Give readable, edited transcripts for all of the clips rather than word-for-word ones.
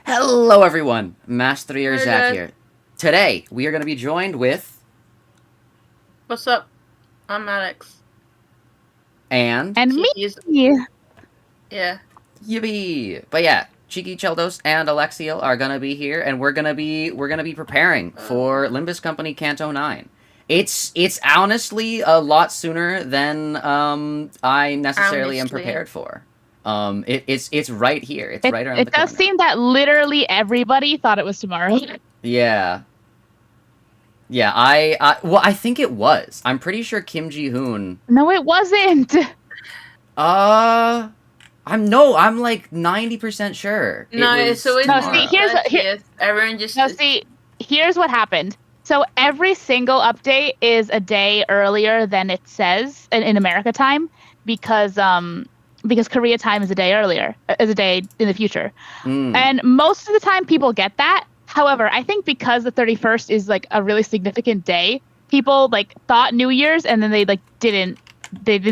Hello everyone, Mast3r Zak here. Today, we are going to be joined with... What's up? I'm Alex. And me! Yeah. Yippee! But yeah, Cheeky Cheldos and Alexiel are gonna be here, and we're gonna be preparing for Limbus Company Canto 9. It's honestly a lot sooner than I necessarily am prepared for. It's right here. It's right around the corner. It does seem that literally everybody thought it was tomorrow. Yeah. Yeah, I think it was. I'm pretty sure Kim Ji-hoon. No, it wasn't. I'm like 90% sure. No, so it's everyone just. Here's what happened. So every single update is a day earlier than it says in America time because Korea time is a day earlier, is a day in the future. And most of the time people get that. However, I think because the 31st is like a really significant day, people like thought New Year's and then they didn't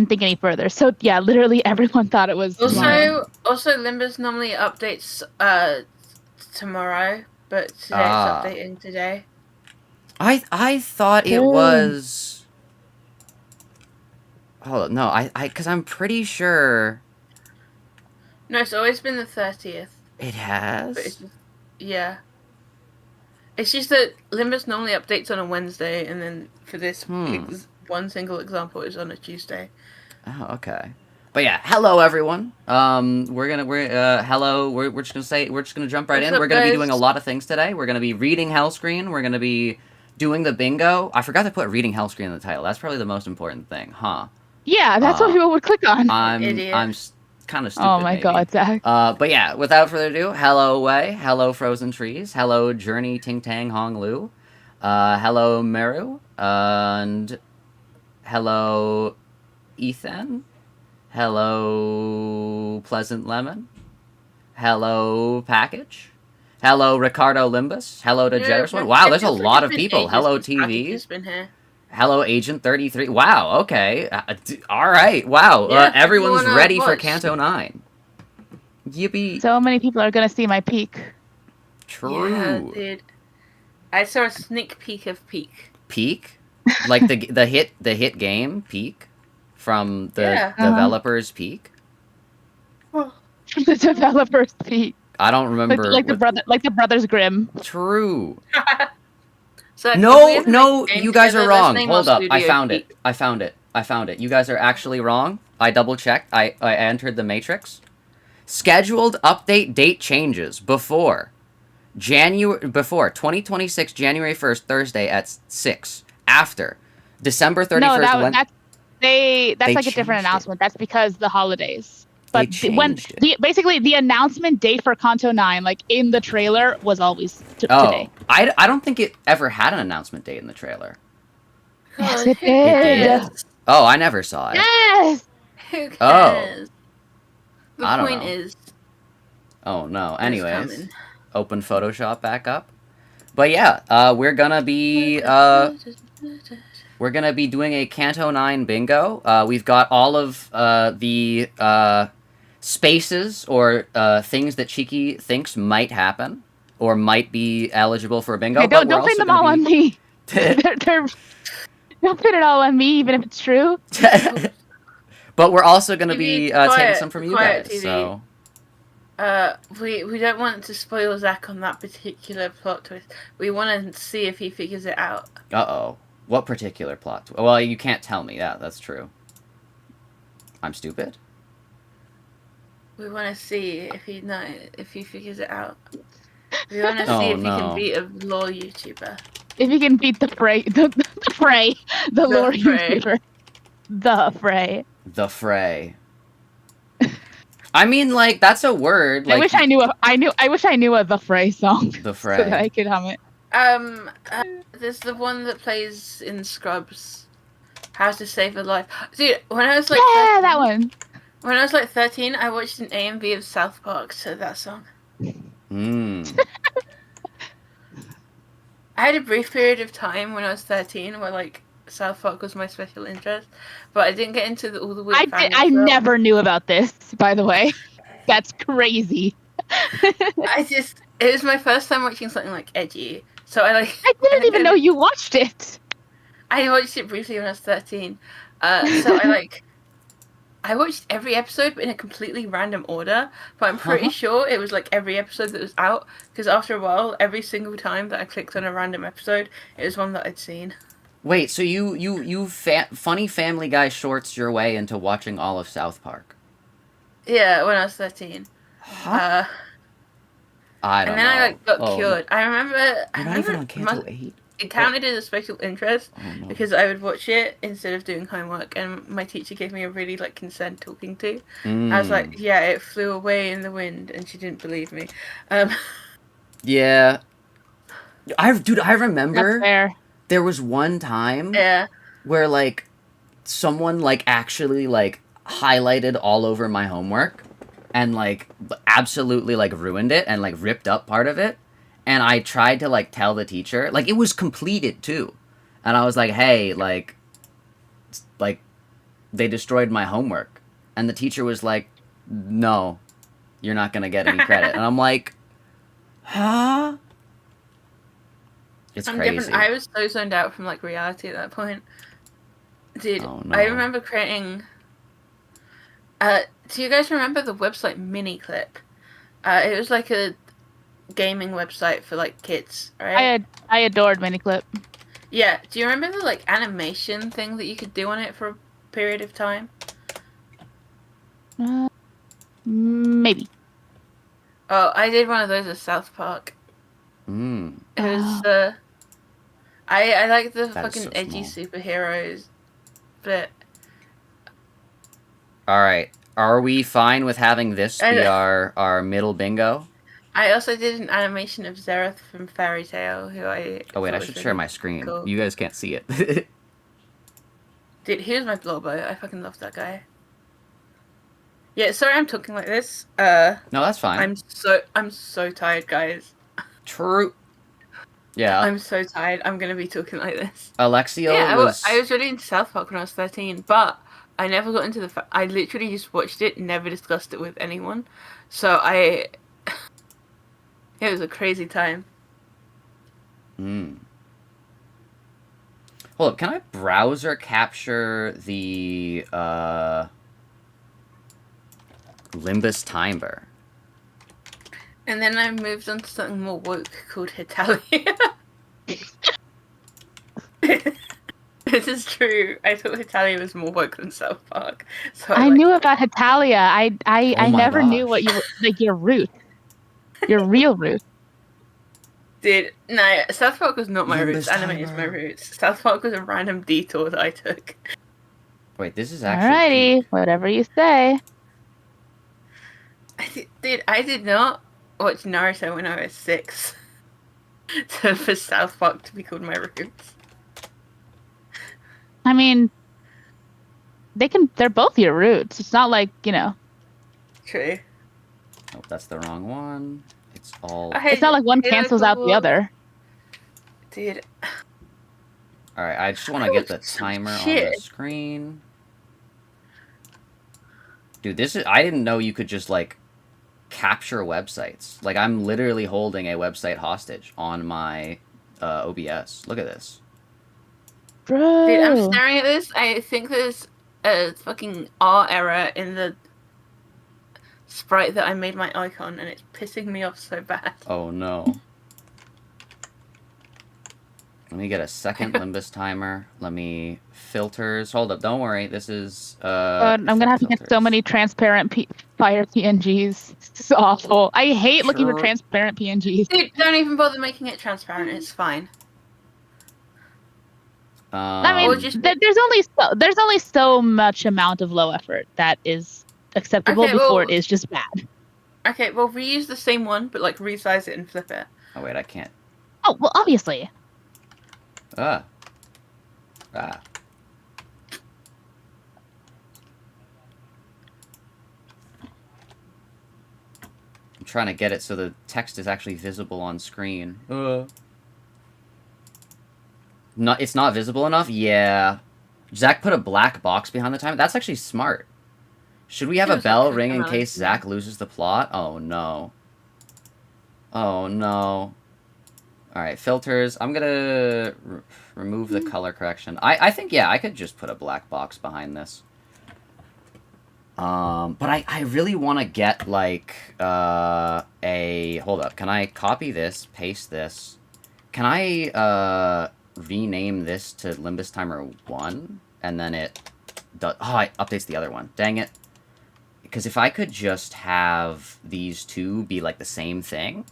think any further. So yeah, literally everyone thought it was tomorrow. Also Limbus normally updates tomorrow, but today it's updating today. I thought it was. Hold on, no, because I'm pretty sure. No, it's always been the 30th. It has. But it's just, yeah. It's just that Limbus normally updates on a Wednesday, and then for this one single example, it's on a Tuesday. Oh, okay. But yeah, hello everyone. We're just gonna jump right in. We're gonna be doing a lot of things today. We're gonna be reading Hellscreen. We're gonna be doing the bingo. I forgot to put reading Hellscreen in the title. That's probably the most important thing, huh? Yeah, that's what people would click on. I'm kind of stupid. Oh my god, Zach. But yeah, without further ado, hello Wei, hello Frozen Trees, hello Journey Ting Tang Hong Lu, hello Meru, and hello Ethan, hello Pleasant Lemon, hello Package, hello Ricardo Limbus, hello to Jetterswan. Wow, there's a lot of people. Hello TV. Hello, Agent 33. Wow, okay. All right, wow. Yeah, everyone's ready for Canto 9. Yippee. So many people are going to see my peak. True. Yeah, dude. I saw a sneak peek of Peak. Peak? Like the hit game, Peak? From the developers' Peak? The developers' Peak. I don't remember. Like the Brothers Grimm. True. So no, you guys are wrong. Hold up, I found it. You guys are actually wrong. I double checked. I entered the matrix. Scheduled update date changes before 2026 January 1st Thursday at 6. After December 31st. No, that's like a different announcement. That's because the holidays. But basically the announcement date for Canto 9, like in the trailer, was always today. I don't think it ever had an announcement date in the trailer. Yes, it did. Oh, I never saw it. Yes. Who cares? The point is. Oh no. Anyways, open Photoshop back up. But yeah, we're gonna be doing a Canto 9 bingo. We've got all of the spaces or things that Cheeky thinks might happen or might be eligible for a bingo. Hey, don't pin them all on me. Don't pin it all on me, even if it's true. But we're also going to be taking some from you guys. TV. So we don't want to spoil Zach on that particular plot twist. We want to see if he figures it out. Uh-oh. What particular plot twist? Well, you can't tell me. Yeah, that's true. I'm stupid? We want to see if he figures it out. We want to see if he can beat a lore YouTuber. If he can beat the Fray, the lore YouTuber. The Fray. The Fray. I mean, like, that's a word. Like, I wish I knew a The Fray song. The Fray. So that I could hum it. There's the one that plays in Scrubs. How to Save a Life. Dude, when I was like 13, that one. When I was like 13, I watched an A&V of South Park to that song. I had a brief period of time when I was 13 where like South Park was my special interest, but I didn't get into all the weird. I never knew about this, by the way. That's crazy. It was my first time watching something like edgy, so I didn't even know you watched it. I watched it briefly when I was 13, so I I watched every episode but in a completely random order, but I'm pretty sure it was like every episode that was out, because after a while, every single time that I clicked on a random episode, it was one that I'd seen. Wait, so you funny Family Guy shorts your way into watching all of South Park? Yeah, when I was 13. Huh? I don't and then know. I like got Oh, cured. No. I remember. You're not even on Canto 8? It counted as a special interest no. because I would watch it instead of doing homework, and my teacher gave me a really like consent talking to. I was like, yeah, it flew away in the wind, and she didn't believe me. Yeah. I remember That's fair. there was one time where like someone like actually like highlighted all over my homework and like absolutely like ruined it and like ripped up part of it. And I tried to, like, tell the teacher. Like, it was completed, too. And I was like, hey, like, they destroyed my homework. And the teacher was like, no, you're not going to get any credit. And I'm like, huh? It's crazy. Different. I was so zoned out from, like, reality at that point. Dude, oh, no. I remember creating... do you guys remember the website Miniclip? It was like a gaming website for like kids, right? I adored Miniclip. Yeah. Do you remember the like animation thing that you could do on it for a period of time? Maybe. Oh, I did one of those at South Park. It was I like the fucking so edgy small. superheroes, but all right, are we fine with having this be our middle bingo? I also did an animation of Zereth from Fairy Tail, who I... Oh, wait, I should share my screen. Cool. You guys can't see it. Dude, here's my Blowbo. I fucking love that guy. Yeah, sorry I'm talking like this. No, that's fine. I'm so tired, guys. True. Yeah. I'm so tired. I'm gonna be talking like this. Alexio was... I was really into South Park when I was 13, but I never got into the... I literally just watched it, never discussed it with anyone. So it was a crazy time. Hold up, can I browser capture the Limbus timer? And then I moved on to something more woke called Hitalia. This is true. I thought Hitalia was more woke than South Park. So I knew about Hitalia. I never knew what your root. Your real root. Dude, no, South Park was not my roots. Anime is my roots. South Park was a random detour that I took. Wait, this is actually... Alrighty, whatever you say. I did not watch Naruto when I was 6. For South Park to be called my roots. I mean, they're both your roots. It's not like, you know. True. Oh, that's the wrong one. It's all... It's not like one cancels out the other. Dude. Alright, I just want to get the timer on the screen. Dude, this is... I didn't know you could just, like, capture websites. Like, I'm literally holding a website hostage on my OBS. Look at this. Bro. Dude, I'm staring at this. I think there's a fucking R error in the sprite that I made my icon, and it's pissing me off so bad. Oh no. Let me get a second Limbus timer. Let me... Filters. Hold up, don't worry. This is... I'm gonna have to get so many transparent fire PNGs. This is awful. I hate looking for transparent PNGs. Dude, don't even bother making it transparent. It's fine. I mean, there's only so much amount of low effort that is acceptable before it is just bad. Okay, well, reuse the same one, but like resize it and flip it. Oh wait, I can't. Oh well, obviously. I'm trying to get it so the text is actually visible on screen. It's not visible enough? Yeah. Zach put a black box behind the timer. That's actually smart. Should we have a bell ring in case Zach loses the plot? Oh, no. Oh, no. Alright, filters. I'm gonna remove the color correction. I think, yeah, I could just put a black box behind this. But I really want to get, like, a... Hold up. Can I copy this, paste this? Can I, rename this to Limbus Timer 1? And then it does... Oh, it updates the other one. Dang it. Because if I could just have these two be, like, the same thing,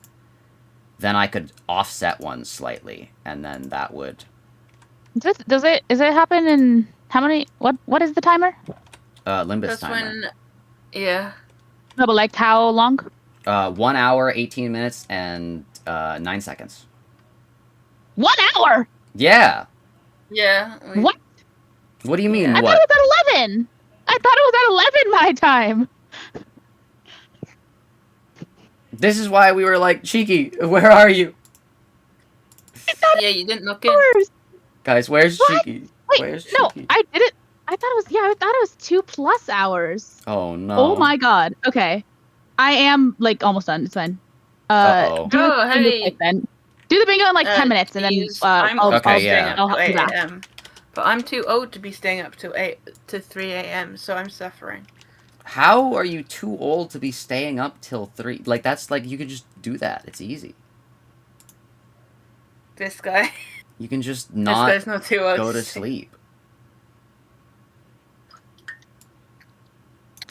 then I could offset one slightly, and then that would... Does it happen in... How many... What is the timer? Limbus That's Timer. when, yeah. No, but like how long? 1 hour, 18 minutes, and 9 seconds. 1 hour? Yeah. Yeah. What? What do you mean, Yeah. I what? thought it was at 11. I thought it was at 11 my time. This is why we were like, Cheeky, where are you? Yeah, you didn't look in. Hours. Guys, where's What? Cheeky? Wait, Where's no, Cheeky? I did it. I thought it was 2+ hours. Oh, no. Oh my god. Okay. I am, like, almost done. It's fine. Uh-oh. Do the Oh, bingo, hey. like, then. Do the bingo in, like, 10 minutes, and then, Please, I'll Okay, staying yeah. up I'll till help you 8 back. a.m. But I'm too old to be staying up till 3 a.m., so I'm suffering. How are you too old to be staying up till 3? Like, that's, like, you could just do that. It's easy. This guy. You can just This not guy's not too old go to stay. sleep.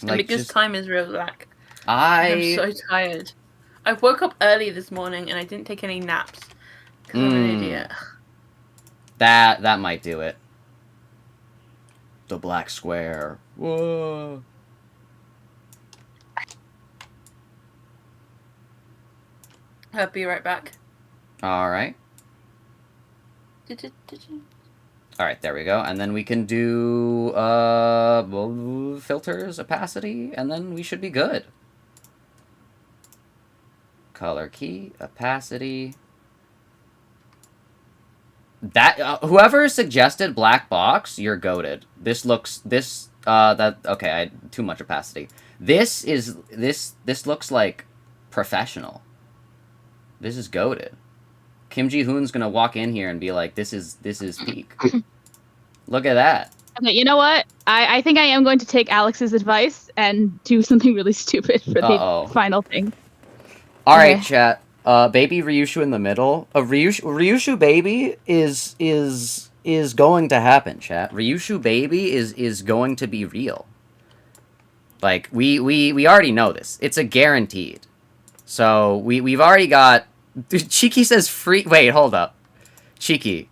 And because time is real lack. I'm so tired. I woke up early this morning and I didn't take any naps. Because I'm an idiot. That might do it. The black square. Whoa. I'll be right back. Alright. Alright, there we go. And then we can do filters, opacity, and then we should be good. Color key, opacity. That whoever suggested black box, you're goated. This looks okay, too much opacity. This looks like professional. This is goated. Kim Ji-hoon's gonna walk in here and be like, this is peak. Look at that. Okay, you know what? I think I am going to take Alex's advice and do something really stupid for the final thing. All right, chat. Baby Ryoshu in the middle. Ryoshu Baby is going to happen, chat. Ryoshu Baby is going to be real. Like we already know this. It's a guaranteed. So we've already got. Dude, Cheeky says free. Wait, hold up. Cheeky.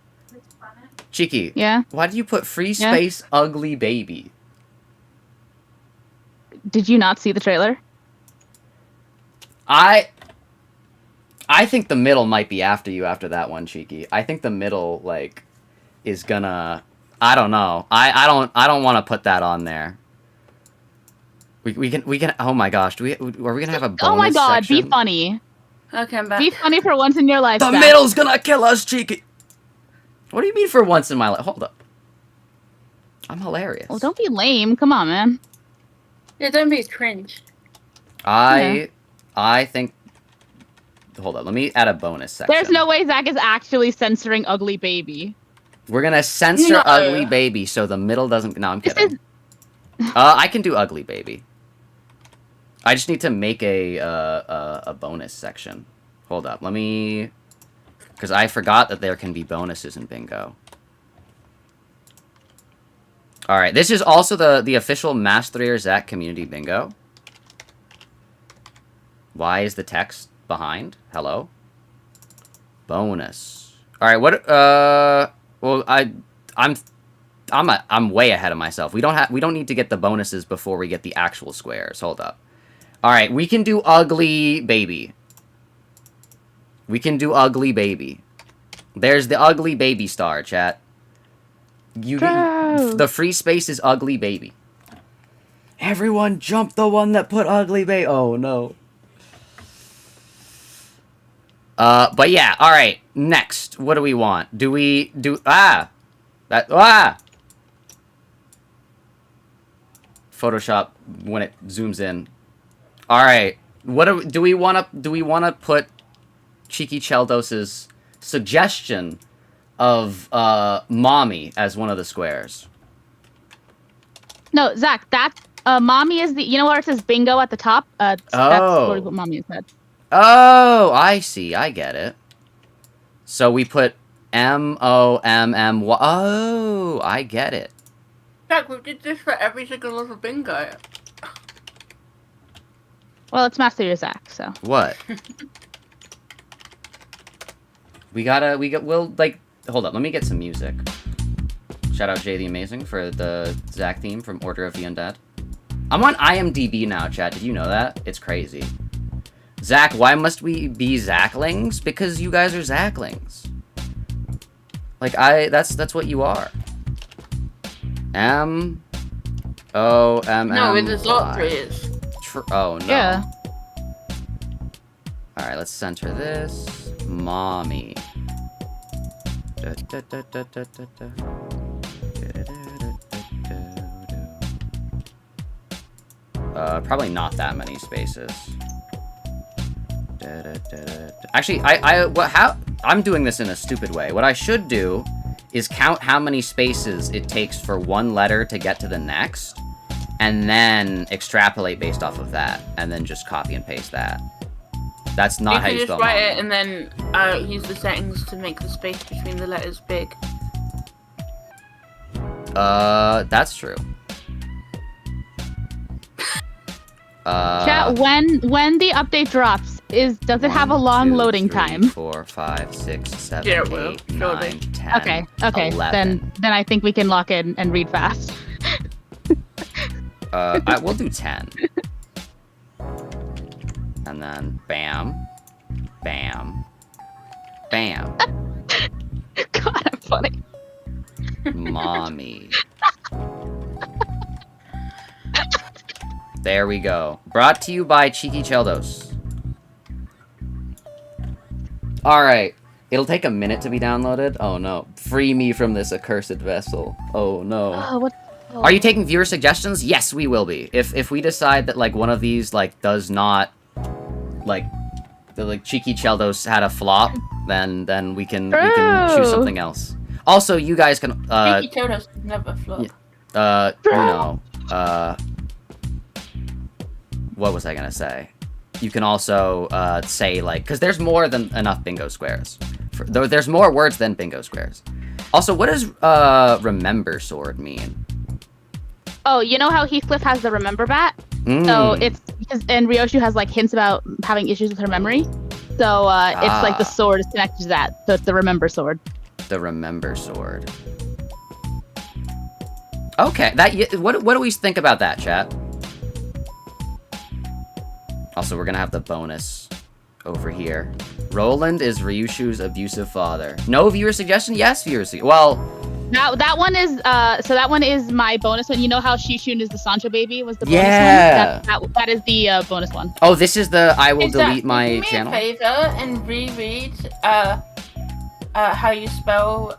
Yeah. Why did you put free space ugly baby? Did you not see the trailer? I think the middle might be after you after that one, Cheeky. I think the middle like is gonna. I don't know. I don't want to put that on there. We can. Oh my gosh. Are we gonna have a bonus Oh my god! section? Be funny. Okay, I'm back. Be funny for once in your life. The Zach. middle's gonna kill us, Cheeky. What do you mean for once in my life? Hold up. I'm hilarious. Well, don't be lame. Come on, man. Yeah, don't be cringe. I think. Hold up. Let me add a bonus section. There's no way Zach is actually censoring ugly baby. We're gonna censor No. ugly baby so the middle doesn't. No, I'm kidding. I can do ugly baby. I just need to make a bonus section. Hold up. Let me. Because I forgot that there can be bonuses in bingo. Alright, this is also the official Mast3r Zak community bingo. Why is the text behind? Hello? Bonus. Alright, what well I'm way ahead of myself. We don't need to get the bonuses before we get the actual squares. Hold up. Alright, we can do ugly baby. We can do ugly baby. There's the ugly baby star, chat. The free space is ugly baby. Everyone jump the one that put ugly baby. Oh no. But yeah, alright. Next, what do we want? Do we do Photoshop when it zooms in. Alright. What do we wanna put Cheeky Cheldos's suggestion of mommy as one of the squares? No, Zach, Mommy is the. You know where it says bingo at the top? That's what mommy is said. Oh, I see. I get it. So we put MOMMY. Oh, I get it. Zach, we did this for every single level bingo. Well, it's Mast3r Zak, so. What? we'll, like, hold up, let me get some music. Shout out Jay the Amazing for the Zak theme from Order of the Undead. I'm on IMDb now, chat. Did you know that? It's crazy. Zak, why must we be Zaklings? Because you guys are Zaklings. Like, that's what you are. M-O-M-M-Y. No, it is all three is. Oh, no. Yeah. Alright, let's center this. Mommy. Probably not that many spaces. Actually, I'm doing this in a stupid way. What I should do is count how many spaces it takes for one letter to get to the next, and then extrapolate based off of that, and then just copy and paste that. That's not how you spell You can just write it and then use the settings to make the space between the letters big. That's true. Chat, when the update drops, does it have a long loading time? 4, 5, 6, 7, Yeah, it will, 8, surely. 9, 10, Okay. 11. Then I think we can lock in and read fast. We'll do 10. And then bam, bam, bam. God, I'm funny. Mommy. There we go. Brought to you by Cheeky Cheldos. Alright. It'll take a minute to be downloaded. Oh no. Free me from this accursed vessel. Oh no. Are you taking viewer suggestions? Yes, we will be. If we decide that, like, one of these, like, does not, like, Cheeky Cheldos had a flop, then we can choose something else. Also, you guys can, Cheeky Cheldos never flop. you know, what was I gonna say? You can also, say, like, because there's more than enough bingo squares. There's more words than bingo squares. Also, what does, remember sword mean? Oh, you know how Heathcliff has the remember bat? Mm. So it's because, and Ryoshu has like hints about having issues with her memory. So it's like the sword is connected to that. So it's the remember sword. The remember sword. Okay, what do we think about that, chat? Also, we're gonna have the bonus over here. Roland is Ryoshu's abusive father. No viewer suggestion? Yes, viewer suggestion. Well, now that one is so that one is my bonus one. You know how Shishun is the Sancho baby was the bonus one? That is the bonus one. Oh, this is the I will delete my channel. Do me a favor and reread how you spell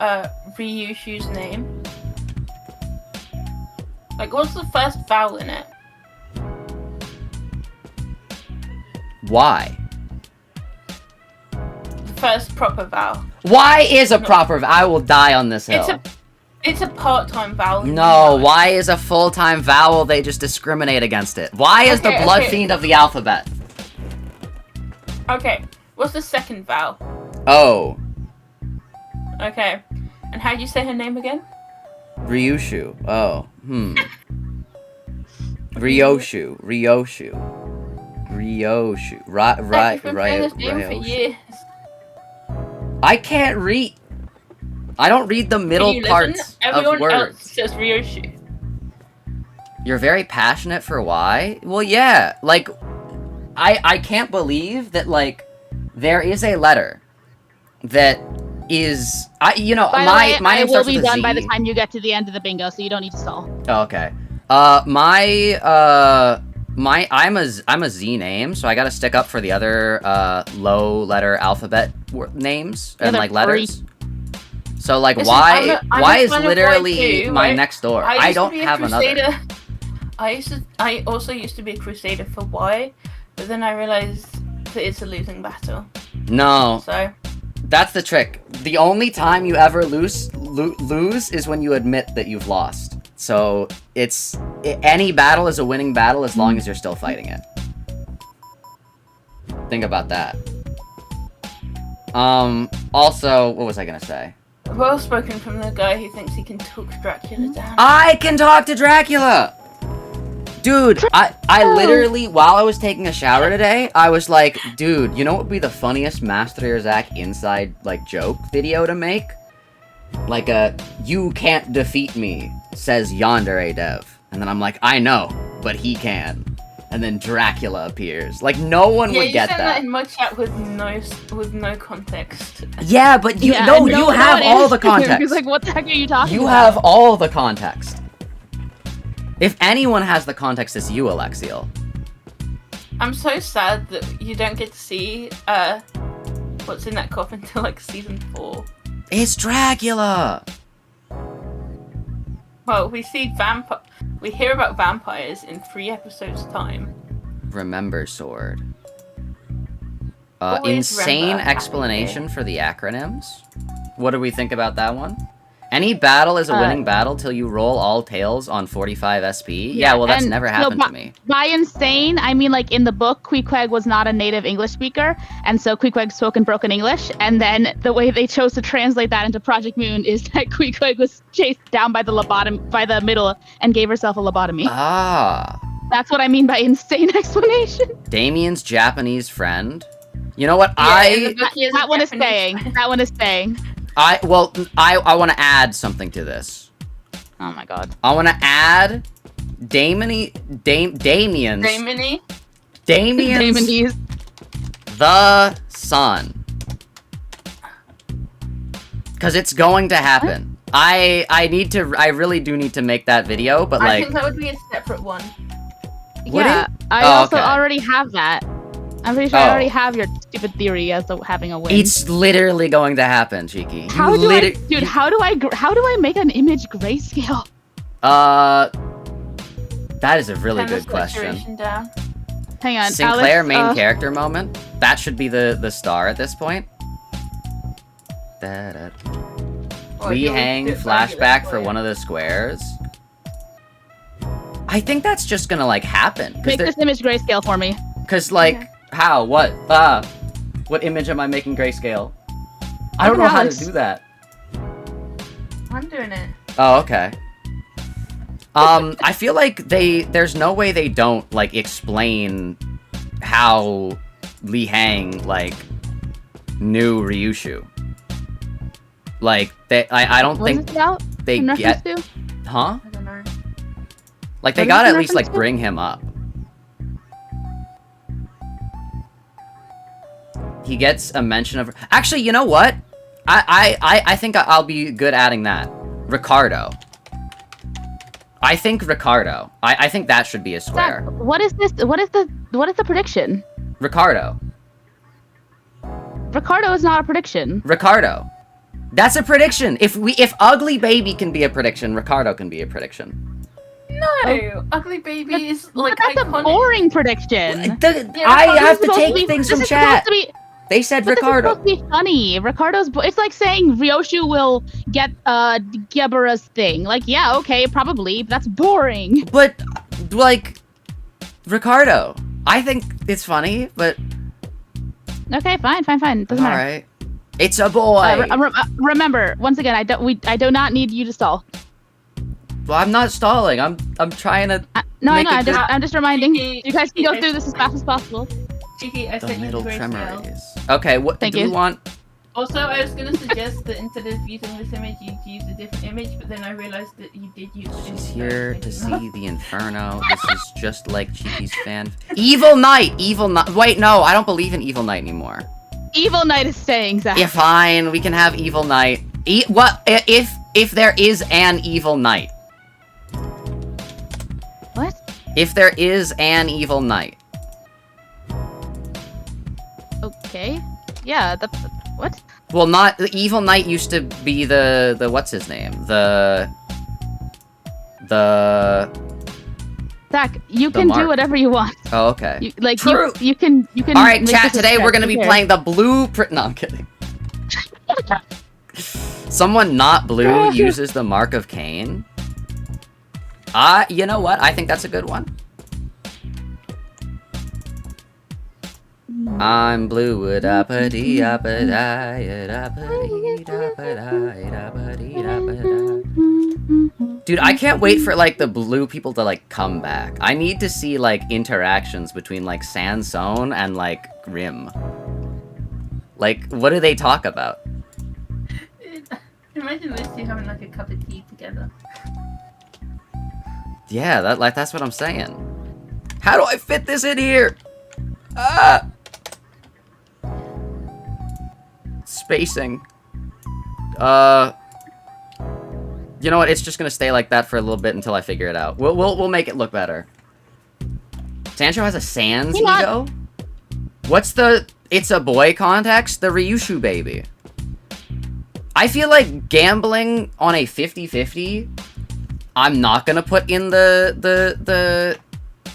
Ryoshu's name. Like, what's the first vowel in it? Why? The first proper vowel. Why is a proper vowel? I will die on this hill. It's a part-time vowel. No, why is a full-time vowel? They just discriminate against it. Why is the blood fiend of the alphabet? Okay, what's the second vowel? Oh. Okay, and how do you say her name again? Ryoshu. Oh. Ryoshu. Ryoshu. I can't read. I don't read the middle parts of words. Everyone else says Ryoshu. You're very passionate for why? Well, yeah. Like, I can't believe that, like, there is a letter that is... my name starts with a Z. It will be done by the time you get to the end of the bingo, so you don't need to stall. Oh, okay. I'm a Z name, so I gotta stick up for the other low letter alphabet names and like letters. So like, listen, why is literally my next door? I don't have another. I also used to be a crusader for Y, but then I realized that it's a losing battle. No. So that's the trick. The only time you ever lose is when you admit that you've lost. So it's any battle is a winning battle as long as you're still fighting it. Think about that. Also, what was I gonna say? Well spoken from the guy who thinks he can talk Dracula down. I can talk to Dracula! Dude, I literally, while I was taking a shower today, I was like, dude, you know what would be the funniest Mast3r Zak inside, like, joke video to make? Like a, you can't defeat me, says yonder a dev. And then I'm like, I know, but he can. And then Dracula appears. Like, no one would get that. that. In my chat with no context. Yeah, but you you have all the context. He's like, what the heck are you talking about? You have all the context. If anyone has the context, it's you, Alexiel. I'm so sad that you don't get to see what's in that coffin until like season 4. It's Dracula. Well, we hear about vampires in 3 episodes time. Remember sword. Always Insane remember. explanation for the acronyms. What do we think about that one? Any battle is a winning battle till you roll all tails on 45 SP. Yeah, well, that's never happened to me. By insane, I mean, like, in the book, Queequeg was not a native English speaker, and so Queequeg spoke in broken English, and then the way they chose to translate that into ProjectMoon is that Queequeg was chased down by the middle and gave herself a lobotomy. Ah. That's what I mean by insane explanation. Damien's Japanese friend. You know what? That one is staying. That one is staying. I want to add something to this. Oh my god. I want to add Damien's the son. Because it's going to happen. What? I really do need to make that video, but I think that would be a separate one. Yeah, I also already have that. I'm pretty sure I already have your stupid theory as to having a win. It's literally going to happen, Cheeky. How do I make an image grayscale? That is a really good question. Hang on, Sinclair Alex, main character moment. That should be the star at this point. Li Hang flashback for one of the squares. I think that's just gonna like happen. Make this image grayscale for me. Cause like. How? What? What image am I making grayscale? I don't know how to do that. I'm doing it. Oh, okay. I feel like there's no way they don't, like, explain how Li Hang, like, knew Ryoshu. Like, I don't think they get... Huh? I don't know. Like, they gotta at least, like, bring him up. He gets a mention of... Actually, you know what? I think I'll be good adding that. Ricardo. I think Ricardo. I think that should be a square. Zach, what is this? What is the prediction? Ricardo. Ricardo is not a prediction. Ricardo. That's a prediction. If Ugly Baby can be a prediction, Ricardo can be a prediction. No, Ugly Baby is like that's iconic. a boring prediction. I have to take things from chat. They said Ricardo. This is supposed to be funny. It's like saying Ryoshu will get Gebura's thing. Like, yeah, okay, probably, but that's boring. But like Ricardo, I think it's funny, but okay, fine. Doesn't matter. All right, it's a boy. Remember, once again, I do not need you to stall. Well, I'm not stalling. I'm trying to. No, I'm just reminding. You guys can go through this as fast as possible. Cheeky, I sent you the grayscale. Okay, what do you want? Also, I was gonna suggest that instead of using this image, you'd use a different image, but then I realized that you did use it. She's here to see the Inferno. This is just like Cheeky's fan. Evil Knight! Wait, no, I don't believe in Evil Knight anymore. Evil Knight is staying, Zach. Yeah, fine, we can have Evil Knight. What if there is an Evil Knight? What? If there is an Evil Knight. Okay. Yeah, that's... What? Well, not... The Evil Knight used to be the what's his name? The... Zach, you can do whatever you want. Oh, okay. True. You can... Alright, chat, today we're gonna be playing the blueprint... No, I'm kidding. Someone not blue uses the Mark of Cain. You know what? I think that's a good one. I'm blue, da ba dee da ba da da ba dee da ba da ba dee da ba da. Dude, I can't wait for like the blue people to like come back. I need to see like interactions between like Sansone and like Grim. Like, what do they talk about? Imagine those two having like a cup of tea together. Yeah, that's what I'm saying. How do I fit this in here? Ah! Spacing. You know what? It's just gonna stay like that for a little bit until I figure it out. We'll make it look better. Sancho has a Sans ego? What's the it's a boy context? The Ryoshu Baby. I feel like gambling on a 50-50, I'm not gonna put in the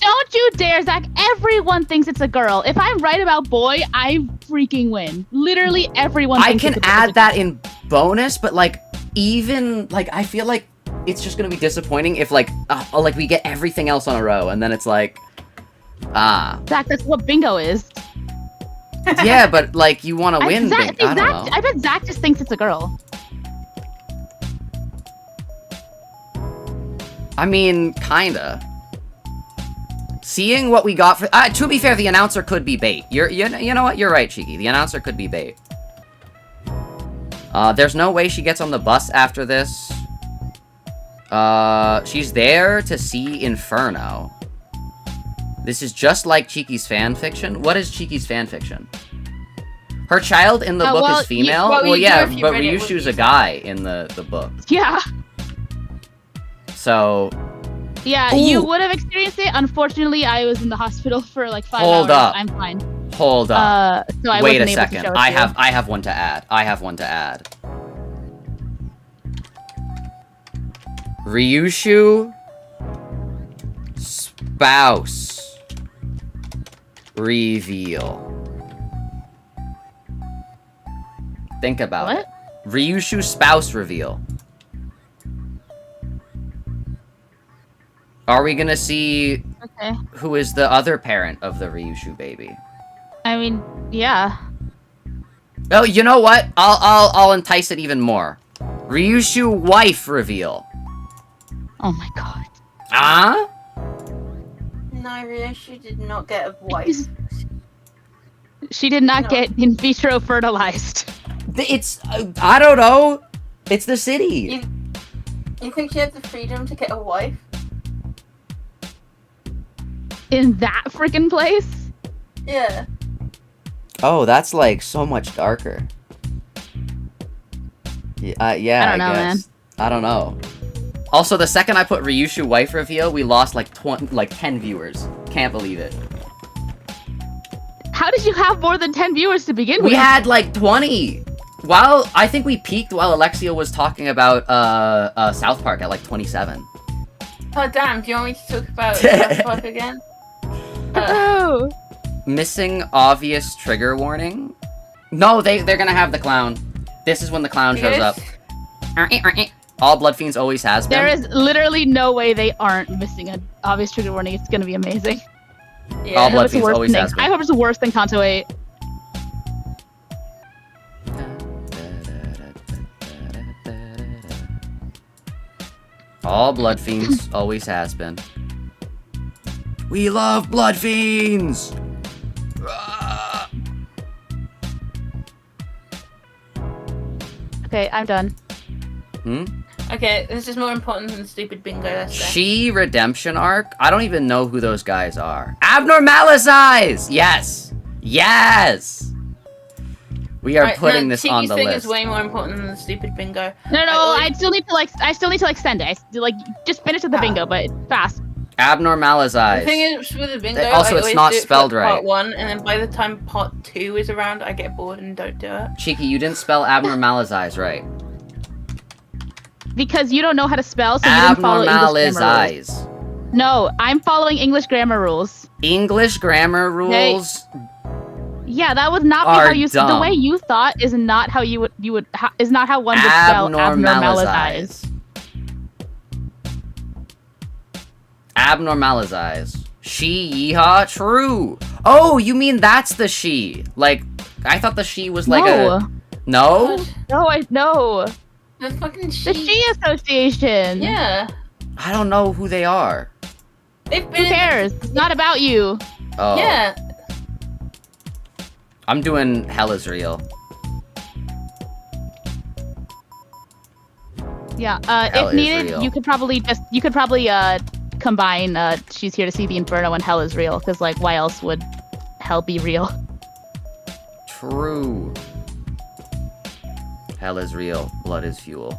Don't you dare, Zach. Everyone thinks it's a girl. If I'm right about boy, I freaking win. Literally everyone thinks I can add that in bonus, but like even like I feel like it's just gonna be disappointing if like we get everything else on a row and then it's like Zach, that's what bingo is. Yeah, but like you want to win. Zach, I don't know. I bet Zach just thinks it's a girl. I mean, kinda. Seeing what we got for to be fair, the announcer could be bait. You know what? You're right, Cheeky. The announcer could be bait. There's no way she gets on the bus after this. She's there to see Inferno. This is just like Cheeky's fanfiction. What is Cheeky's fanfiction? Her child in the book is female? Well, yeah, but Ryoshu's a guy in the book. Yeah. So... Yeah, Ooh. You would have experienced it. Unfortunately, I was in the hospital for like 5 hours. Hold up. I'm fine. Hold up. So I Wait a wasn't able second. to show it I to you. have one to add. I have one to add. Ryoshu spouse reveal. Think about it. Ryoshu spouse reveal. Are we gonna see who is the other parent of the Ryoshu baby? I mean, yeah. Oh, you know what? I'll entice it even more. Ryoshu wife reveal. Oh my god. No, Ryoshu did not get a wife. She did not get in vitro fertilized. It's I don't know. It's the city. You think she had the freedom to get a wife? In that freaking place? Yeah. Oh, that's like so much darker. Yeah, yeah. I don't know, man. I don't know. Also, the second I put Ryoshu wife reveal, we lost like 10 viewers. Can't believe it. How did you have more than 10 viewers to begin with? We had like 20. Well, I think we peaked while Alexia was talking about South Park at like 27. Oh damn! Do you want me to talk about South Park again? Oh. Missing obvious trigger warning. No, they're gonna have the clown. This is when the clown shows up. All Blood Fiends always has been. There is literally no way they aren't missing an obvious trigger warning. It's gonna be amazing. Yeah. All Blood Fiends always has been. I hope it's worse than Kanto 8. All Blood Fiends always has been. We love Blood Fiends! Okay, I'm done. Okay, this is more important than the stupid bingo. Let's say. She redemption arc? I don't even know who those guys are. Abnormalisize! Yes! Yes! We are putting this on the thing list. is way more important than the stupid bingo. No, I still need to send it. Just finish with the bingo, but fast. Abnormalisize. The thing is with the bingo, Also, I it's always not do it for spelled right. Part 1, and then by the time part 2 is around, I get bored and don't do it. Cheeky, you didn't spell abnormalisize right. Because you don't know how to spell, so you didn't follow English grammar rules. Abnormalisize. No, I'm following English grammar rules. English grammar rules. Yeah, that would not be how you. dumb. The way you thought is not how you would is not how one would spell abnormalisize. Abnormalize. She, yeehaw, true. Oh, you mean that's the she. Like, I thought the she was like a... No? No. The fucking The She Association. Yeah. I don't know who they are. They've been Who cares? It's not about you. Oh. Yeah. I'm doing Hell is Real. Yeah. Hell If is needed, real. you could probably combine She's Here to See the Inferno and Hell is Real, because like why else would Hell be real? True. Hell is real. Blood is fuel.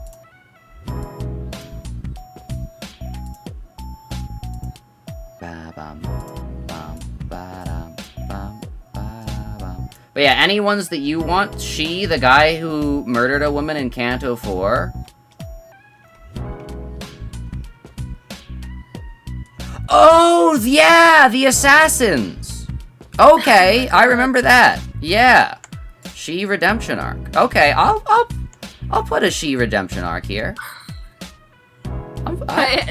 Ba-bum, bum, ba-dum, bum, ba-da-bum. But yeah, any ones that you want. She, the guy who murdered a woman in Canto 4. Oh, yeah, the assassins. Okay, I remember that. Yeah. She redemption arc. Okay, I'll put a she redemption arc here.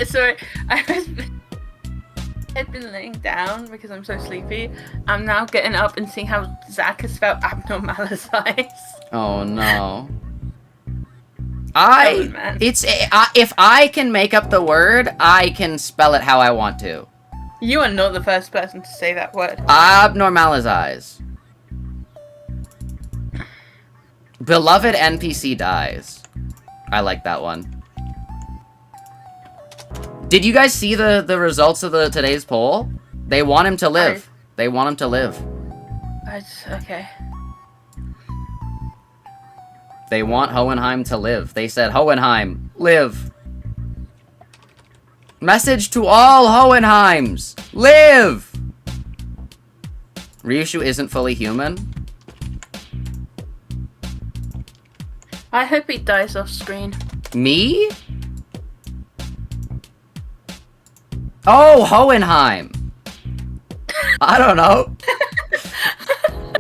Sorry, I've been laying down because I'm so sleepy. I'm now getting up and seeing how Zach has spelled abnormalize. Oh no. Man. If I can make up the word, I can spell it how I want to. You are not the first person to say that word. Abnormalize. Beloved NPC dies. I like that one. Did you guys see the results of today's poll? They want him to live. They want him to live. Okay. They want Hohenheim to live. They said, Hohenheim, live. Message to all Hohenheims, live! Ryoshu isn't fully human. I hope he dies off screen. Me? Oh, Hohenheim. I don't know.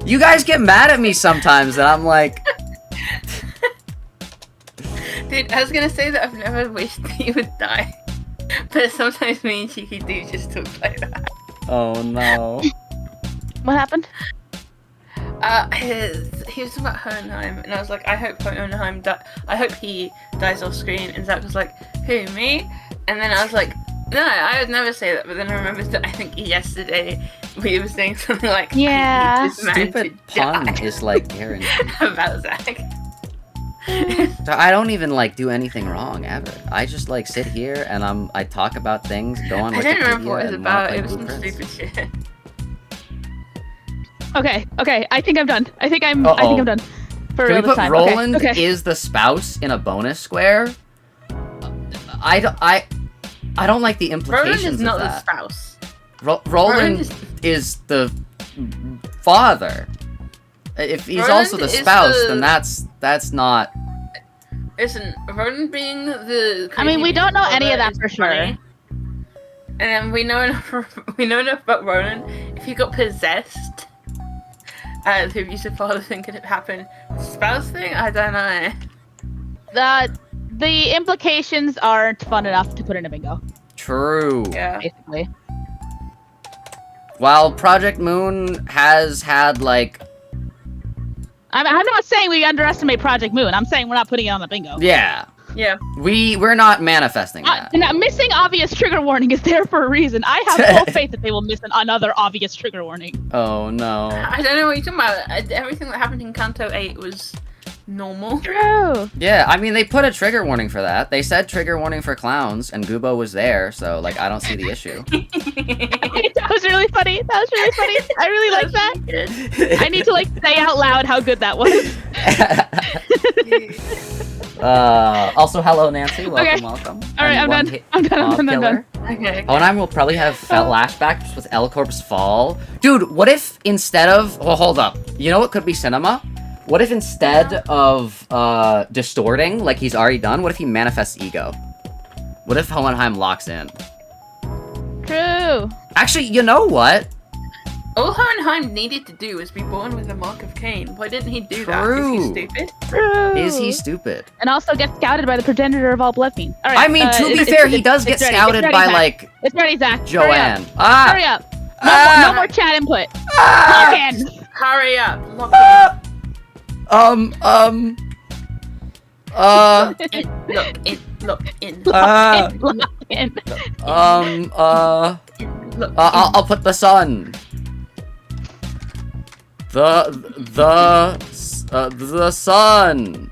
You guys get mad at me sometimes, and I'm like... Dude, I was gonna say that I've never wished that you would die. But sometimes me and Cheeky do just talk like that. Oh no. What happened? He was talking about Hohenheim, and I was like, I hope Hohenheim I hope he dies off screen, and Zach was like, who, me? And then I was like, no, I would never say that, but then I remembered that I think yesterday we were saying something like, Yeah. I need this man Stupid to pun die is like guaranteed. about Zach. So I don't even like do anything wrong ever. I just like sit here and I talk about things, go on I Wikipedia don't remember what it was and about, play it was some blueprints. stupid shit. Okay, I think I'm done. I think I'm done. For Can real we this put time. Roland Okay. is the spouse in a bonus square? I don't like the implications Roland is not of the that. spouse. Roland is the father. If he's Roland also the is spouse, the- then that's not. Listen, Roland being the... I mean, we don't know any of that is for sure. funny. And then we know enough about Roland. If he got possessed, the abusive father thing could have happened. Spouse thing? I don't know. The implications aren't fun enough to put in a bingo, True. Yeah. basically. While ProjectMoon has had like I'm not saying we underestimate ProjectMoon. I'm saying we're not putting it on the bingo. yeah. Yeah. We're not manifesting that. Now, missing obvious trigger warning is there for a reason. I have full faith that they will miss another obvious trigger warning. Oh no. I don't know what you're talking about. Everything that happened in Canto 8 was normal. True. Yeah, I mean they put a trigger warning for that. They said trigger warning for clowns, and GOOOOO was there, so like I don't see the issue. That was really funny. I really like that. Good. I need to like say out loud how good that was. Also, hello Nancy. Welcome, Okay. welcome. All right, I'm done. I'm done. Okay. Oh, and I will probably have flashbacks with L Corp's fall. Dude, what if instead of... Well, hold up. You know what could be cinema? What if instead of distorting, like he's already done, what if he manifests ego? What if Hohenheim locks in? True. Actually, you know what? All Hohenheim needed to do was be born with the mark of Cain. Why didn't he do that? True. Is he stupid? True. Is he stupid? And also get scouted by the progenitor of all blood fiends. All right, I mean, to be fair, he does get it's ready. scouted It's by, ready, Zach. like, It's ready, Zach. Joanne. Hurry up. No more chat input. Lock in. Hurry up. Lock in. Look in. Lock in. Look I'll put the sun. The sun.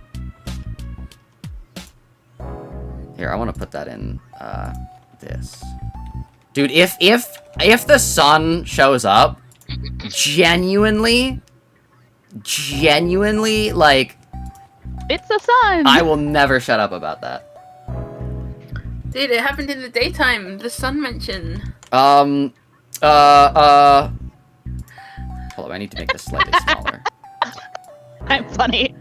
Here, I want to put that in this. Dude, if the sun shows up, genuinely, like, It's the sun. I will never shut up about that. Dude, it happened in the daytime. The sun mention. Hold on, I need to make this slightly smaller. I'm funny.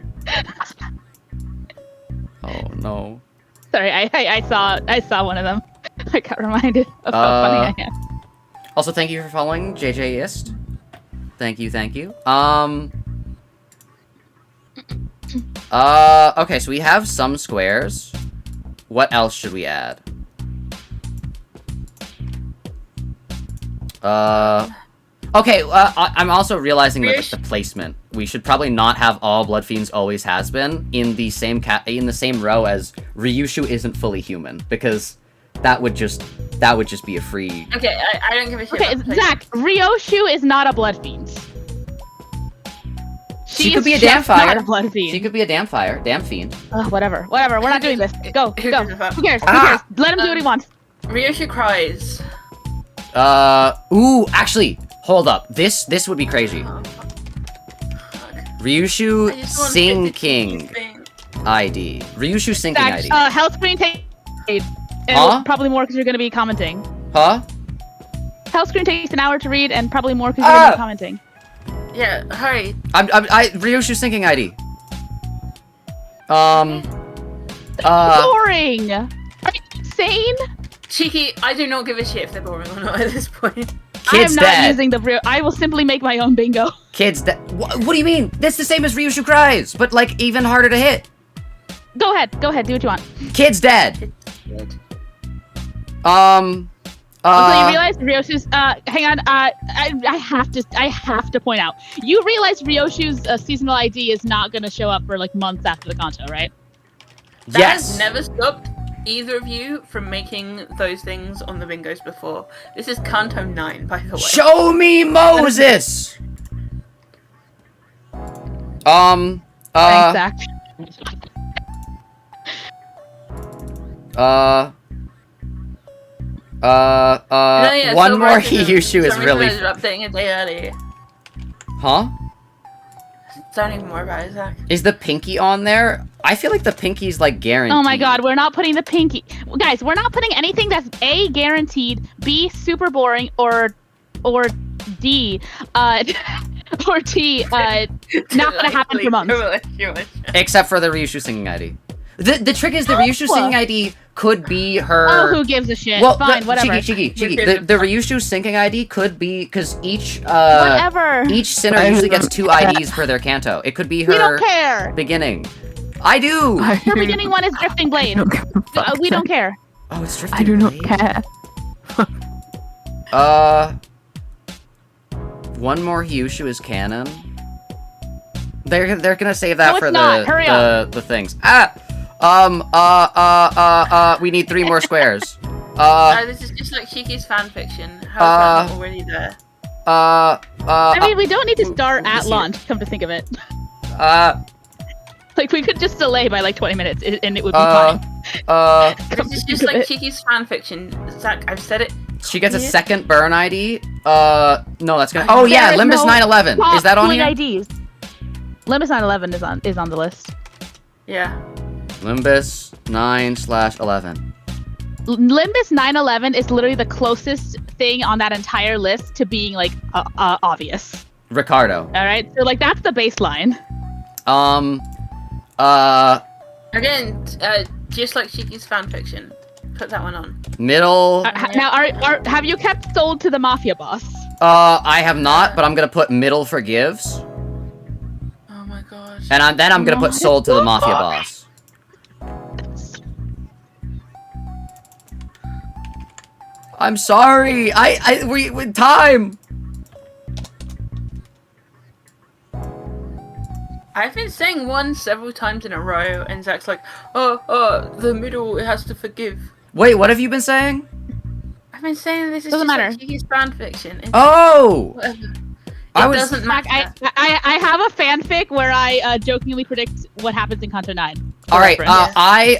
Oh no. Sorry, I saw one of them. I got reminded of how funny I am. Also, thank you for following JJ Ist. Thank you. Okay, so we have some squares. What else should we add? Okay, I'm also realizing that the placement. We should probably not have all Blood Fiends always has been in the same row as Ryoshu isn't fully human, because that would just be a free. Okay, I don't give a shit. Okay, about Zach, Ryoshu is not a blood fiend. She could is be a just damn fire. not a blood fiend. She could be a damn fiend. Whatever. We're not doing this. Go. Who gives a fuck? Who cares? Who cares? Let him do what he wants. Ryoshu cries. Ooh, actually, hold up. This would be crazy. Ryoshu I just want Sinking ID. Ryoshu Sinking Zach, ID. health screen takes and Huh? probably more because you're going to be commenting. Huh? Health screen takes an hour to read and probably more because you're going to be commenting. Yeah, hurry. Ryoshu Sinking ID. Boring! Are you insane? Cheeky, I do not give a shit if they're boring or not at this point. I Kid's am not dead. using the real. I will simply make my own bingo. Kid's dead. What do you mean? That's the same as Ryoshu Cries, but like even harder to hit. Go ahead, do what you want. Kid's dead. Also, you realize Ryoshu's, hang on, I have to point out. You realize Ryoshu's seasonal ID is not gonna show up for like months after the Kanto, right? That Yes. has never stopped either of you from making those things on the bingos before. This is Kanto 9, by the way. Show me Moses. Thanks, Zach. No, yeah, one so more right, you know, Ryoshu is some really. reason I was updating a day early. Huh? Don't even worry about it, Zach. Is the pinky on there? I feel like the pinky's like guaranteed. Oh my god, we're not putting the pinky. Guys, we're not putting anything that's A, guaranteed, B, super boring, or D, or T, not gonna happen for months. Except for the Ryoshu Singing ID. The trick is the Ryoshu Singing ID could be her. Oh, who gives a shit? Well, Fine, whatever. Cheeky. The Ryoshu Syncing ID could be because each Whatever. each sinner usually gets 2 IDs per their canto. It could be her We don't care. beginning. I do. Her beginning one is Drifting Blade. We don't care. Oh, it's drifting. I do not Blade? care. One more Ryoshu is canon. They're gonna save that No, for it's not. Hurry up. the things. We need 3 more squares. This is just like Shiki's fanfiction. How is that already there? I mean, we don't need to start at launch, come to think of it. Like, we could just delay by like 20 minutes and it would be fine. This is just like Shiki's fanfiction. Zach, I've said it. She gets a second burn ID. No, that's gonna. Oh yeah, There is Limbus no 911. Is that on point here? IDs. Limbus 911 is on the list. Yeah. Limbus 9/11. Limbus 911 is literally the closest thing on that entire list to being like obvious. Ricardo. All right, so like that's the baseline. Again, just like Shiki's fanfiction. Put that one on. Middle. Now, have you kept sold to the mafia boss? I have not, but I'm gonna put middle forgives. Oh my god. And then I'm gonna put sold to the mafia boss. I'm sorry. We with time. I've been saying one several times in a row, and Zach's like, the middle, it has to forgive. Wait, what have you been saying? I've been saying this is Doesn't just matter. like Kiki's fan fiction. It's Oh! whatever. I It was- doesn't matter. I have a fanfic where I jokingly predict what happens in Kanto 9. All right, reference.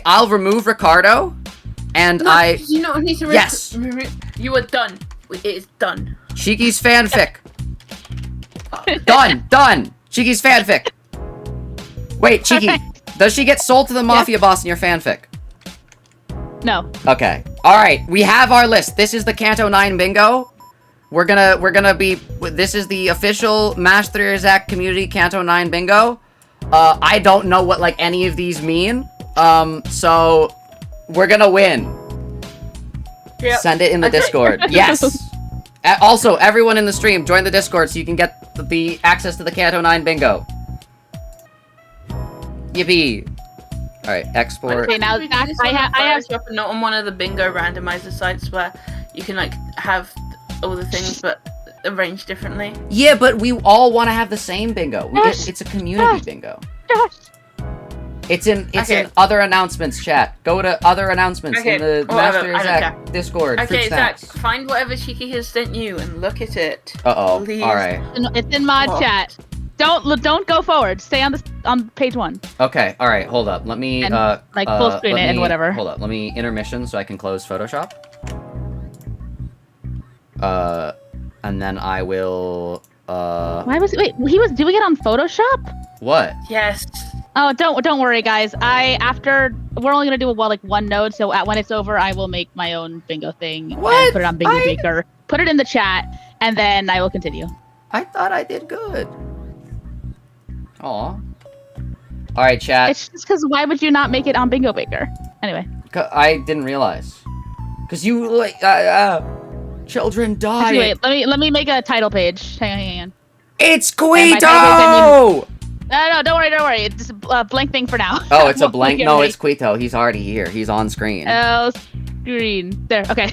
I'll remove Ricardo, and No, I you don't need to Yes. You are done. It is done. Shiki's fanfic. Done. Shiki's fanfic. Wait, Chiki, Perfect. does she get sold to the mafia boss in your fanfic? No. Okay. All right, we have our list. This is the Kanto 9 bingo. We're gonna be. This is the official Mast3r Zak community Kanto 9 bingo. I don't know what like any of these mean. So we're gonna win. Yep. Send it in the Okay. Discord. Yes. Also, everyone in the stream, join the Discord so you can get the access to the Kanto 9 bingo. Yippee. All right, export. Okay, now We Zach, do this I on have Photoshop and not on one of the bingo randomizer sites where you can like have all the things but arranged differently. Yeah, but we all want to have the same bingo. Gosh. It's a community Gosh. bingo. Josh. It's in Okay. other announcements chat. Go to other announcements Okay, in the whatever, Mast3r I don't Zak Discord. Okay, Fruit Zach, snacks. find whatever Shiki has sent you and look at it. Uh-oh. Please. All right. It's in mod Oh. chat. Don't go forward. Stay on page 1. Okay. All right. Hold up. Let me And, like, full screen let it and me- whatever. Hold up. Let me intermission so I can close Photoshop. And then I will Why was wait? He was doing it on Photoshop? what? Yes. Oh, don't worry, guys. We're only gonna do like one node, so when it's over, I will make my own bingo thing What? and put it on Bingo I- Baker. Put it in the chat, and then I will continue. I thought I did good. Aw. All right, chat. It's just because why would you not make it on Bingo Baker? Anyway, I didn't realize. Cause you like children die. actually, wait. Let me make a title page. Hang on. It's by Quito. title No, don't worry. It's just a blank thing for now. Oh, it's a We'll blank. get No, ready. it's Quito. He's already here. He's on screen. Oh, screen. There. Okay.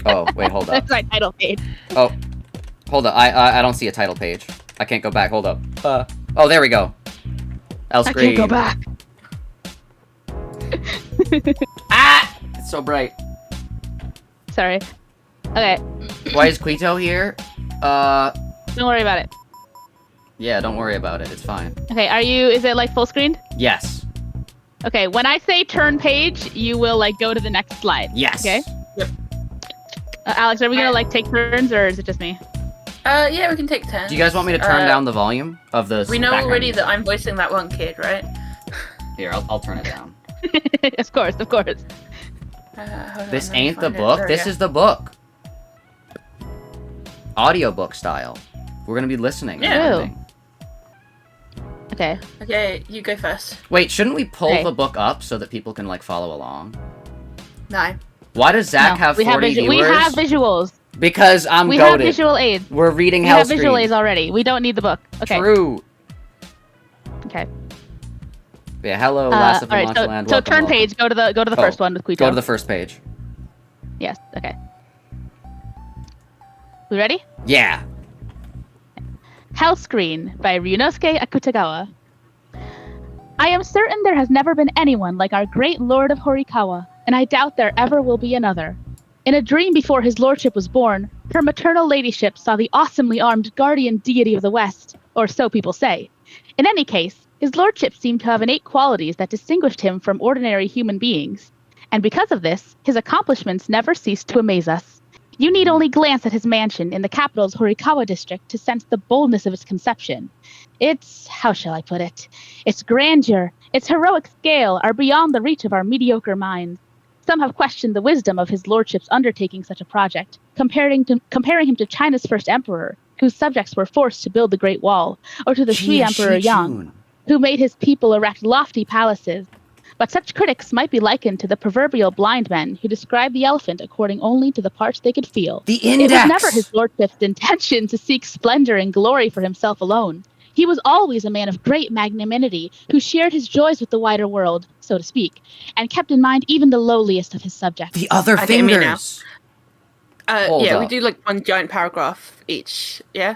Oh, wait, hold up. That's my title page. Oh, hold up. I don't see a title page. I can't go back. Hold up. Oh, there we go. L I screen. can't go back. Ah! It's so bright. Sorry. Okay. Why is Quito here? Don't worry about it. Yeah, don't worry about it. It's fine. Okay. Is it like full screen? Yes. Okay. When I say turn page, you will like go to the next slide. Yes. Okay. Alex, are we gonna like take turns, or is it just me? Yeah, we can take 10. Do you guys want me to turn down the volume of the We know background already music? that I'm voicing that one kid, right? Here, I'll turn it down. Of course. Hold This on, let me ain't the find it. book. There we This go. is the book. Audiobook style. We're gonna be listening. and Yeah. everything. Okay. Okay, you go first. Wait, shouldn't we pull Okay. the book up so that people can like follow along? No. Why does Zach No, have we 40 viewers? We have visuals. Because I'm We have goated. visual aids. We're reading We have Hell's visual Screen. aids already. We don't need the book. Okay. True. Okay. Yeah, hello, last of the all right. Watchalong. So Welcome, turn welcome. page. Go to the Oh, first one with Quito. Go to the first page. Yes. Okay. We ready? Yeah. Hell Screen by Ryunosuke Akutagawa. I am certain there has never been anyone like our great Lord of Horikawa, and I doubt there ever will be another. In a dream before his lordship was born, her maternal ladyship saw the awesomely armed guardian deity of the West, or so people say. In any case, his lordship seemed to have innate qualities that distinguished him from ordinary human beings. And because of this, his accomplishments never ceased to amaze us. You need only glance at his mansion in the capital's Horikawa district to sense the boldness of its conception. How shall I put it? Its grandeur, its heroic scale are beyond the reach of our mediocre minds. Some have questioned the wisdom of his lordship's undertaking such a project, comparing him to China's first emperor, whose subjects were forced to build the Great Wall, or to the Sui Emperor Yang, who made his people erect lofty palaces. But such critics might be likened to the proverbial blind men who describe the elephant according only to the parts they could feel. The index! It was never his lordship's intention to seek splendor and glory for himself alone. He was always a man of great magnanimity who shared his joys with the wider world, so to speak, and kept in mind even the lowliest of his subjects. The other I think I mean fingers! Yeah, up. we do like one giant paragraph each, yeah?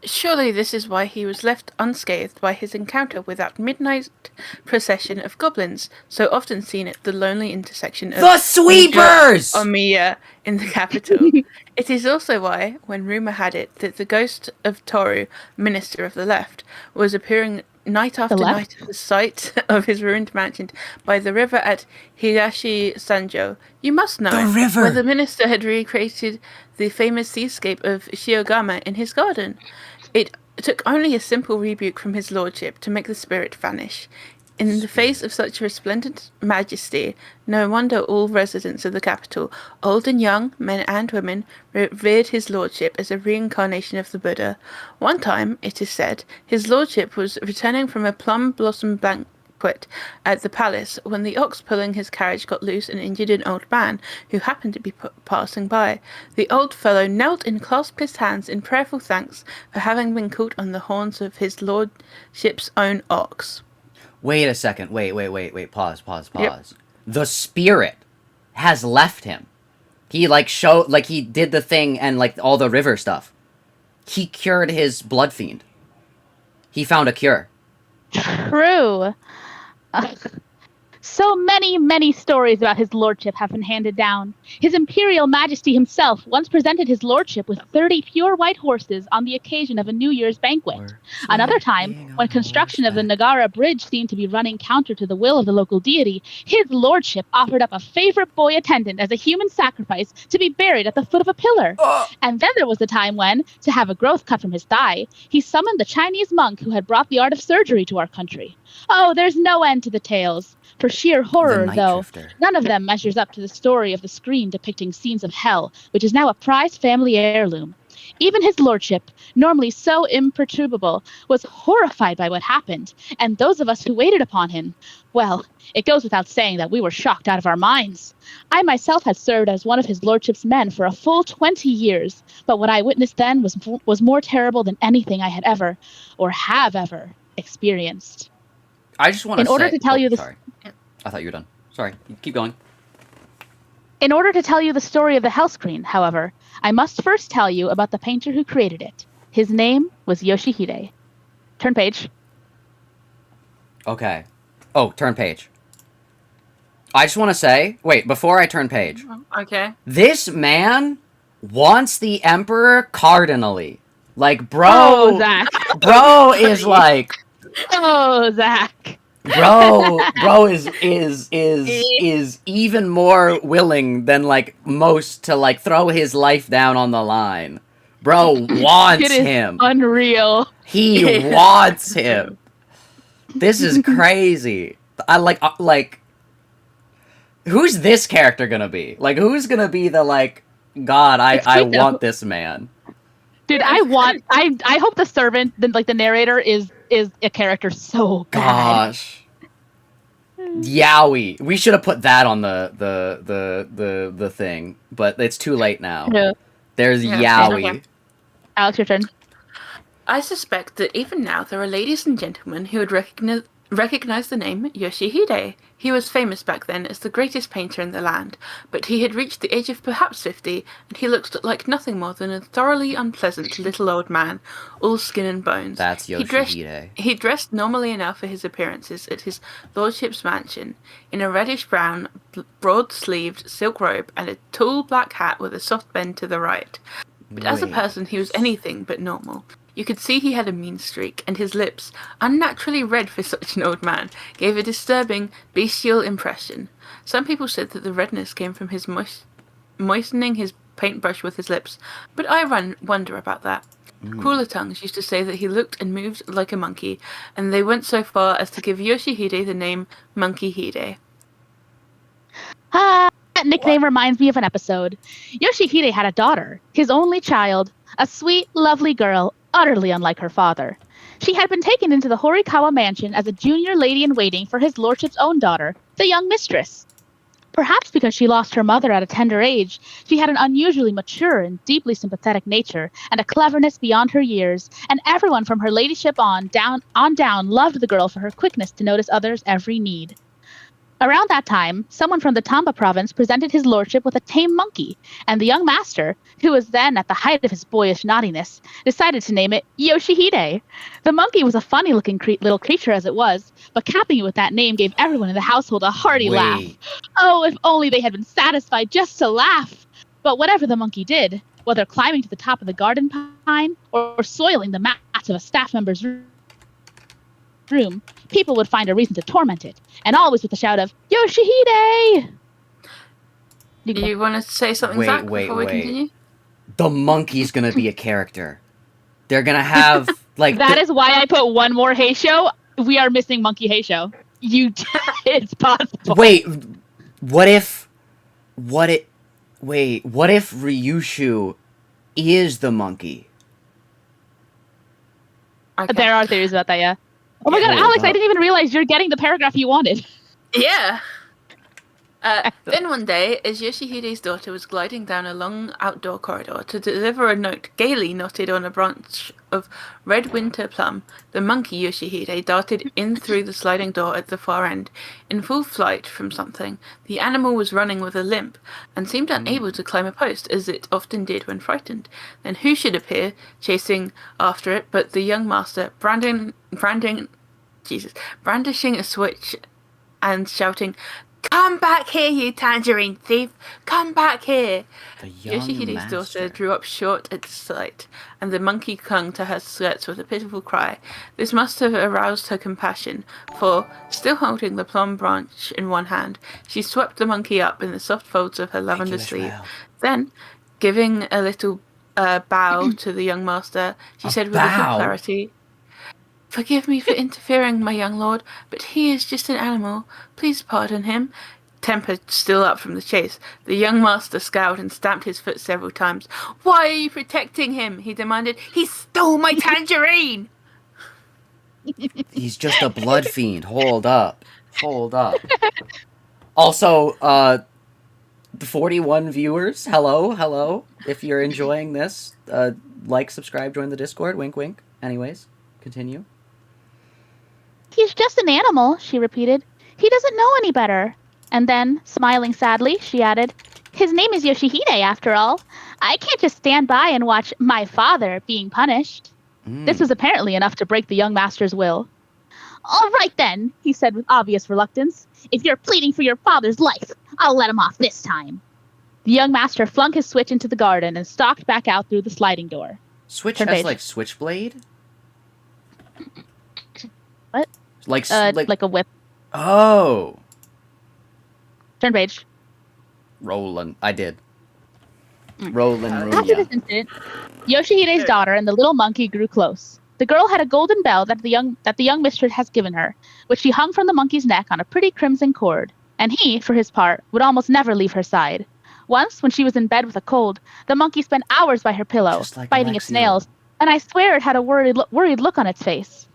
Surely this is why he was left unscathed by his encounter with that midnight procession of goblins, so often seen at the lonely intersection of The Sweepers! Omiya in the capital. It is also why, when rumour had it that the ghost of Toru, minister of the left, was appearing night after night at the site of his ruined mansion by the river at Higashi Sanjo, you must know where the minister had recreated the famous seascape of Shiogama in his garden. It took only a simple rebuke from his lordship to make the spirit vanish. In the face of such resplendent majesty, no wonder all residents of the capital, old and young, men and women, revered his lordship as a reincarnation of the Buddha. One time, it is said, his lordship was returning from a plum blossom banquet at the palace when the ox pulling his carriage got loose and injured an old man who happened to be passing by. The old fellow knelt and clasped his hands in prayerful thanks for having been caught on the horns of his lordship's own ox. Wait a second. Wait. Pause. Yep. The spirit has left him. He, he did the thing and, all the river stuff. He cured his blood fiend. He found a cure. True. So many stories about his lordship have been handed down. His Imperial Majesty himself once presented his lordship with 30 pure white horses on the occasion of a New Year's banquet. Another time, when construction of the Nagara Bridge seemed to be running counter to the will of the local deity, his lordship offered up a favorite boy attendant as a human sacrifice to be buried at the foot of a pillar. And then there was the time when, to have a growth cut from his thigh, he summoned the Chinese monk who had brought the art of surgery to our country. Oh, there's no end to the tales. For sheer horror, though, none of them measures up to the story of the screen depicting scenes of hell, which is now a prized family heirloom. Even his lordship, normally so imperturbable, was horrified by what happened, and those of us who waited upon him, well, it goes without saying that we were shocked out of our minds. I myself had served as one of his lordship's men for a full 20 years, but what I witnessed then was more terrible than anything I had ever, or have ever, experienced. I just want to In order to tell you the... Sorry. I thought you were done. Sorry. Keep going. In order to tell you the story of the hell screen, however, I must first tell you about the painter who created it. His name was Yoshihide. Turn page. Okay. Oh, turn page. I just want to say... Wait, before I turn page. Okay. This man wants the Emperor cardinally. Like, bro... Oh, Zach. Bro is like... Oh, Zach. Bro is even more willing than most to throw his life down on the line. Bro wants it is him. Unreal. He wants him. This is crazy. I like who's this character gonna be? Who's gonna be the God, I want this man. Dude, I hope the servant, the narrator is a character so bad. Gosh. Yowie. We should have put that on the thing, but it's too late now. Yeah. There's Yowie. Okay. Alex, your turn. I suspect that even now there are ladies and gentlemen who would recognize the name Yoshihide. He was famous back then as the greatest painter in the land, but he had reached the age of perhaps 50, and he looked like nothing more than a thoroughly unpleasant little old man, all skin and bones. That's Yoshihide. He dressed normally enough for his appearances at his lordship's mansion, in a reddish-brown, broad-sleeved silk robe and a tall black hat with a soft bend to the right. But as a person, he was anything but normal. You could see he had a mean streak, and his lips, unnaturally red for such an old man, gave a disturbing, bestial impression. Some people said that the redness came from his moistening his paintbrush with his lips, but I wonder about that. Cooler tongues used to say that he looked and moved like a monkey, and they went so far as to give Yoshihide the name Monkey Hide. That nickname reminds me of an episode. Yoshihide had a daughter, his only child, a sweet, lovely girl, utterly unlike her father. She had been taken into the Horikawa mansion as a junior lady-in-waiting for his lordship's own daughter, the young mistress. Perhaps because she lost her mother at a tender age, she had an unusually mature and deeply sympathetic nature, and a cleverness beyond her years, and everyone from her ladyship on down loved the girl for her quickness to notice others' every need. Around that time, someone from the Tamba province presented his lordship with a tame monkey, and the young master, who was then at the height of his boyish naughtiness, decided to name it Yoshihide. The monkey was a funny-looking little creature as it was, but capping it with that name gave everyone in the household a hearty laugh. Oh, if only they had been satisfied just to laugh! But whatever the monkey did, whether climbing to the top of the garden pine or soiling the mats of a staff member's room, people would find a reason to torment it, and always with the shout of Yoshihide! You want to say something, Zach, before we continue? The monkey's gonna be a character. They're gonna have like that is why I put one more Heisho. We are missing Monkey Heisho. It's possible. What if Ryoshu is the monkey? Okay. There are theories about that, yeah. Oh my god, Alex, I didn't even realize you're getting the paragraph you wanted. Yeah. Then one day, as Yoshihide's daughter was gliding down a long outdoor corridor to deliver a note gaily knotted on a branch of red winter plum, the monkey Yoshihide darted in through the sliding door at the far end. In full flight from something, the animal was running with a limp, and seemed unable to climb a post, as it often did when frightened. Then who should appear, chasing after it, but the young master, brandishing a switch and shouting, "Come back here, you tangerine thief! Come back here!" Yoshihide's daughter drew up short at sight, and the monkey clung to her skirts with a pitiful cry. This must have aroused her compassion, for, still holding the plum branch in one hand, she swept the monkey up in the soft folds of her lavender sleeve. Then, giving a little bow to the young master, she said with little clarity, "Forgive me for interfering, my young lord, but he is just an animal. Please pardon him." Temper still up from the chase, the young master scowled and stamped his foot several times. "Why are you protecting him?" he demanded. "He stole my tangerine!" He's just a blood fiend. Hold up. Also, the 41 viewers, hello. If you're enjoying this, like, subscribe, join the Discord. Wink, wink. Anyways, continue. "He's just an animal," she repeated. "He doesn't know any better." And then, smiling sadly, she added, "His name is Yoshihide, after all. I can't just stand by and watch my father being punished." This was apparently enough to break the young master's will. "All right then," he said with obvious reluctance. "If you're pleading for your father's life, I'll let him off this time." The young master flung his switch into the garden and stalked back out through the sliding door. Switch has, like, switchblade? What? Like a whip. Oh. Turn page. Roland. I did. Roland. After this incident, Yoshihide's daughter and the little monkey grew close. The girl had a golden bell that the young mistress has given her, which she hung from the monkey's neck on a pretty crimson cord, and he, for his part, would almost never leave her side. Once, when she was in bed with a cold, the monkey spent hours by her pillow, biting its nails, and I swear it had a worried look on its face.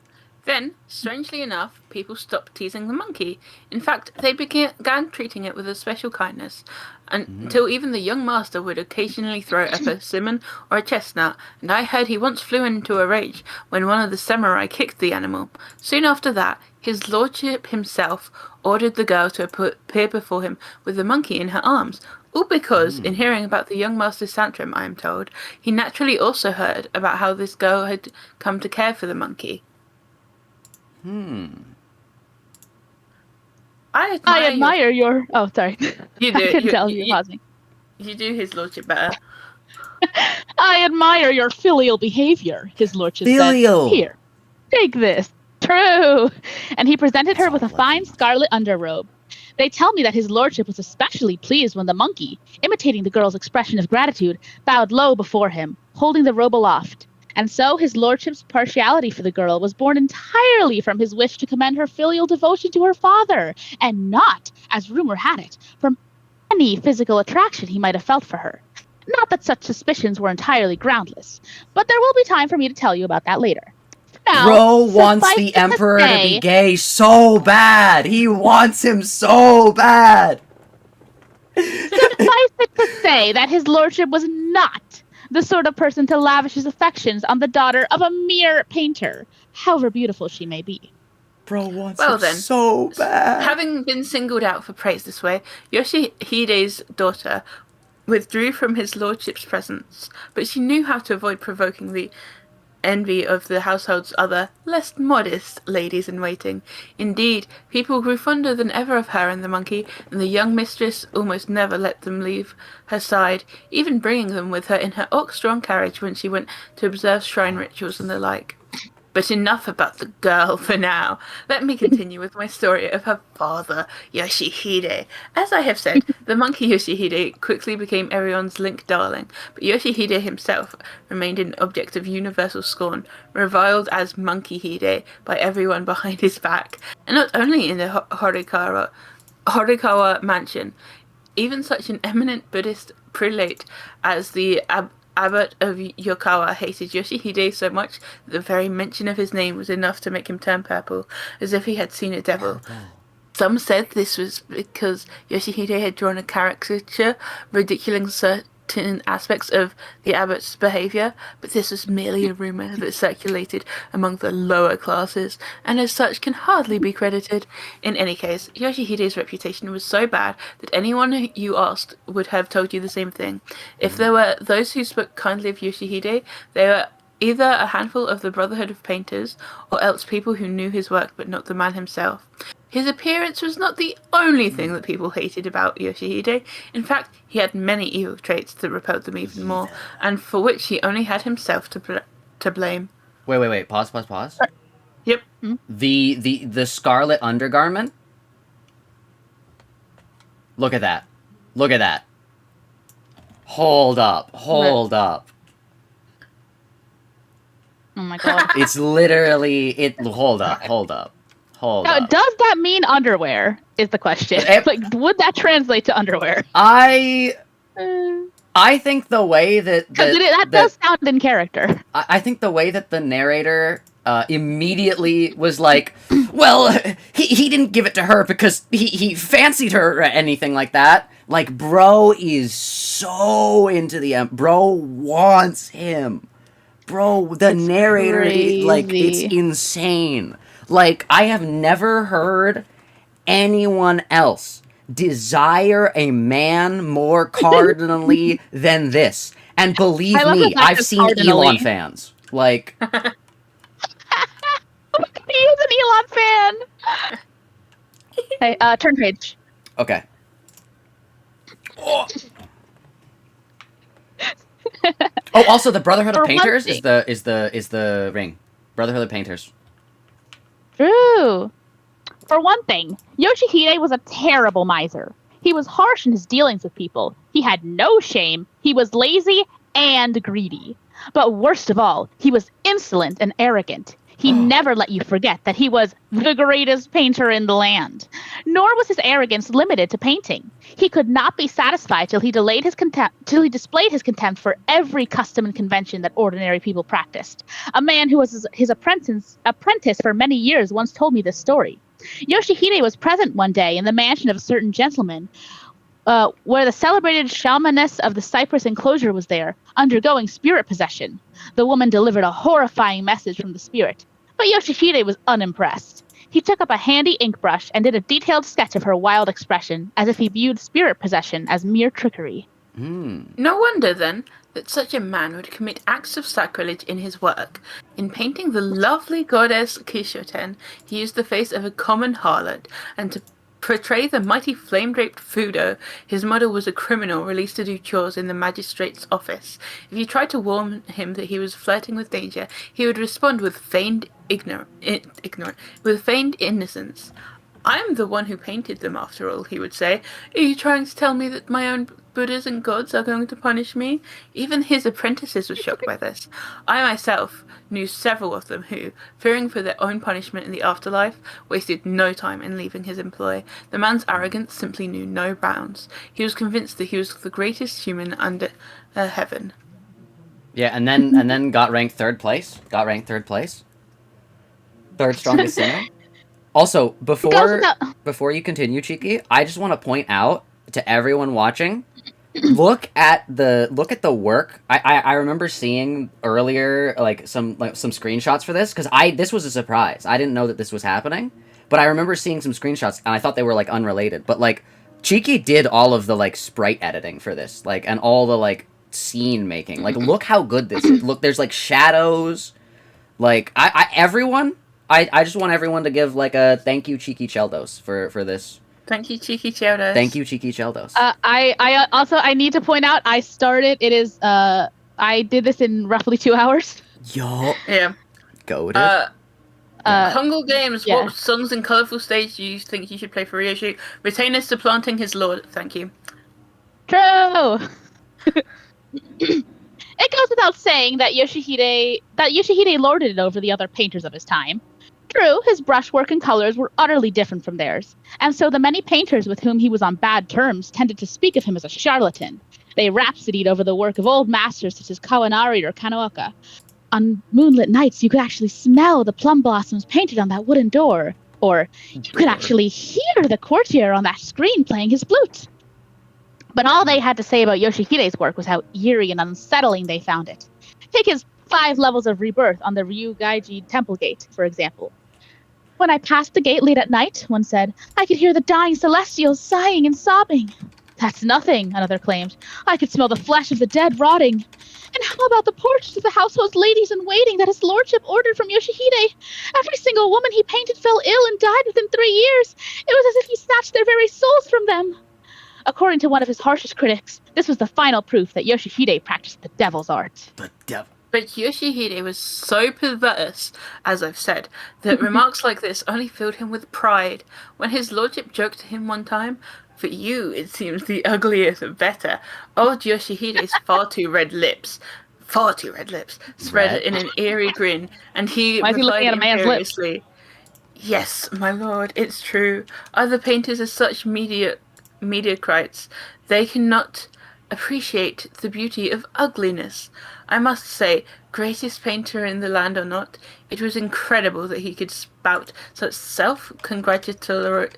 Then, strangely enough, people stopped teasing the monkey. In fact, they began treating it with a special kindness, until even the young master would occasionally throw a persimmon or a chestnut, and I heard he once flew into a rage when one of the samurai kicked the animal. Soon after that, his lordship himself ordered the girl to appear before him with the monkey in her arms, all because, in hearing about the young master's tantrum, I am told, he naturally also heard about how this girl had come to care for the monkey. I admire your... Oh, sorry. You do. I couldn't tell you paused me. You do his lordship better. "I admire your filial behavior," his lordship said. "Here, take this." "True." And he presented her with a fine scarlet underrobe. They tell me that his lordship was especially pleased when the monkey, imitating the girl's expression of gratitude, bowed low before him, holding the robe aloft. And so his lordship's partiality for the girl was born entirely from his wish to commend her filial devotion to her father, and not, as rumor had it, from any physical attraction he might have felt for her. Not that such suspicions were entirely groundless, but there will be time for me to tell you about that later. Now, Bro wants suffice the it to Emperor to say- be gay so bad. He wants him so bad. Suffice it to say that his lordship was not the sort of person to lavish his affections on the daughter of a mere painter, however beautiful she may be. Bro wants Well him then, so bad. Having been singled out for praise this way, Yoshihide's daughter withdrew from his lordship's presence, but she knew how to avoid provoking the envy of the household's other, less modest ladies-in-waiting. Indeed, people grew fonder than ever of her and the monkey, and the young mistress almost never let them leave her side, even bringing them with her in her ox-drawn carriage when she went to observe shrine rituals and the like. But enough about the girl for now. Let me continue with my story of her father, Yoshihide. As I have said, the monkey Yoshihide quickly became everyone's Link darling, but Yoshihide himself remained an object of universal scorn, reviled as Monkey Hide by everyone behind his back, and not only in the Horikawa mansion. Even such an eminent Buddhist prelate as the Abbot of Yokawa hated Yoshihide so much that the very mention of his name was enough to make him turn purple, as if he had seen a devil. Some said this was because Yoshihide had drawn a caricature ridiculing certain aspects of the abbot's behaviour, but this was merely a rumour that circulated among the lower classes, and as such can hardly be credited. In any case, Yoshihide's reputation was so bad that anyone you asked would have told you the same thing. If there were those who spoke kindly of Yoshihide, they were either a handful of the Brotherhood of Painters, or else people who knew his work but not the man himself. His appearance was not the only thing that people hated about Yoshihide. In fact, he had many evil traits that repelled them even more, and for which he only had himself to blame. Wait. Pause. Yep. The scarlet undergarment? Look at that. Hold up. Oh my god. It's literally Hold up. Now, does that mean underwear? Is the question. Like, would that translate to underwear? I think the way that does sound in character. I think the way that the narrator immediately was like, well, he didn't give it to her because he fancied her or anything like that. Like, bro is so into bro wants him. Bro, the narrator, like, it's insane. Like, I have never heard anyone else desire a man more cardinally than this. And believe me, I've seen Elon fans. Like... He is an Elon fan! Hey, turn page. Okay. Oh. Oh, also the Brotherhood of Painters is the ring. Brotherhood of Painters. True. For one thing, Yoshihide was a terrible miser. He was harsh in his dealings with people. He had no shame. He was lazy and greedy. But worst of all, he was insolent and arrogant. He never let you forget that he was the greatest painter in the land. Nor was his arrogance limited to painting. He could not be satisfied till he displayed his contempt for every custom and convention that ordinary people practiced. A man who was his apprentice for many years once told me this story. Yoshihide was present one day in the mansion of a certain gentleman, where the celebrated shamaness of the cypress enclosure was there, undergoing spirit possession. The woman delivered a horrifying message from the spirit, but Yoshihide was unimpressed. He took up a handy ink brush and did a detailed sketch of her wild expression, as if he viewed spirit possession as mere trickery. No wonder, then, that such a man would commit acts of sacrilege in his work. In painting the lovely goddess Kishoten, he used the face of a common harlot, and to portray the mighty flame-draped Fudo, his model was a criminal released to do chores in the magistrate's office. If you tried to warn him that he was flirting with danger, he would respond with feigned innocence. I am the one who painted them, after all, he would say. Are you trying to tell me that my own Buddhas and gods are going to punish me? Even his apprentices were shocked by this. I myself knew several of them who, fearing for their own punishment in the afterlife, wasted no time in leaving his employ. The man's arrogance simply knew no bounds. He was convinced that he was the greatest human under heaven. Yeah, and then got ranked third place. Third strongest sinner. Also, It goes without- before you continue, Cheeky, I just want to point out to everyone watching, look at the work. I remember seeing earlier some screenshots for this because this was a surprise. I didn't know that this was happening, but I remember seeing some screenshots and I thought they were like unrelated. But like Cheeky did all of the like sprite editing for this, like, and all the like scene making. Like, look how good this is. Look, there's like shadows. Like I just want everyone to give like a thank you, Cheeky Cheldos, for this. Thank you, Cheeky Cheldos. Thank you, Cheeky Cheldos. I also I need to point out I started. It is I did this in roughly 2 hours. Yo. Yeah. Go Hunger Games. Yeah. What songs and colourful stage do you think you should play for Ryoshu? Retainers to planting his lord. Thank you. True. It goes without saying that Yoshihide lorded it over the other painters of his time. True, his brushwork and colors were utterly different from theirs, and so the many painters with whom he was on bad terms tended to speak of him as a charlatan. They rhapsodied over the work of old masters such as Kawanari or Kanoaka. On moonlit nights, you could actually smell the plum blossoms painted on that wooden door, or you could actually hear the courtier on that screen playing his flute. But all they had to say about Yoshihide's work was how eerie and unsettling they found it. Take his 5 levels of rebirth on the Ryugaiji Temple Gate, for example. When I passed the gate late at night, one said, I could hear the dying celestials sighing and sobbing. That's nothing, another claimed. I could smell the flesh of the dead rotting. And how about the portraits of the household ladies in waiting that his lordship ordered from Yoshihide? Every single woman he painted fell ill and died within 3 years. It was as if he snatched their very souls from them. According to one of his harshest critics, this was the final proof that Yoshihide practiced the devil's art. The devil. But Yoshihide was so perverse, as I've said, that remarks like this only filled him with pride. When his lordship joked to him one time, for you, it seems the uglier the better. Old Yoshihide's far too red lips, spread in an eerie grin, and he Why is he looking replied at a man's lips? imperiously, Yes, my lord, it's true. Other painters are such mediocrites. They cannot appreciate the beauty of ugliness. I must say, greatest painter in the land or not, it was incredible that he could spout such self-congratulatory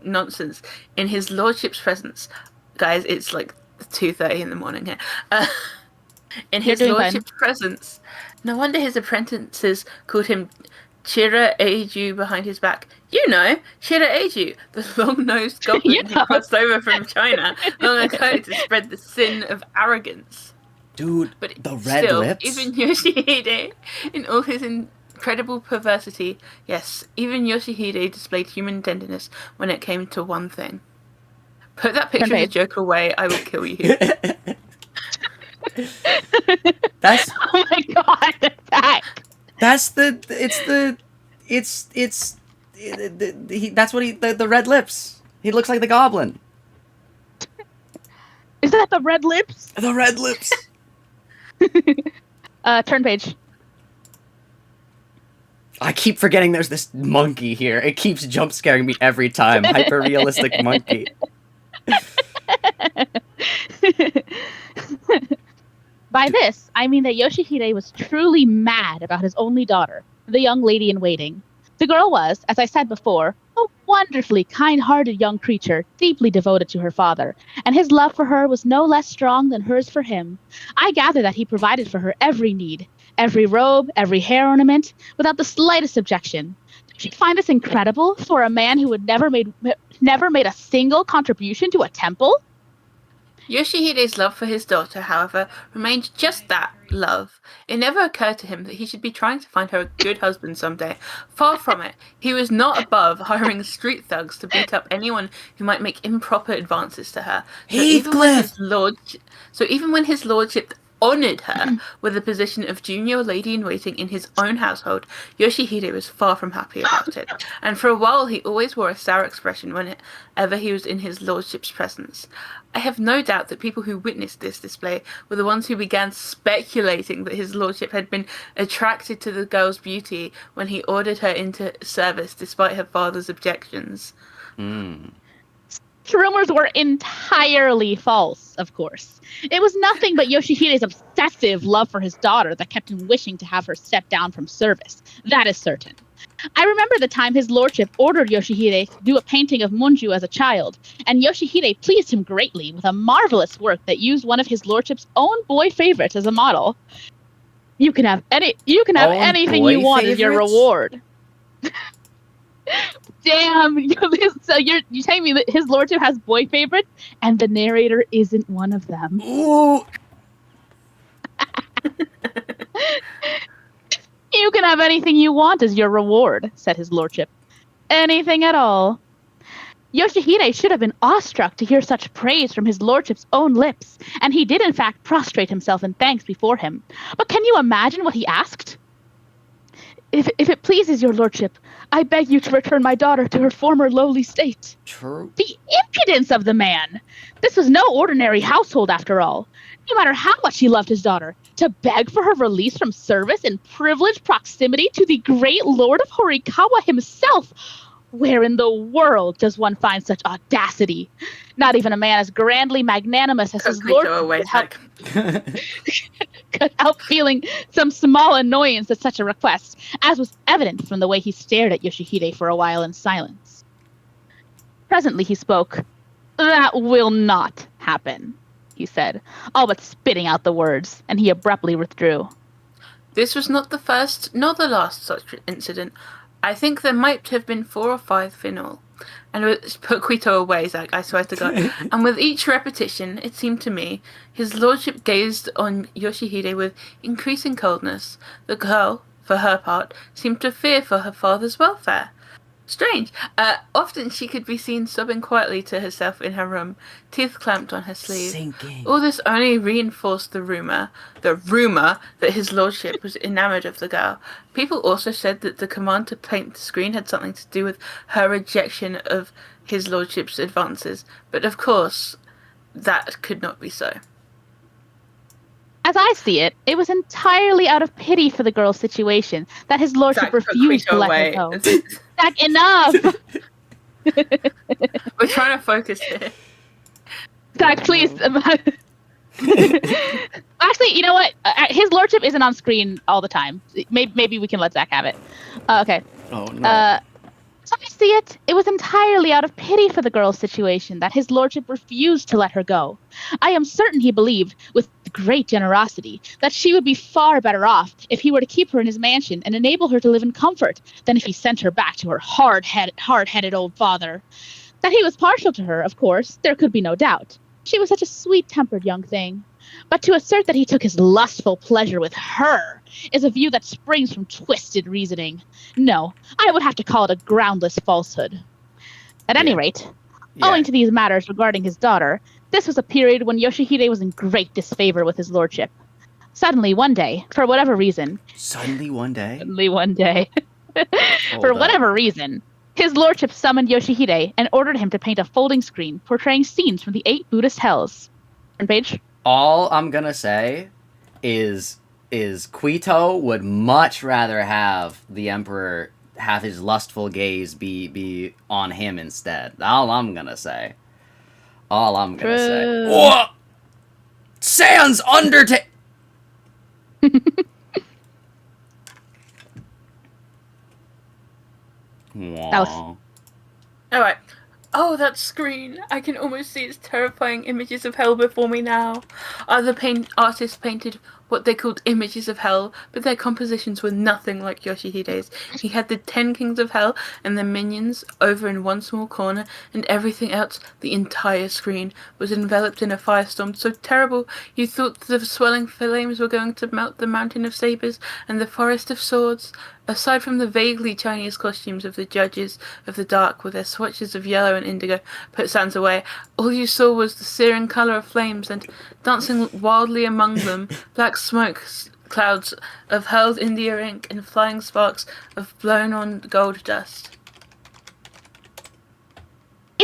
nonsense in his lordship's presence. Guys, it's like 2:30 in the morning here. In his lordship's presence. No wonder his apprentices called him Chira Eiju behind his back. You know, Chira Eiju, the long-nosed goblin who crossed over from China long ago to spread the sin of arrogance. Dude, but the red still, lips? Even Yoshihide, in all his incredible perversity, yes, even Yoshihide displayed human tenderness when it came to one thing. Put that picture of the Joker away, I will kill you. That's oh my god, that's the red lips. He looks like the goblin. Is that the red lips? The red lips. Turn page. I keep forgetting there's this monkey here. It keeps jump scaring me every time. Hyper realistic monkey. By this, I mean that Yoshihide was truly mad about his only daughter, the young lady in waiting. The girl was, as I said before, a wonderfully kind-hearted young creature, deeply devoted to her father, and his love for her was no less strong than hers for him. I gather that he provided for her every need, every robe, every hair ornament, without the slightest objection. Don't you find this incredible for a man who had never made a single contribution to a temple? Yoshihide's love for his daughter, however, remained just that, love. It never occurred to him that he should be trying to find her a good husband someday. Far from it. He was not above hiring street thugs to beat up anyone who might make improper advances to her. Heathcliff! So even when his lordship honoured her with the position of junior lady-in-waiting in his own household, Yoshihide was far from happy about it, and for a while he always wore a sour expression whenever he was in his lordship's presence. I have no doubt that people who witnessed this display were the ones who began speculating that his lordship had been attracted to the girl's beauty when he ordered her into service despite her father's objections. Such rumors were entirely false, of course. It was nothing but Yoshihide's obsessive love for his daughter that kept him wishing to have her step down from service. That is certain. I remember the time his lordship ordered Yoshihide to do a painting of Munju as a child, and Yoshihide pleased him greatly with a marvelous work that used one of his lordship's own boy favorites as a model. You can have anything you want as your reward. Damn! So you're telling me that his lordship has boy favorites, and the narrator isn't one of them? Ooh. You can have anything you want as your reward, said his lordship. Anything at all. Yoshihide should have been awestruck to hear such praise from his lordship's own lips, and he did in fact prostrate himself in thanks before him. But can you imagine what he asked? If it pleases your lordship, I beg you to return my daughter to her former lowly state. True. The impudence of the man! This was no ordinary household, after all. No matter how much he loved his daughter, to beg for her release from service in privileged proximity to the great lord of Horikawa himself. Where in the world does one find such audacity? Not even a man as grandly magnanimous as his lordship could help feeling some small annoyance at such a request, as was evident from the way he stared at Yoshihide for a while in silence. Presently he spoke. That will not happen, he said, all but spitting out the words, and he abruptly withdrew. This was not the first nor the last such incident. I think there might have been 4 or 5 in all. And put Quito away, Zach, I swear to God. And with each repetition, it seemed to me, his lordship gazed on Yoshihide with increasing coldness. The girl, for her part, seemed to fear for her father's welfare. Strange. Often she could be seen sobbing quietly to herself in her room, teeth clamped on her sleeve. Sinking. All this only reinforced the rumour that his lordship was enamoured of the girl. People also said that the command to paint the screen had something to do with her rejection of his lordship's advances, but of course, that could not be so. As I see it, it was entirely out of pity for the girl's situation that his lordship refused to let her go. Zach, enough! We're trying to focus here. Zach, please. Actually, you know what? His lordship isn't on screen all the time. Maybe we can let Zach have it. Okay. Oh, no. As I see it, it was entirely out of pity for the girl's situation that his lordship refused to let her go. I am certain he believed, with great generosity, that she would be far better off if he were to keep her in his mansion and enable her to live in comfort than if he sent her back to her hard-headed old father. That he was partial to her, of course, there could be no doubt. She was such a sweet-tempered young thing. But to assert that he took his lustful pleasure with her is a view that springs from twisted reasoning. No, I would have to call it a groundless falsehood. At any rate, owing to these matters regarding his daughter, this was a period when Yoshihide was in great disfavor with his lordship. Suddenly one day, for whatever reason... Suddenly one day? For whatever reason, his lordship summoned Yoshihide and ordered him to paint a folding screen portraying scenes from the 8 Buddhist hells. Turn page. All I'm gonna say is Quito would much rather have the Emperor have his lustful gaze be on him instead. All I'm gonna say. Whoa! Sans undertake. All right. Oh, that screen! I can almost see its terrifying images of hell before me now. Other artists painted what they called images of hell, but their compositions were nothing like Yoshihide's. He had the 10 kings of hell and their minions over in one small corner, and everything else, the entire screen, was enveloped in a firestorm so terrible you thought the swelling flames were going to melt the mountain of sabers and the forest of swords. Aside from the vaguely Chinese costumes of the judges of the dark with their swatches of yellow and indigo put sans away, all you saw was the searing colour of flames, and dancing wildly among them, black smoke clouds of hurled India ink and flying sparks of blown-on gold dust.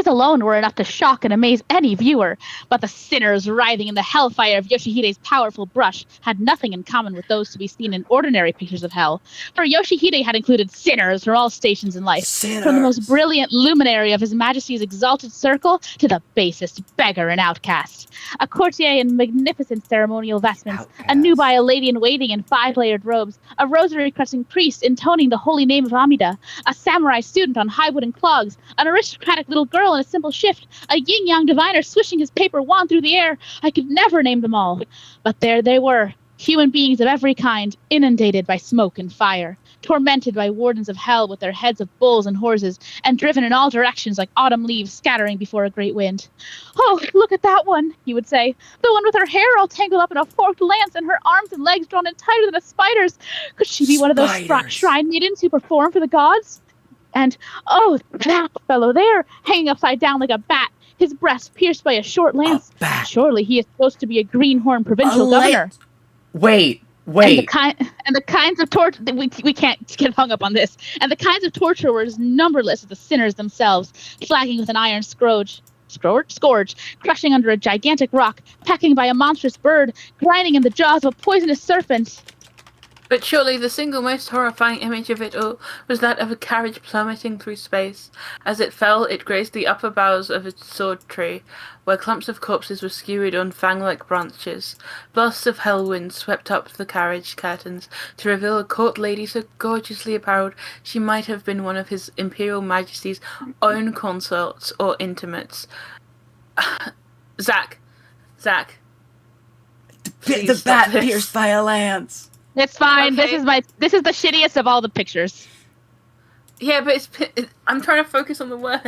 His alone were enough to shock and amaze any viewer, but the sinners writhing in the hellfire of Yoshihide's powerful brush had nothing in common with those to be seen in ordinary pictures of hell, for Yoshihide had included sinners from all stations in life, from the most brilliant luminary of His Majesty's exalted circle to the basest beggar and outcast. A courtier in magnificent ceremonial vestments, a nubile lady-in-waiting in 5-layered robes, a rosary-crushing priest intoning the holy name of Amida, a samurai student on high wooden clogs, an aristocratic little girl in a simple shift, a yin-yang diviner swishing his paper wand through the air. I could never name them all. But there they were, human beings of every kind, inundated by smoke and fire, tormented by wardens of hell with their heads of bulls and horses, and driven in all directions like autumn leaves scattering before a great wind. "Oh, look at that one," he would say, "the one with her hair all tangled up in a forked lance and her arms and legs drawn in tighter than a spider's. Could she be one of those shrine maidens who perform for the gods? And, oh, that fellow there, hanging upside down like a bat, his breast pierced by a short lance. Surely he is supposed to be a greenhorn provincial governor." Wait. And the kinds of torture we can't get hung up on this. And the kinds of torture were as numberless as the sinners themselves, flagging with an iron scourge, crushing under a gigantic rock, pecking by a monstrous bird, grinding in the jaws of a poisonous serpent. But surely the single most horrifying image of it all was that of a carriage plummeting through space. As it fell, it grazed the upper boughs of a sword tree, where clumps of corpses were skewered on fang-like branches. Blasts of hell wind swept up the carriage curtains to reveal a court lady so gorgeously apparelled she might have been one of His Imperial Majesty's own consorts or intimates. Zak. The bat pierced by a lance. It's fine. Okay. This is the shittiest of all the pictures. Yeah, but I'm trying to focus on the word,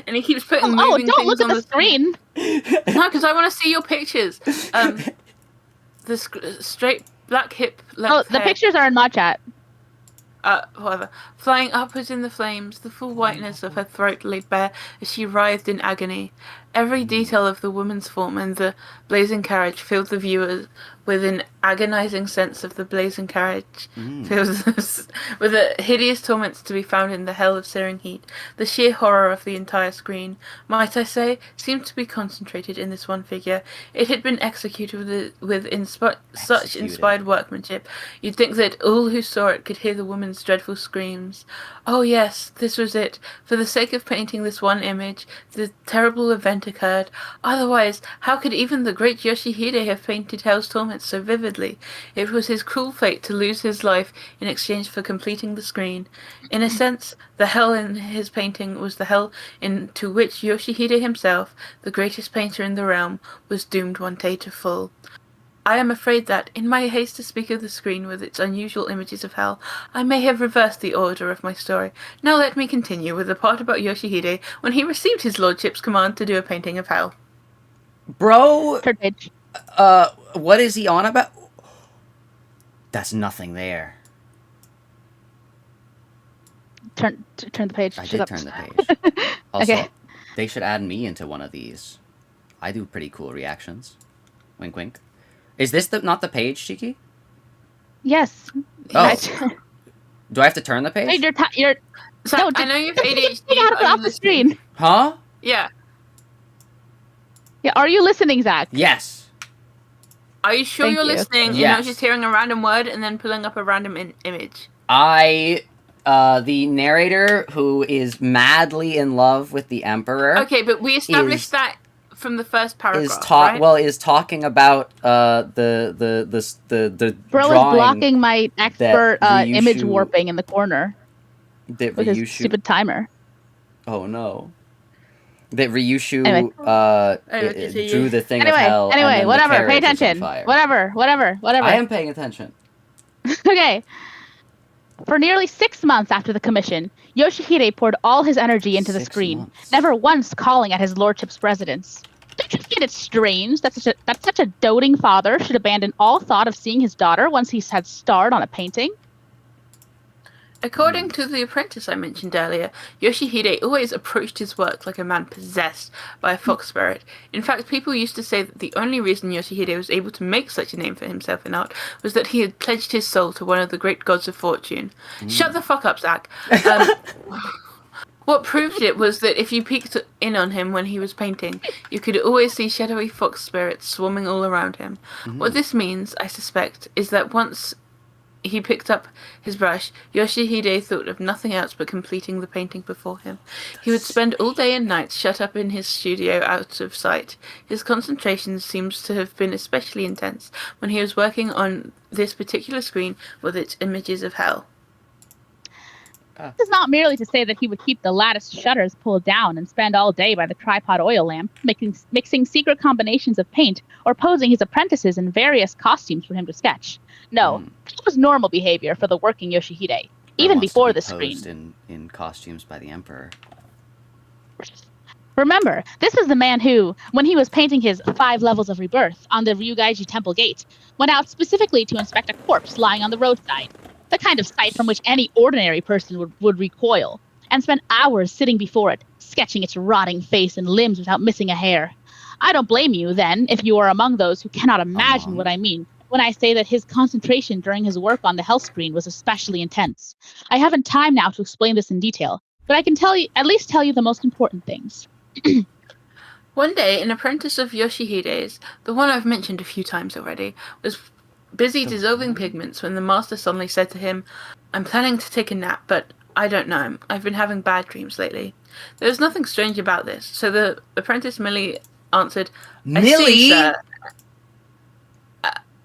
and he keeps putting moving don't things look at on the screen. No, because I want to see your pictures. The straight black hip length The hair, pictures are in my chat. whatever, flying upwards in the flames, the full whiteness of her throat laid bare as she writhed in agony. Every detail of the woman's form and the blazing carriage filled the viewers with an agonizing sense of the blazing carriage fills us with the hideous torments to be found in the hell of searing heat. The sheer horror of the entire screen, might I say, seemed to be concentrated in this one figure. It had been executed with such inspired workmanship. You'd think that all who saw it could hear the woman's dreadful screams. Oh yes, this was it. For the sake of painting this one image, the terrible event occurred. Otherwise, how could even the great Yoshihide have painted hell's torments so vividly? It was his cruel fate to lose his life in exchange for completing the screen. In a sense, the hell in his painting was the hell into which Yoshihide himself, the greatest painter in the realm, was doomed one day to fall. I am afraid that, in my haste to speak of the screen with its unusual images of hell, I may have reversed the order of my story. Now let me continue with the part about Yoshihide when he received his lordship's command to do a painting of hell. Bro, Third page. what is he on about? That's nothing there. Turn the page. I Shut did up. turn the page. Also, Okay. they should add me into one of these. I do pretty cool reactions. Wink, wink. Is this not the page, Shiki? Yes. Oh. Do I have to turn the page? You're So, No, I know you have ADHD. get out are off you the listening? screen. Huh? Yeah. Yeah, are you listening, Zach? Yes. Are you sure Thank you're you. listening and Yes. not just hearing a random word and then pulling up a random image? The narrator who is madly in love with the Emperor Okay, but we established that from the first paragraph, right? is talking about the Bro is drawing blocking my expert Ryoshu- image warping in the corner that with his Ryoshu. stupid timer. Oh no. That Ryoshu Anyway. drew the thing of hell. and Anyway, then the whatever. Pay carriage was on attention. fire. Whatever. I am paying attention. Okay. For nearly 6 months after the commission, Yoshihide poured all his energy into the 6 screen, months. never once calling at his lordship's residence. Don't you find it strange that such a doting father should abandon all thought of seeing his daughter once he's had starred on a painting? According to the apprentice I mentioned earlier, Yoshihide always approached his work like a man possessed by a fox spirit. In fact, people used to say that the only reason Yoshihide was able to make such a name for himself in art was that he had pledged his soul to one of the great gods of fortune. Shut the fuck up, Zach. What proved it was that if you peeked in on him when he was painting, you could always see shadowy fox spirits swarming all around him. What this means, I suspect, is that once he picked up his brush, Yoshihide thought of nothing else but completing the painting before him. He would spend all day and night shut up in his studio out of sight. His concentration seems to have been especially intense when he was working on this particular screen with its images of hell. This is not merely to say that he would keep the lattice shutters pulled down and spend all day by the tripod oil lamp, mixing secret combinations of paint or posing his apprentices in various costumes for him to sketch. No, that was normal behavior for the working Yoshihide, even before the screen. In costumes by the Emperor. Remember, this is the man who, when he was painting his 5 levels of rebirth on the Ryugaiji temple gate, went out specifically to inspect a corpse lying on the roadside. The kind of sight from which any ordinary person would recoil, and spend hours sitting before it, sketching its rotting face and limbs without missing a hair. I don't blame you, then, if you are among those who cannot imagine what I mean when I say that his concentration during his work on the hell screen was especially intense. I haven't time now to explain this in detail, but I can at least tell you the most important things. One day, an apprentice of Yoshihide's, the one I've mentioned a few times already, was busy dissolving pigments when the master suddenly said to him, "I'm planning to take a nap, but I don't know. I've been having bad dreams lately." There was nothing strange about this, so the apprentice merely answered, "I see, sir,"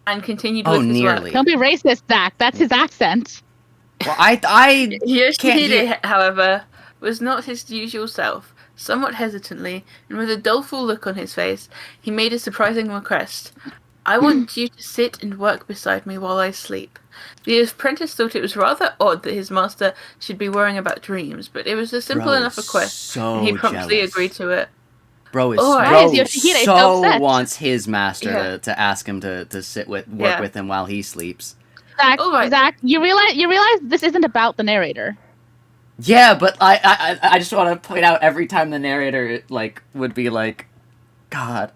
and continued with his work. Don't be racist, Zach. That's his accent. Well, I Yoshihide, however, was not his usual self. Somewhat hesitantly, and with a doleful look on his face, he made a surprising request. "I want you to sit and work beside me while I sleep." The apprentice thought it was rather odd that his master should be worrying about dreams, but it was a simple enough request, and he promptly agreed to it. Bro wants his master to ask him to sit work with him while he sleeps. Zach, you realize this isn't about the narrator. Yeah, but I just want to point out every time the narrator would be like, "God,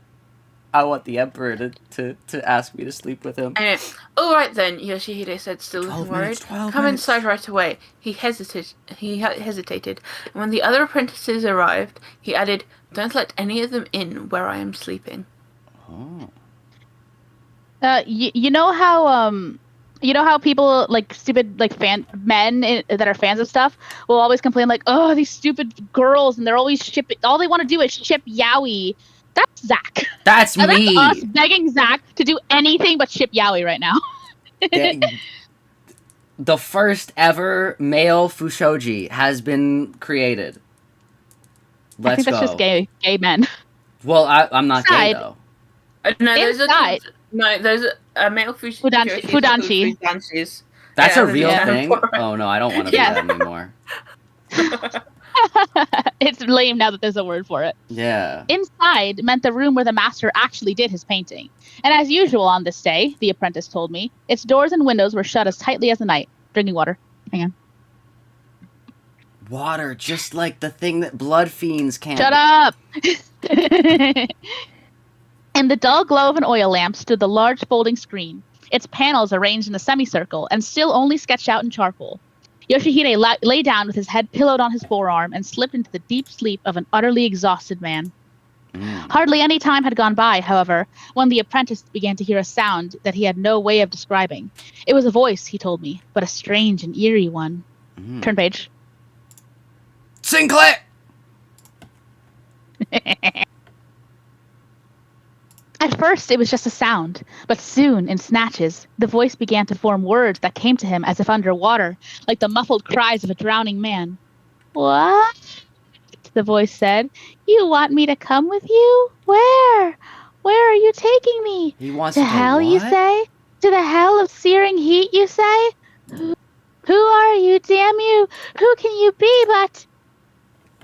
I want the Emperor to ask me to sleep with him." Anyway, "All right then," Yoshihide said, still looking worried. "Come inside right away." He hesitated, and when the other apprentices arrived, he added, "Don't let any of them in where I am sleeping." Oh. You know how people stupid men that are fans of stuff will always complain "Oh, these stupid girls," and they're always all they want to do is ship yaoi. That's Zach. That's me. That's us begging Zach to do anything but ship yaoi right now. The first ever male Fushoji has been created. I think that's just gay men. Well, I'm not gay though. No, there's a male Fudanshi. That's a real thing? Oh no, I don't want to be that anymore. It's lame now that there's a word for it. Yeah. Inside meant the room where the master actually did his painting. And as usual on this day, the apprentice told me, its doors and windows were shut as tightly as the night. Drinking water. Hang on. Water, just like the thing that blood fiends can't. Shut up! In the dull glow of an oil lamp stood the large folding screen, its panels arranged in a semicircle and still only sketched out in charcoal. Yoshihide lay down with his head pillowed on his forearm and slipped into the deep sleep of an utterly exhausted man. Hardly any time had gone by, however, when the apprentice began to hear a sound that he had no way of describing. It was a voice, he told me, but a strange and eerie one. Turn page. Sinclair! At first, it was just a sound, but soon, in snatches, the voice began to form words that came to him as if underwater, like the muffled cries of a drowning man. "What?" the voice said. "You want me to come with you? Where? Where are you taking me? He wants to hell, you say? To the hell of searing heat, you say? Who are you, damn you? Who can you be but..."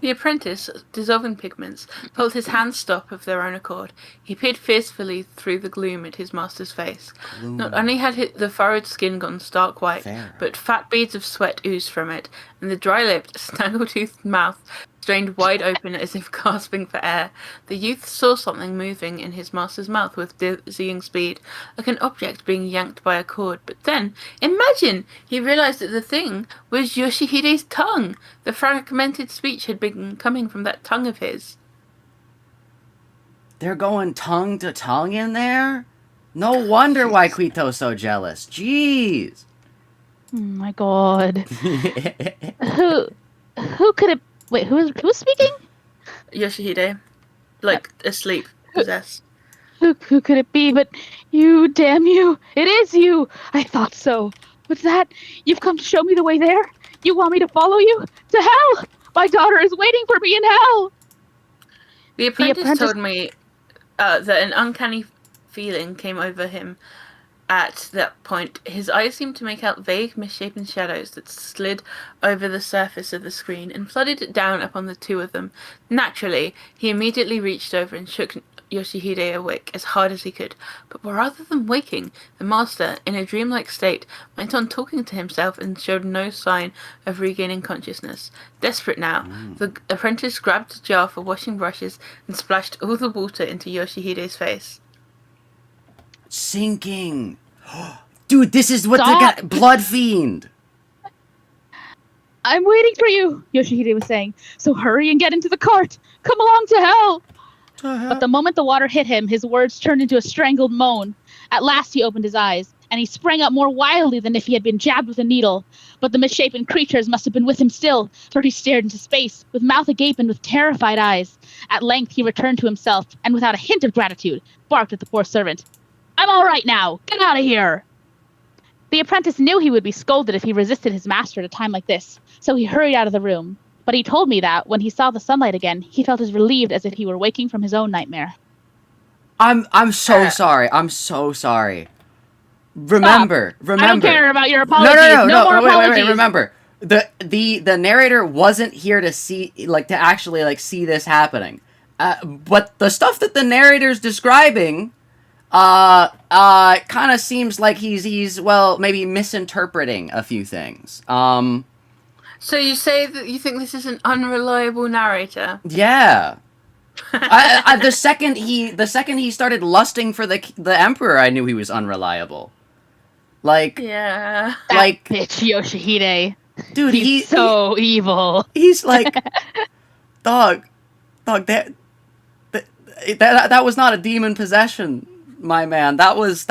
The apprentice, dissolving pigments, felt his hands stop of their own accord. He peered fiercely through the gloom at his master's face. Not only had the furrowed skin gone stark white, but fat beads of sweat oozed from it, and the dry-lipped, snaggle-toothed mouth strained wide open as if gasping for air. The youth saw something moving in his master's mouth with dizzying speed, like an object being yanked by a cord. But then, imagine! He realized that the thing was Yoshihide's tongue. The fragmented speech had been coming from that tongue of his. They're going tongue to tongue in there? No wonder why Quito's so jealous. Jeez. Oh my god. Who could it... Wait, who's speaking? Yoshihide. Like, asleep. Possessed. Who could it be but you, damn you? It is you! I thought so. What's that? You've come to show me the way there? You want me to follow you? To hell! My daughter is waiting for me in hell! The apprentice told me that an uncanny feeling came over him at that point. His eyes seemed to make out vague, misshapen shadows that slid over the surface of the screen and flooded it down upon the two of them. Naturally, he immediately reached over and shook Yoshihide awake as hard as he could. But rather than waking, the master, in a dreamlike state, went on talking to himself and showed no sign of regaining consciousness. Desperate now, the apprentice grabbed a jar for washing brushes and splashed all the water into Yoshihide's face. Sinking. Dude, this is what Stop. the blood fiend. I'm waiting for you, Yoshihide was saying. So hurry and get into the cart. Come along to hell. But the moment the water hit him, his words turned into a strangled moan. At last he opened his eyes, and he sprang up more wildly than if he had been jabbed with a needle. But the misshapen creatures must have been with him still, for he stared into space, with mouth agape and with terrified eyes. At length he returned to himself, and without a hint of gratitude, barked at the poor servant. I'm all right now. Get out of here. The apprentice knew he would be scolded if he resisted his master at a time like this, so he hurried out of the room. But he told me that, when he saw the sunlight again, he felt as relieved as if he were waking from his own nightmare. I'm so sorry. I'm so sorry. Remember. I don't care about your apologies. No, more apologies. wait, remember. The narrator wasn't here to see, like, to actually, like, see this happening. But the stuff that the narrator's describing, kind of seems like he's, well, maybe misinterpreting a few things. So you say that you think this is an unreliable narrator? Yeah. The second he started lusting for the emperor, I knew he was unraible. Like, yeah, like bitch Yoshihide. Dude, he's so evil. He's like, dog, that was not a demon possession, my man. That was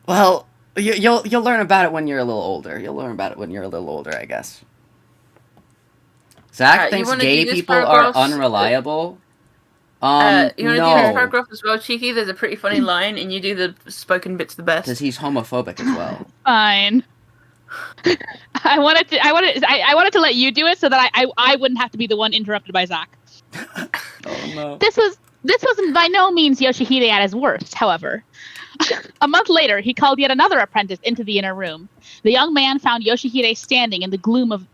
well, you'll learn about it when you're a little older. You'll learn about it when you're a little older, I guess. Zach thinks gay people are unreliable. You want to do no. this paragraph as well, Cheeky? There's a pretty funny line, and you do the spoken bits the best. Because he's homophobic as well. Fine. I wanted to let you do it so that I wouldn't have to be the one interrupted by Zach. Oh no. This was by no means Yoshihide at his worst, however. A month later, he called yet another apprentice into the inner room. The young man found Yoshihide standing in the gloom of...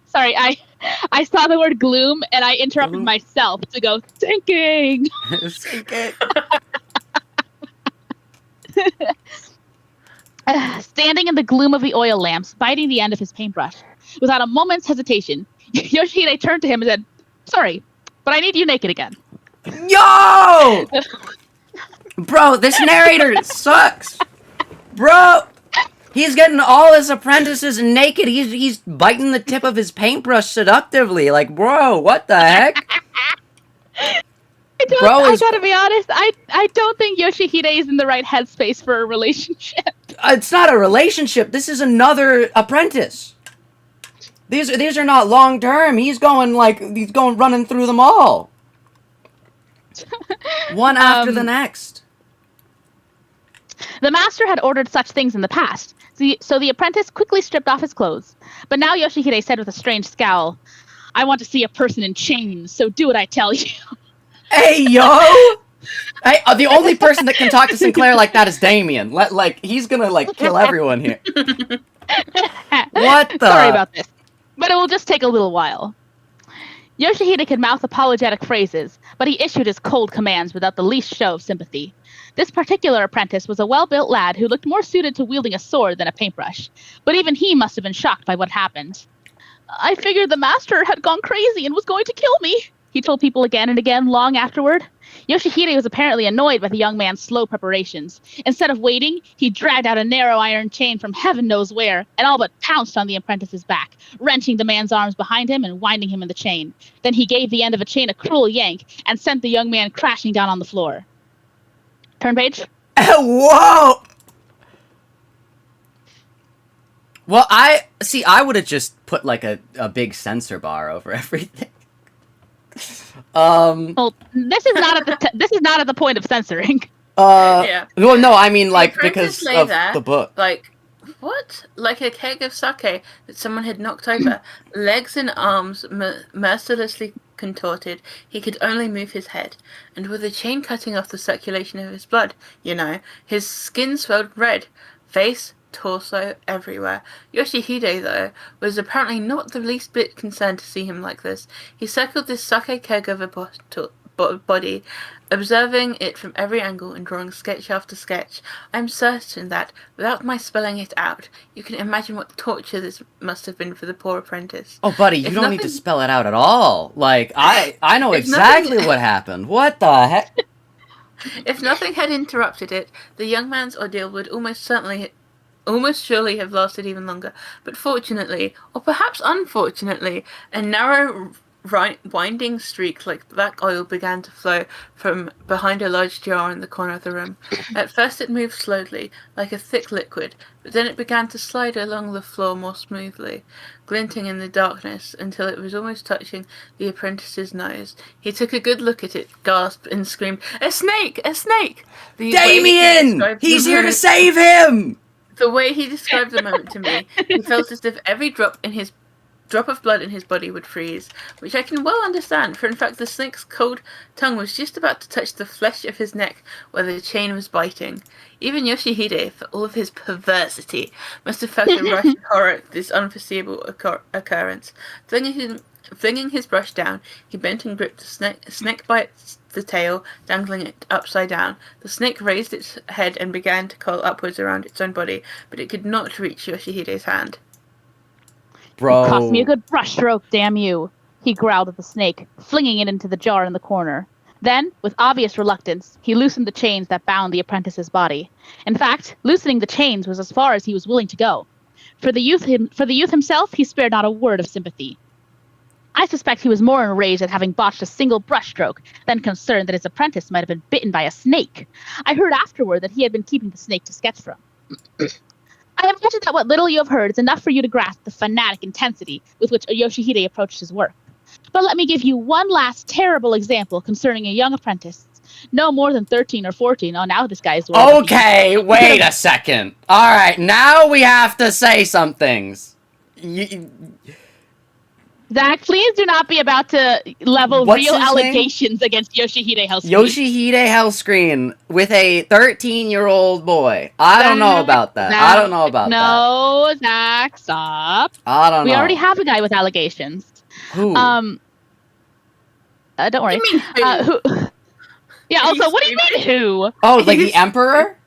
Sorry, I saw the word gloom, and I interrupted myself to go, sinking! Sinking! Standing in the gloom of the oil lamps, biting the end of his paintbrush. Without a moment's hesitation, Yoshihide turned to him and said, sorry, but I need you naked again. Yo! Bro, this narrator sucks! Bro! He's getting all his apprentices naked. He's biting the tip of his paintbrush seductively. Like, bro, what the heck? I gotta be honest, I don't think Yoshihide is in the right headspace for a relationship. It's not a relationship. This is another apprentice. These are not long term. He's going running through them all. One after the next. The master had ordered such things in the past, so the apprentice quickly stripped off his clothes. But now Yoshihide said with a strange scowl, I want to see a person in chains, so do what I tell you. Hey, yo! Hey, the only person that can talk to Sinclair like that is Damien. He's gonna, kill everyone here. What the? Sorry about this, but it will just take a little while. Yoshihide could mouth apologetic phrases, but he issued his cold commands without the least show of sympathy. This particular apprentice was a well-built lad who looked more suited to wielding a sword than a paintbrush, but even he must have been shocked by what happened. I figured the master had gone crazy and was going to kill me, he told people again and again long afterward. Yoshihide was apparently annoyed by the young man's slow preparations. Instead of waiting, he dragged out a narrow iron chain from heaven knows where and all but pounced on the apprentice's back, wrenching the man's arms behind him and winding him in the chain. Then he gave the end of a chain a cruel yank and sent the young man crashing down on the floor. Turn page. Whoa! Well, I would have just put like a big censor bar over everything. Well, this is not at the point of censoring. Yeah. Well, no, I mean like The because apprentice lay of there, the book. Like, what? Like a keg of sake that someone had knocked over. Legs and arms mercilessly contorted. He could only move his head. And with a chain cutting off the circulation of his blood, you know, his skin swelled red. Face, torso, everywhere. Yoshihide, though, was apparently not the least bit concerned to see him like this. He circled this sake keg of a body, observing it from every angle and drawing sketch after sketch. I'm certain that, without my spelling it out, you can imagine what torture this must have been for the poor apprentice. Oh, buddy, you don't need to spell it out at all. Like, I know exactly what happened. What the heck? If nothing had interrupted it, the young man's ordeal would almost surely have lasted even longer. But fortunately, or perhaps unfortunately, a narrow winding streak like black oil began to flow from behind a large jar in the corner of the room. At first it moved slowly, like a thick liquid, but then it began to slide along the floor more smoothly, glinting in the darkness until it was almost touching the apprentice's nose. He took a good look at it, gasped, and screamed, "A snake! A snake!" Damien! He's here to save him! The way he described the moment to me, he felt as if every drop of blood in his body would freeze, which I can well understand, for in fact the snake's cold tongue was just about to touch the flesh of his neck where the chain was biting. Even Yoshihide, for all of his perversity, must have felt a rush of horror at this unforeseeable occurrence. Flinging his brush down, he bent and gripped the snake by the tail, dangling it upside down. The snake raised its head and began to curl upwards around its own body, but it could not reach Yoshihide's hand. Bro. It cost me a good brushstroke, damn you, he growled at the snake, flinging it into the jar in the corner. Then, with obvious reluctance, he loosened the chains that bound the apprentice's body. In fact, loosening the chains was as far as he was willing to go. For the youth himself, he spared not a word of sympathy. I suspect he was more enraged at having botched a single brushstroke than concerned that his apprentice might have been bitten by a snake. I heard afterward that he had been keeping the snake to sketch from. I imagine that what little you have heard is enough for you to grasp the fanatic intensity with which Yoshihide approached his work. But let me give you one last terrible example concerning a young apprentice. No more than 13 or 14. Oh, now this guy's... Okay, wait a second. Alright, now we have to say some things. Zach, please do not be about to level What's real his allegations against Yoshihide Hellscreen. Yoshihide Hellscreen with a 13-year-old boy. I don't know about that. I don't know about that. No, Zach, stop. I don't know. We already have a guy with allegations. Who? Don't worry. You mean who? Yeah, also, what do you mean who? Oh, like the Emperor?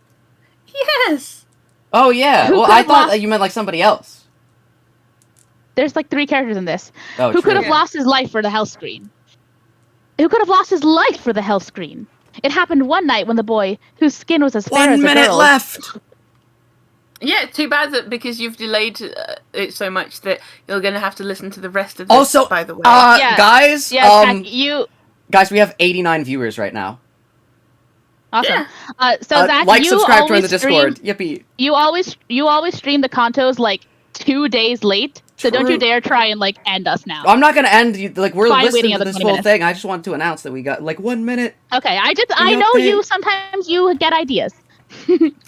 Yes. Oh, yeah. Who Well, could I have thought lost- that you meant like somebody else. There's like 3 characters in this. Oh, Who true. could have lost his life for the Hellscreen? Who could have lost his life for the Hellscreen? It happened one night when the boy, whose skin was as fair 1 as a minute girl's... left. Yeah, too bad that because you've delayed it so much that you're going to have to listen to the rest of this, Also, by the way. Yeah. guys, Yeah, Zach, you... guys, we have 89 viewers right now. Awesome. So Zach, like, you subscribe, join the always Discord. stream- Yippee. You always stream the Cantos like 2 days late. So don't you True. dare try and like end us now. I'm not gonna end you. Like, we're Fine, listening waiting to another this 20 whole minutes. thing. I just wanted to announce that we got like 1 minute. Okay, I You know think- you. Sometimes you get ideas.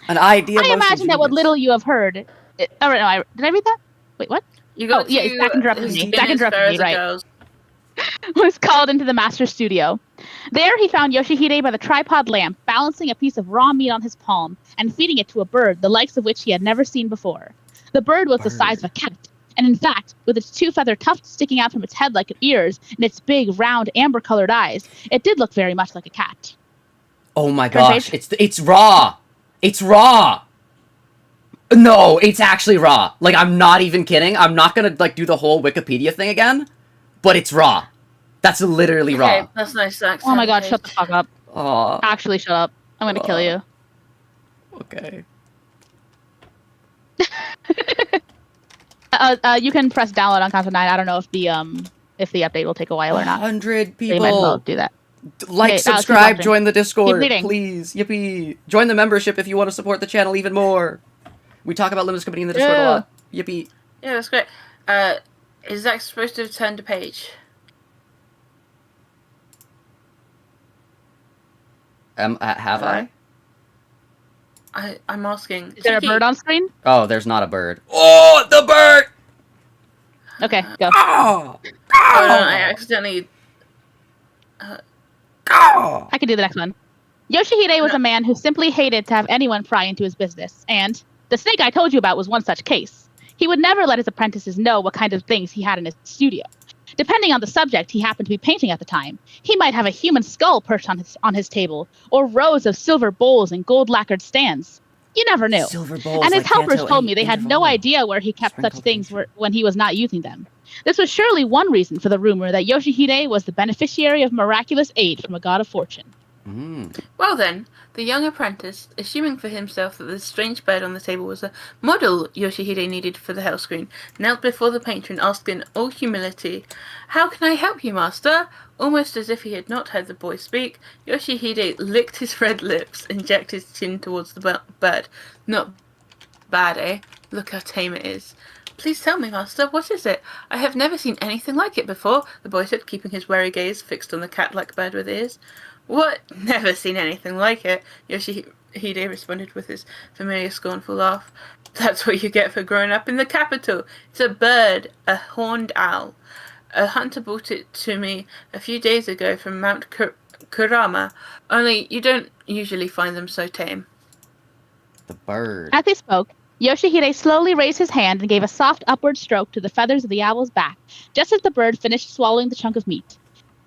An idea. I imagine that what little you have heard. Did I read that? Wait, what? You got yeah, Zach interrupted me. Zach interrupted me, right. Was called into the master's studio. There he found Yoshihide by the tripod lamp, balancing a piece of raw meat on his palm and feeding it to a bird, the likes of which he had never seen before. The bird was the size of a cat, and in fact, with its 2 feather tufts sticking out from its head like ears and its big, round, amber-colored eyes, it did look very much like a cat. Oh my Front gosh! page. It's raw. It's raw. No, it's actually raw. Like, I'm not even kidding. I'm not gonna, like, do the whole Wikipedia thing again, but it's raw. That's literally Okay, raw. that's nice, Zach. Oh my god, shut the fuck up. Aw. Actually, shut up. I'm gonna kill you. Okay. You can press download on Kanto 9. I don't know if the update will take a while or not. 100 So you might as well people. do that. Like, Okay, subscribe, keep join the Discord, reading. please. Yippee. Join the membership if you want to support the channel even more. We talk about Limbus Company in the Discord a lot. Yippee. Yeah, that's great. Is Zach supposed to have turned a page? Have I? I'm asking. Is there a bird on screen? Oh, there's not a bird. Oh, the bird! Okay, go. Oh! Oh, no, I accidentally... Oh! I can do the next one. Yoshihide was a man who simply hated to have anyone pry into his business, and the snake I told you about was one such case. He would never let his apprentices know what kind of things he had in his studio. Depending on the subject he happened to be painting at the time, he might have a human skull perched on his table, or rows of silver bowls and gold-lacquered stands. You never knew. Silver bowls, And his like helpers Canto told me they had no interval. idea where he kept such Sprinkled things into- when he was not using them. This was surely one reason for the rumor that Yoshihide was the beneficiary of miraculous aid from a god of fortune. Well then, the young apprentice, assuming for himself that the strange bird on the table was a model Yoshihide needed for the hell screen, knelt before the painter and asked in all humility, "How can I help you, master?" Almost as if he had not heard the boy speak, Yoshihide licked his red lips and jerked his chin towards the bird. Not bad, eh? Look how tame it is. "Please tell me, master, what is it? I have never seen anything like it before," the boy said, keeping his wary gaze fixed on the cat-like bird with ears. "What? Never seen anything like it?" Yoshihide responded with his familiar scornful laugh. "That's what you get for growing up in the capital. It's a bird, a horned owl. A hunter brought it to me a few days ago from Mount Kurama, only you don't usually find them so tame." The bird. As he spoke, Yoshihide slowly raised his hand and gave a soft upward stroke to the feathers of the owl's back, just as the bird finished swallowing the chunk of meat.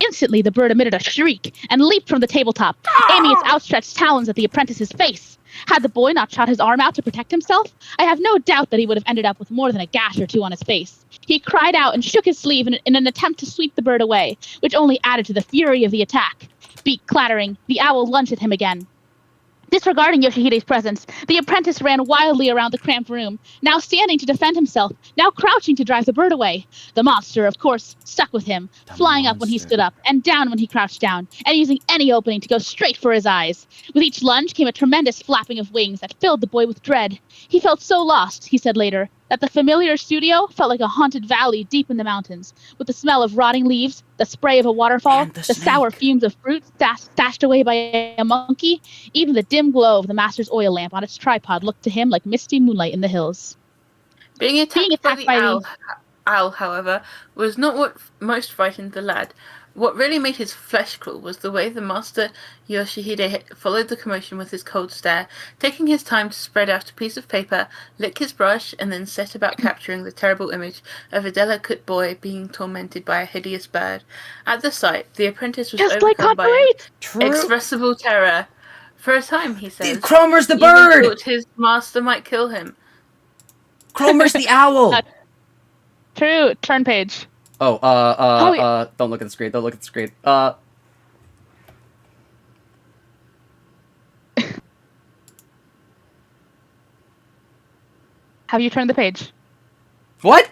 Instantly, the bird emitted a shriek and leaped from the tabletop, aiming its outstretched talons at the apprentice's face. Had the boy not shot his arm out to protect himself, I have no doubt that he would have ended up with more than a gash or two on his face. He cried out and shook his sleeve in an attempt to sweep the bird away, which only added to the fury of the attack. Beak clattering, the owl lunged at him again. Disregarding Yoshihide's presence, the apprentice ran wildly around the cramped room, now standing to defend himself, now crouching to drive the bird away. The monster, of course, stuck with him, flying up when he stood up, and down when he crouched down, and using any opening to go straight for his eyes. With each lunge came a tremendous flapping of wings that filled the boy with dread. He felt so lost, he said later, that the familiar studio felt like a haunted valley deep in the mountains, with the smell of rotting leaves, the spray of a waterfall, And the the sour snake. fumes of fruit stashed away by a monkey, even the dim glow of the master's oil lamp on its tripod looked to him like misty moonlight in the hills. Being attacked by attacked the by the- owl, however, was not what most frightened the lad. What really made his flesh crawl was the way the master Yoshihide followed the commotion with his cold stare, taking his time to spread out a piece of paper, lick his brush, and then set about capturing the terrible image of a delicate boy being tormented by a hideous bird. At the sight, the apprentice was Just like overcome by Copperate! True. inexpressible terror. For a time, he says, Cromer's the even bird! thought his master might kill him. Cromer's the owl! True, turn page. Oh, yeah. don't look at the screen, don't look at the screen. Have you turned the page? What?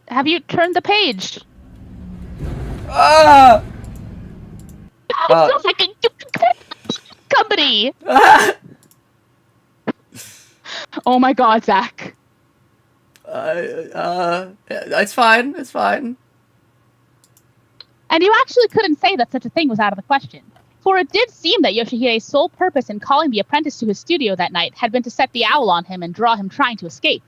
Have you turned the page? Ah! Oh, it's like a company! Oh my god, Zach. It's fine, it's fine. And you actually couldn't say that such a thing was out of the question. For it did seem that Yoshihide's sole purpose in calling the apprentice to his studio that night had been to set the owl on him and draw him trying to escape.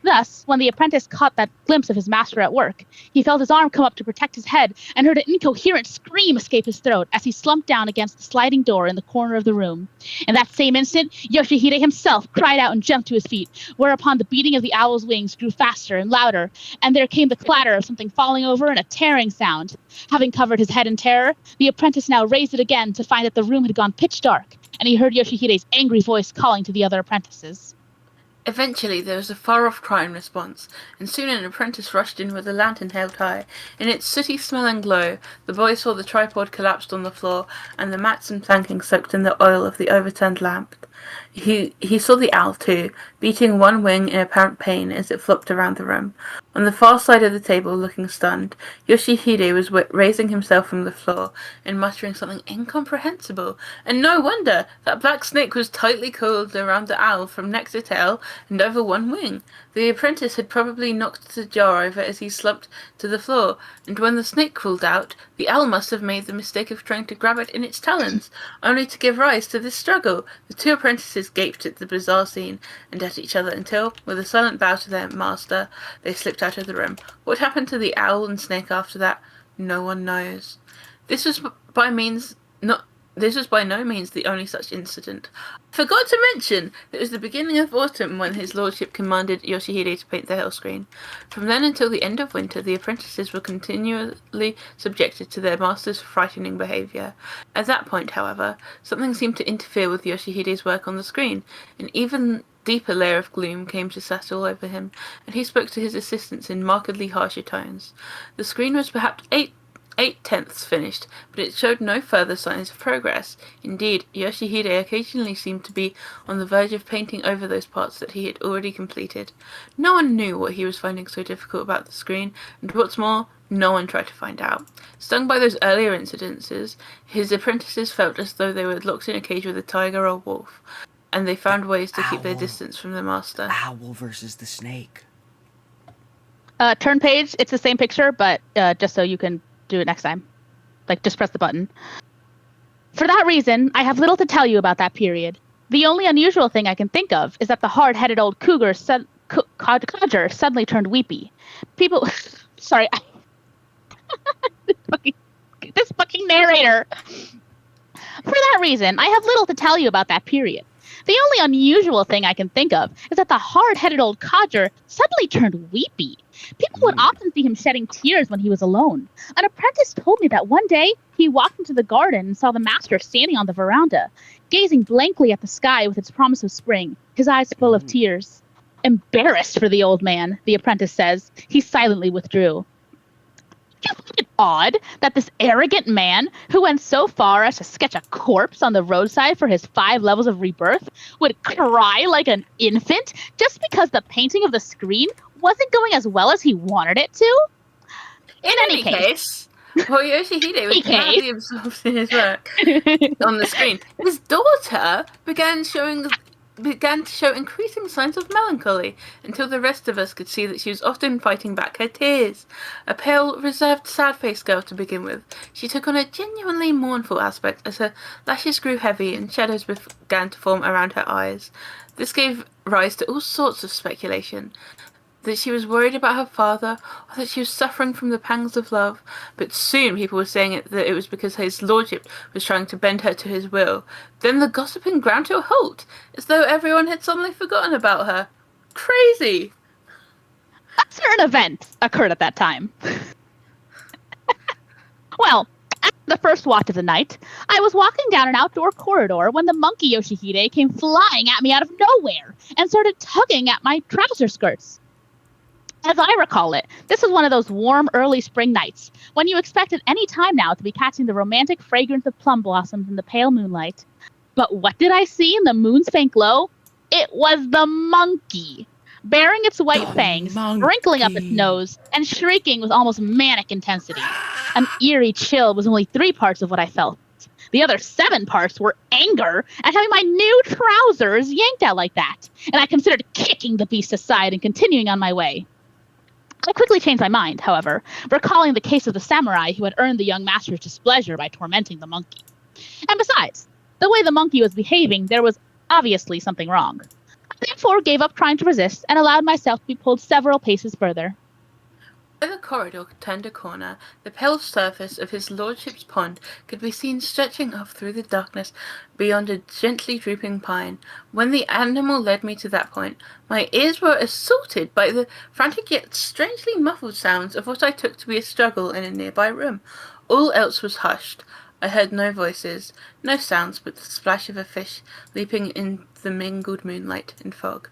Thus, when the apprentice caught that glimpse of his master at work, he felt his arm come up to protect his head and heard an incoherent scream escape his throat as he slumped down against the sliding door in the corner of the room. In that same instant, Yoshihide himself cried out and jumped to his feet, whereupon the beating of the owl's wings grew faster and louder, and there came the clatter of something falling over and a tearing sound. Having covered his head in terror, the apprentice now raised it again to find that the room had gone pitch dark, and he heard Yoshihide's angry voice calling to the other apprentices. Eventually there was a far-off cry in response, and soon an apprentice rushed in with a lantern held high. In its sooty smell and glow, the boy saw the tripod collapsed on the floor, and the mats and planking soaked in the oil of the overturned lamp. He saw the owl too, beating one wing in apparent pain as it flopped around the room. On the far side of the table, looking stunned, Yoshihide was raising himself from the floor and muttering something incomprehensible. And no wonder! That black snake was tightly coiled around the owl from neck to tail and over one wing. The apprentice had probably knocked the jar over as he slumped to the floor, and when the snake crawled out, the owl must have made the mistake of trying to grab it in its talons, only to give rise to this struggle. The two apprentices gaped at the bizarre scene and at each other until, with a silent bow to their master, they slipped out of the room. What happened to the owl and snake after that, no one knows. This was by no means the only such incident. I forgot to mention that it was the beginning of autumn when his lordship commanded Yoshihide to paint the hill screen. From then until the end of winter, the apprentices were continually subjected to their master's frightening behaviour. At that point, however, something seemed to interfere with Yoshihide's work on the screen. An even deeper layer of gloom came to settle over him, and he spoke to his assistants in markedly harsher tones. The screen was perhaps 8/10 finished, but it showed no further signs of progress. Indeed, Yoshihide occasionally seemed to be on the verge of painting over those parts that he had already completed. No one knew what he was finding so difficult about the screen, and what's more, no one tried to find out. Stung by those earlier incidences, his apprentices felt as though they were locked in a cage with a tiger or wolf, and they found ways to keep their distance from the master. Owl versus the snake. Turn page, it's the same picture, but just so you can do it next time. Like, just press the button. For that reason, I have little to tell you about that period. The only unusual thing I can think of is that the hard-headed old codger suddenly turned weepy. People... Sorry. this fucking narrator. For that reason, I have little to tell you about that period. The only unusual thing I can think of is that the hard-headed old codger suddenly turned weepy. People would often see him shedding tears when he was alone. An apprentice told me that one day he walked into the garden and saw the master standing on the veranda, gazing blankly at the sky with its promise of spring, his eyes full of tears. Embarrassed for the old man, the apprentice says, he silently withdrew. Do you find it odd that this arrogant man, who went so far as to sketch a corpse on the roadside for his 5 levels of rebirth, would cry like an infant just because the painting of the screen wasn't going as well as he wanted it to? In any case, while Yoshihide was proudly absorbed in his work on the screen, his daughter began to show increasing signs of melancholy, until the rest of us could see that she was often fighting back her tears. A pale, reserved, sad-faced girl to begin with, she took on a genuinely mournful aspect as her lashes grew heavy and shadows began to form around her eyes. This gave rise to all sorts of speculation. That she was worried about her father, or that she was suffering from the pangs of love, but soon people were saying that it was because his lordship was trying to bend her to his will. Then the gossiping ground to a halt, as though everyone had suddenly forgotten about her. Crazy! A certain event occurred at that time. Well, after the first watch of the night, I was walking down an outdoor corridor when the monkey Yoshihide came flying at me out of nowhere and started tugging at my trouser skirts. As I recall it, this was one of those warm, early spring nights, when you expect at any time now to be catching the romantic fragrance of plum blossoms in the pale moonlight. But what did I see in the moon's faint glow? It was the monkey, baring its white fangs, wrinkling up its nose, and shrieking with almost manic intensity. An eerie chill was only 3 parts of what I felt. The other 7 parts were anger at having my new trousers yanked out like that, and I considered kicking the beast aside and continuing on my way. I quickly changed my mind, however, recalling the case of the samurai who had earned the young master's displeasure by tormenting the monkey. And besides, the way the monkey was behaving, there was obviously something wrong. I therefore gave up trying to resist and allowed myself to be pulled several paces further. Where the corridor turned a corner, the pale surface of his lordship's pond could be seen stretching off through the darkness beyond a gently drooping pine. When the animal led me to that point, my ears were assaulted by the frantic yet strangely muffled sounds of what I took to be a struggle in a nearby room. All else was hushed. I heard no voices, no sounds but the splash of a fish leaping in the mingled moonlight and fog.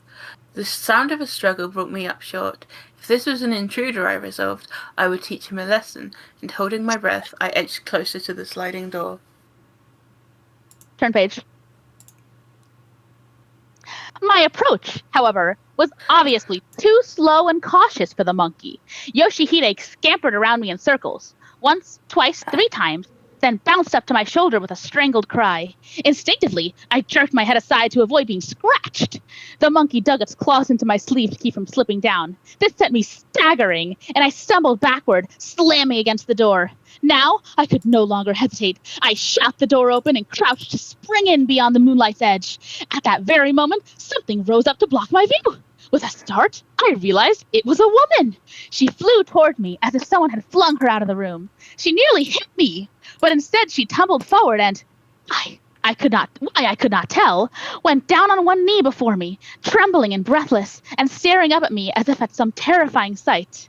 The sound of a struggle brought me up short. If this was an intruder, I resolved, I would teach him a lesson, and holding my breath, I edged closer to the sliding door. Turn page. My approach, however, was obviously too slow and cautious for the monkey. Yoshihide scampered around me in circles, once, twice, 3 times, then bounced up to my shoulder with a strangled cry. Instinctively, I jerked my head aside to avoid being scratched. The monkey dug its claws into my sleeve to keep from slipping down. This sent me staggering, and I stumbled backward, slamming against the door. Now, I could no longer hesitate. I shot the door open and crouched to spring in beyond the moonlight's edge. At that very moment, something rose up to block my view. With a start, I realized it was a woman. She flew toward me as if someone had flung her out of the room. She nearly hit me, but instead she tumbled forward and I could not tell, went down on one knee before me, trembling and breathless, and staring up at me as if at some terrifying sight.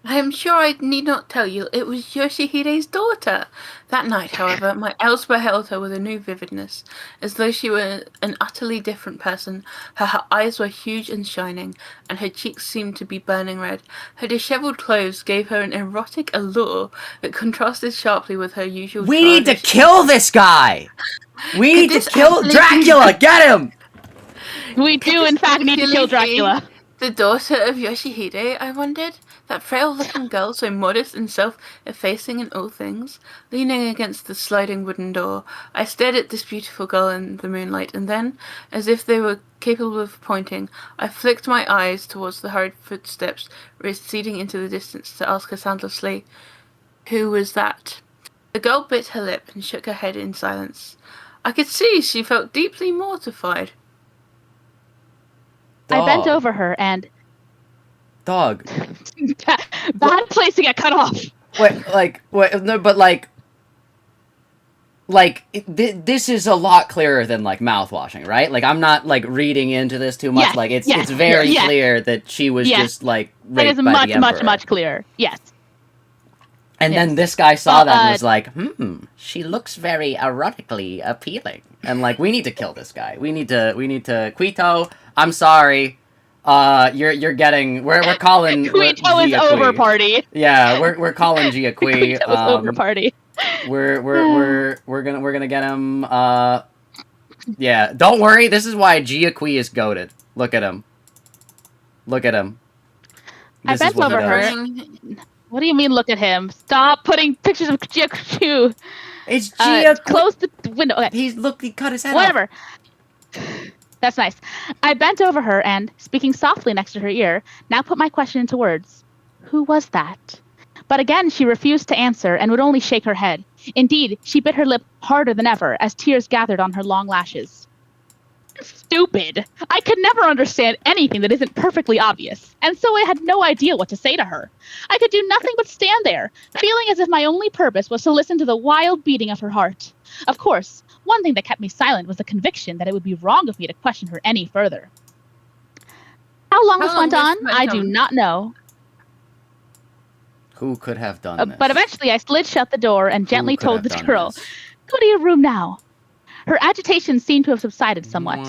I am sure I need not tell you it was Yoshihide's daughter. That night, however, my eyes beheld her with a new vividness, as though she were an utterly different person. Her eyes were huge and shining, and her cheeks seemed to be burning red. Her dishevelled clothes gave her an erotic allure that contrasted sharply with her usual. We need to kill this guy! We need to kill Dracula! Get him! We do, in fact, need to kill Dracula. The daughter of Yoshihide, I wondered? That frail-looking girl, so modest and self-effacing in all things, leaning against the sliding wooden door. I stared at this beautiful girl in the moonlight, and then, as if they were capable of pointing, I flicked my eyes towards the hurried footsteps receding into the distance to ask her soundlessly, "Who was that?" The girl bit her lip and shook her head in silence. I could see she felt deeply mortified. I bent over her and... Dog. Bad place to get cut off. This is a lot clearer than, like, mouthwashing, right? Like, I'm not, like, reading into this too much. Yes, like, it's very clear that she was just, like, raped it is by much, the Emperor. much, much clearer. Yes. And then this guy saw that and was like, she looks very erotically appealing. And, like, we need to kill this guy. We need to, Quito, I'm sorry. You're getting, we're calling Quito is over party. Yeah, we're calling Gia Kui. Quito is over party. We're gonna get him, yeah, don't worry, this is why Gia Kui is goated. Look at him. Look at him. I bent over her. What do you mean, look at him? Stop putting pictures of Gia Kui. It's Gia Kui. Close the window. Okay. He cut his head Whatever. off. That's nice. I bent over her and, speaking softly next to her ear, now put my question into words. Who was that? But again, she refused to answer and would only shake her head. Indeed, she bit her lip harder than ever as tears gathered on her long lashes. Stupid. I could never understand anything that isn't perfectly obvious, and so I had no idea what to say to her. I could do nothing but stand there, feeling as if my only purpose was to listen to the wild beating of her heart. Of course, one thing that kept me silent was the conviction that it would be wrong of me to question her any further. How long this went on, I do not know. Who could have done this? But eventually I slid shut the door and gently told this girl, "Go to your room now." Her agitation seemed to have subsided somewhat.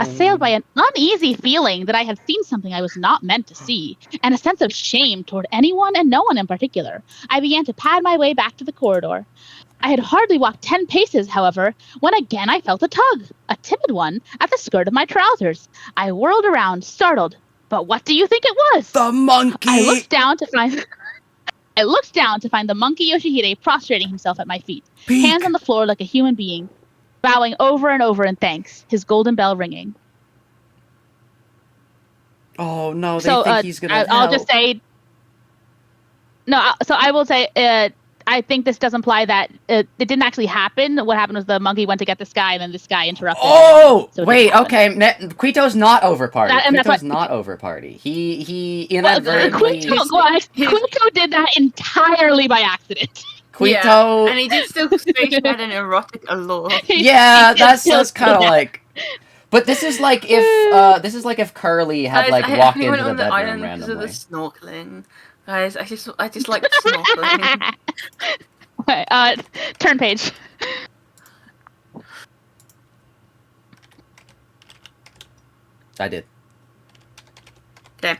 Assailed by an uneasy feeling that I had seen something I was not meant to see, and a sense of shame toward anyone and no one in particular, I began to pad my way back to the corridor. I had hardly walked 10 paces, however, when again I felt a tug, a timid one, at the skirt of my trousers. I whirled around, startled. But what do you think it was? The monkey! I looked down to find the monkey Yoshihide prostrating himself at my feet, hands on the floor like a human being, bowing over and over in thanks, his golden bell ringing. Oh no, they think he's gonna I'll just say... No, so I will say, I think this does imply that it didn't actually happen. What happened was the monkey went to get this guy, and then this guy interrupted. Oh! So wait, okay, Quito's not over party. Quito's not over party. He inadvertently... Quito did that entirely by accident. Quito... Yeah, and he did still speak at an erotic allure. Yeah, that's kind of like... But this is like if Curly had walked into the bedroom randomly. Because of the snorkeling. Guys, I just like snorkeling. Okay, turn page. I did. Okay.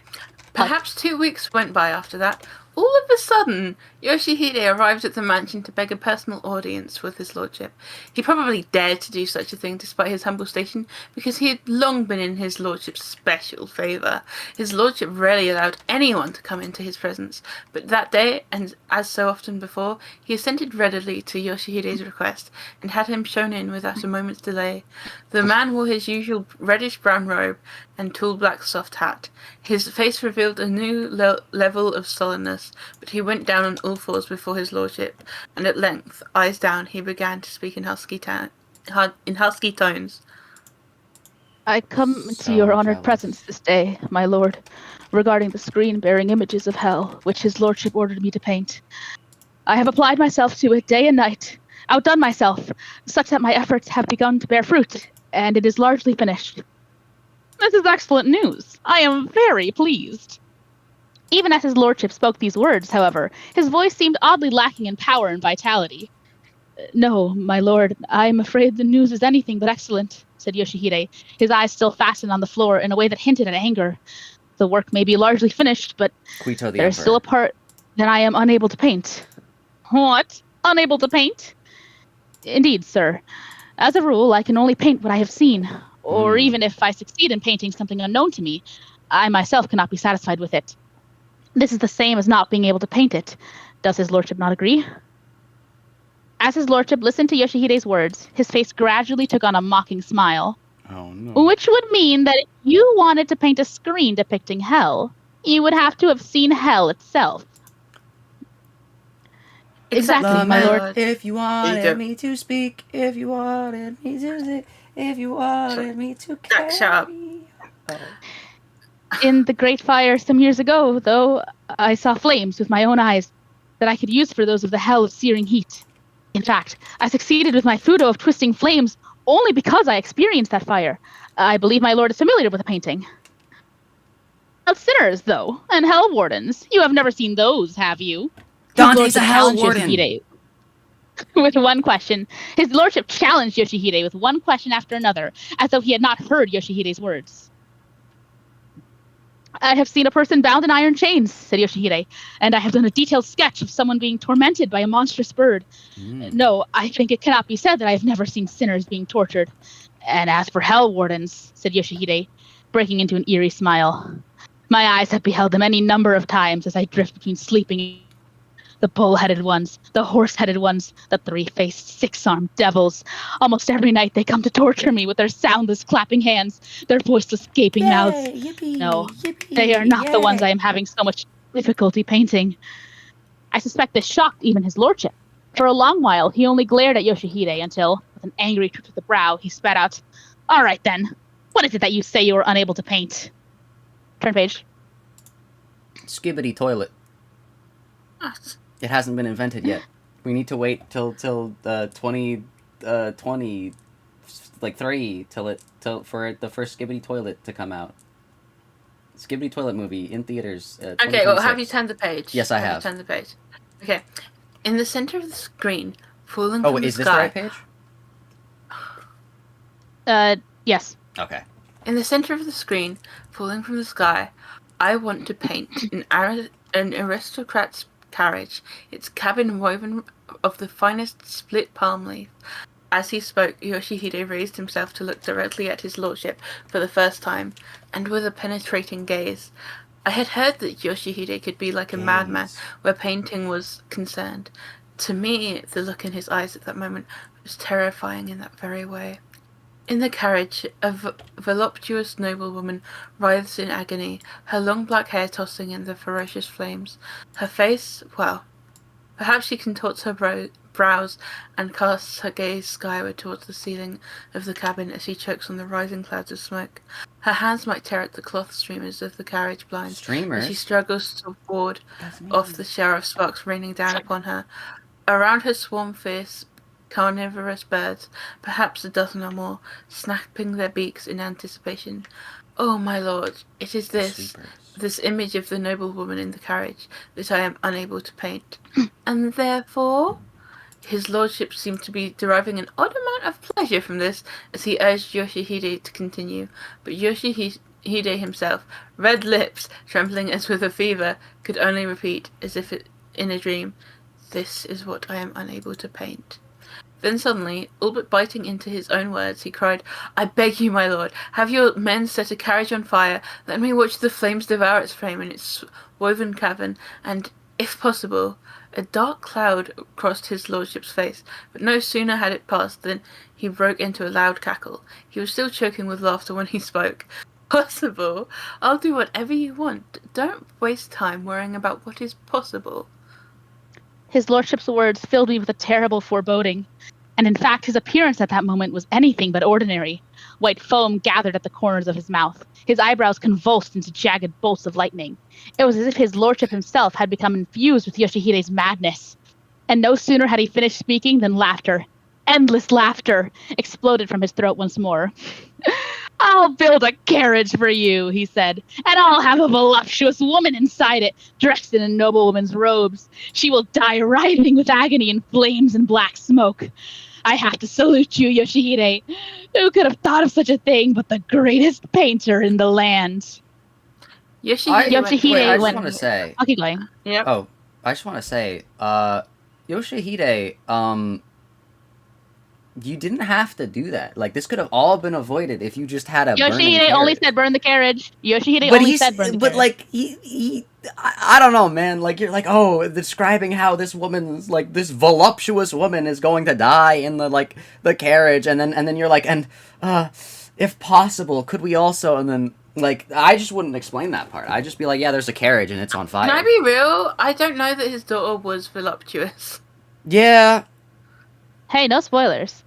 Perhaps 2 weeks went by after that. All of a sudden, Yoshihide arrived at the mansion to beg a personal audience with his lordship. He probably dared to do such a thing despite his humble station, because he had long been in his lordship's special favour. His lordship rarely allowed anyone to come into his presence, but that day, and as so often before, he assented readily to Yoshihide's request, and had him shown in without a moment's delay. The man wore his usual reddish-brown robe and tall black soft hat. His face revealed a new level of sullenness, but he went down on all fours before his lordship, and at length, eyes down, he began to speak in husky tones. I come to your honoured presence this day, my lord, regarding the screen bearing images of hell, which his lordship ordered me to paint. I have applied myself to it day and night, outdone myself, such that my efforts have begun to bear fruit, and it is largely finished. This is excellent news. I am very pleased. Even as his lordship spoke these words, however, his voice seemed oddly lacking in power and vitality. No, my lord, I am afraid the news is anything but excellent, said Yoshihide, his eyes still fastened on the floor in a way that hinted at anger. The work may be largely finished, but there's still a part that I am unable to paint. What? Unable to paint? Indeed, sir. As a rule, I can only paint what I have seen, or even if I succeed in painting something unknown to me, I myself cannot be satisfied with it. This is the same as not being able to paint it. Does his lordship not agree? As his lordship listened to Yoshihide's words, his face gradually took on a mocking smile. Oh, no. Which would mean that if you wanted to paint a screen depicting hell, you would have to have seen hell itself. Exactly, my lord. If you wanted me to speak, if you wanted me to say, if you wanted me to carry. Shut up. In the Great Fire some years ago, though, I saw flames with my own eyes that I could use for those of the hell of searing heat. In fact, I succeeded with my fudo of twisting flames only because I experienced that fire. I believe my lord is familiar with the painting. Now, sinners, though, and hell wardens, you have never seen those, have you? Dante's a hell warden! With one question. His lordship challenged Yoshihide with one question after another, as though he had not heard Yoshihide's words. I have seen a person bound in iron chains, said Yoshihide, and I have done a detailed sketch of someone being tormented by a monstrous bird. No, I think it cannot be said that I have never seen sinners being tortured. And as for hell wardens, said Yoshihide, breaking into an eerie smile, my eyes have beheld them any number of times as I drift between sleeping the bull-headed ones, the horse-headed ones, the three-faced, six-armed devils. Almost every night they come to torture me with their soundless clapping hands, their voiceless gaping mouths. Yippee, No, yippee, they are not the ones I am having so much difficulty painting. I suspect this shocked even his lordship. For a long while, he only glared at Yoshihide until, with an angry twitch of the brow, he spat out, "All right then, what is it that you say you are unable to paint?" Turn page. Skibidi toilet. What? It hasn't been invented yet. We need to wait till 2020, like 3 for the first Skibidi toilet to come out. Skibidi toilet movie in theaters. Okay, well, have you turned the page? Yes, I have. Turned the page. Okay, in the center of the screen, falling from the sky. Oh, is this the right page? Yes. Okay. In the center of the screen, falling from the sky, I want to paint an aristocrat's carriage, its cabin woven of the finest split palm leaf. As he spoke, Yoshihide raised himself to look directly at his lordship for the first time, and with a penetrating gaze. I had heard that Yoshihide could be like a madman where painting was concerned. To me, the look in his eyes at that moment was terrifying in that very way. In the carriage, a voluptuous noblewoman writhes in agony, her long black hair tossing in the ferocious flames. Her face, well, perhaps she contorts her brows and casts her gaze skyward towards the ceiling of the cabin as she chokes on the rising clouds of smoke. Her hands might tear at the cloth streamers of the carriage blinds as she struggles to ward off the shower of sparks raining down upon her. Around her swarm fierce carnivorous birds, perhaps a dozen or more, snapping their beaks in anticipation. Oh, my lord, it is this image of the noble woman in the carriage that I am unable to paint. And therefore, His lordship seemed to be deriving an odd amount of pleasure from this as he urged Yoshihide to continue, but Yoshihide himself, red lips, trembling as with a fever, could only repeat, as if in a dream, "This is what I am unable to paint." Then suddenly, all but biting into his own words, he cried, "I beg you, my lord, have your men set a carriage on fire, let me watch the flames devour its frame in its woven cavern, and, if possible..." A dark cloud crossed his lordship's face, but no sooner had it passed than he broke into a loud cackle. He was still choking with laughter when he spoke. "Possible? I'll do whatever you want. Don't waste time worrying about what is possible." His lordship's words filled me with a terrible foreboding, and in fact his appearance at that moment was anything but ordinary. White foam gathered at the corners of his mouth. His eyebrows convulsed into jagged bolts of lightning. It was as if his lordship himself had become infused with Yoshihide's madness. And no sooner had he finished speaking than laughter, endless laughter, exploded from his throat once more. "I'll build a carriage for you," he said, "and I'll have a voluptuous woman inside it, dressed in a noblewoman's robes. She will die writhing with agony in flames and black smoke. I have to salute you, Yoshihide. Who could have thought of such a thing but the greatest painter in the land?" Yoshihide Yoshihide I just went- want to say. I'll keep going. Yep. Oh, I just want to say, Yoshihide, you didn't have to do that. Like, this could have all been avoided if you just had a burning Yoshihide only carriage. said burn the carriage. Yoshihide But only he's, said burn the but carriage. like I don't know, man. Like you're like, oh, describing how this woman's like this voluptuous woman is going to die in the carriage, and then you're like, and if possible, could we also? And then like I just wouldn't explain that part. I'd just be like, yeah, there's a carriage and it's on fire. Can I be real? I don't know that his daughter was voluptuous. Yeah. Hey, no spoilers.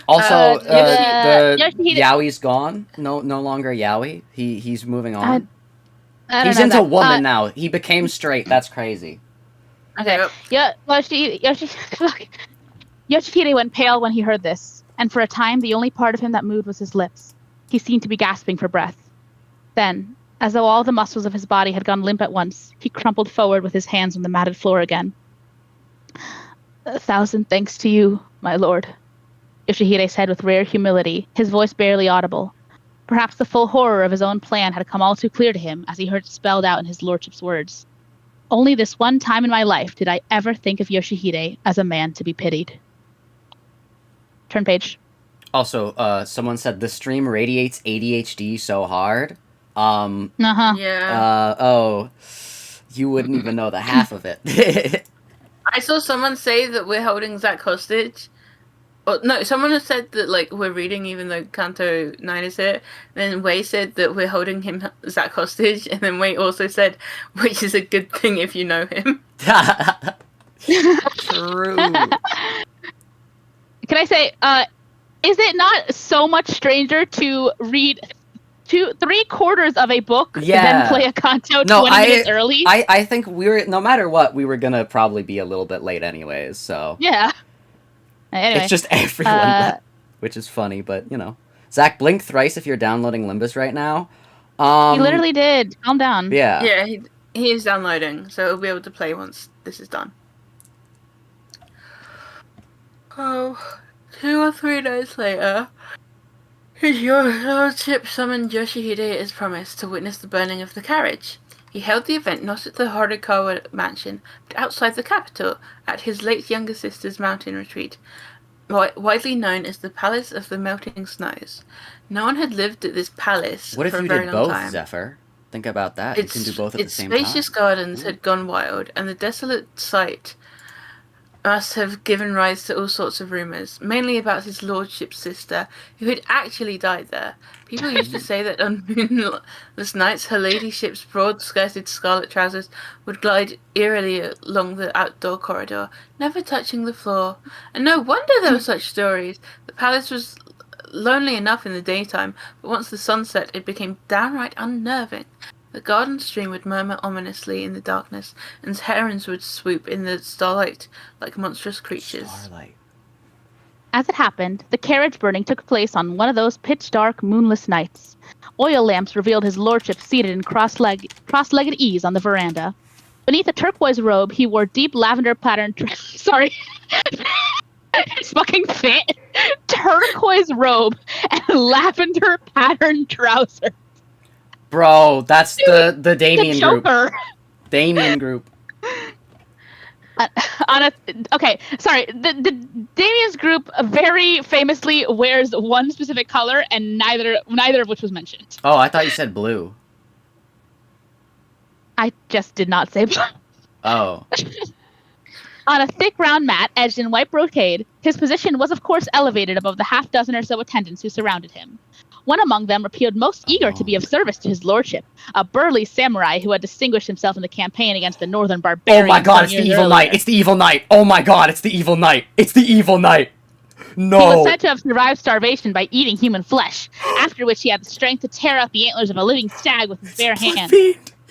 Also, the Yoshihide- Yowie's gone. No longer Yowie. He's moving on. I don't He's know into that. woman now. He became straight. That's crazy. Okay. Yep. Yoshihide went pale when he heard this, and for a time the only part of him that moved was his lips. He seemed to be gasping for breath. Then, as though all the muscles of his body had gone limp at once, he crumpled forward with his hands on the matted floor again. "1,000 thanks to you, my lord," Yoshihide said with rare humility, his voice barely audible. Perhaps the full horror of his own plan had come all too clear to him as he heard it spelled out in his lordship's words. "Only this one time in my life did I ever think of Yoshihide as a man to be pitied." Turn page. Also, someone said the stream radiates ADHD so hard. Uh-huh. Yeah. You wouldn't even know the half of it. I saw someone say that we're holding Zak hostage. Oh, no, someone has said that like we're reading even though Canto 9 is here. Then Wei said that we're holding Zak hostage, and then Wei also said, which is a good thing if you know him. True. Can I say, is it not so much stranger to read 3/4 of a book Yeah. than play a Canto 20 minutes early? I think no matter what, we were gonna probably be a little bit late anyways, so. Yeah. Anyway. It's just everyone, which is funny, but, you know. Zach, blink thrice if you're downloading Limbus right now. He literally did. Calm down. Yeah. Yeah, he is downloading, so he'll be able to play once this is done. Oh, 2 or 3 days later, your lordship summoned Yoshihide as promised to witness the burning of the carriage. He held the event not at the Horikawa mansion, but outside the capital, at his late younger sister's mountain retreat, widely known as the Palace of the Melting Snows. No one had lived at this palace What if for a you very did long both, time. Zephyr? Think about that. You can do both at the same time. Its spacious gardens had gone wild, and the desolate site must have given rise to all sorts of rumours, mainly about his lordship's sister, who had actually died there. People used to say that on moonless nights, her ladyship's broad-skirted scarlet trousers would glide eerily along the outdoor corridor, never touching the floor. And no wonder there were such stories. The palace was lonely enough in the daytime, but once the sun set, it became downright unnerving. The garden stream would murmur ominously in the darkness, and herons would swoop in the starlight like monstrous creatures. Starlight. As it happened, the carriage burning took place on one of those pitch-dark, moonless nights. Oil lamps revealed his lordship seated in cross-legged ease on the veranda. Beneath a turquoise robe, he wore deep lavender patterned sorry. It's fucking fit. Turquoise robe and lavender patterned trousers. Bro, that's the Damien group. Joker. Damien group. Okay, sorry. The Damien's group very famously wears one specific color, and neither of which was mentioned. Oh, I thought you said blue. I just did not say blue. Oh. On a thick round mat edged in white brocade, his position was of course elevated above the half dozen or so attendants who surrounded him. One among them appeared most eager to be of service to his lordship, a burly samurai who had distinguished himself in the campaign against the northern barbarians. Oh my god, it's the evil knight! It's the evil knight! Oh my god, it's the evil knight! It's the evil knight! No! He was said to have survived starvation by eating human flesh, after which he had the strength to tear out the antlers of a living stag with his bare hands.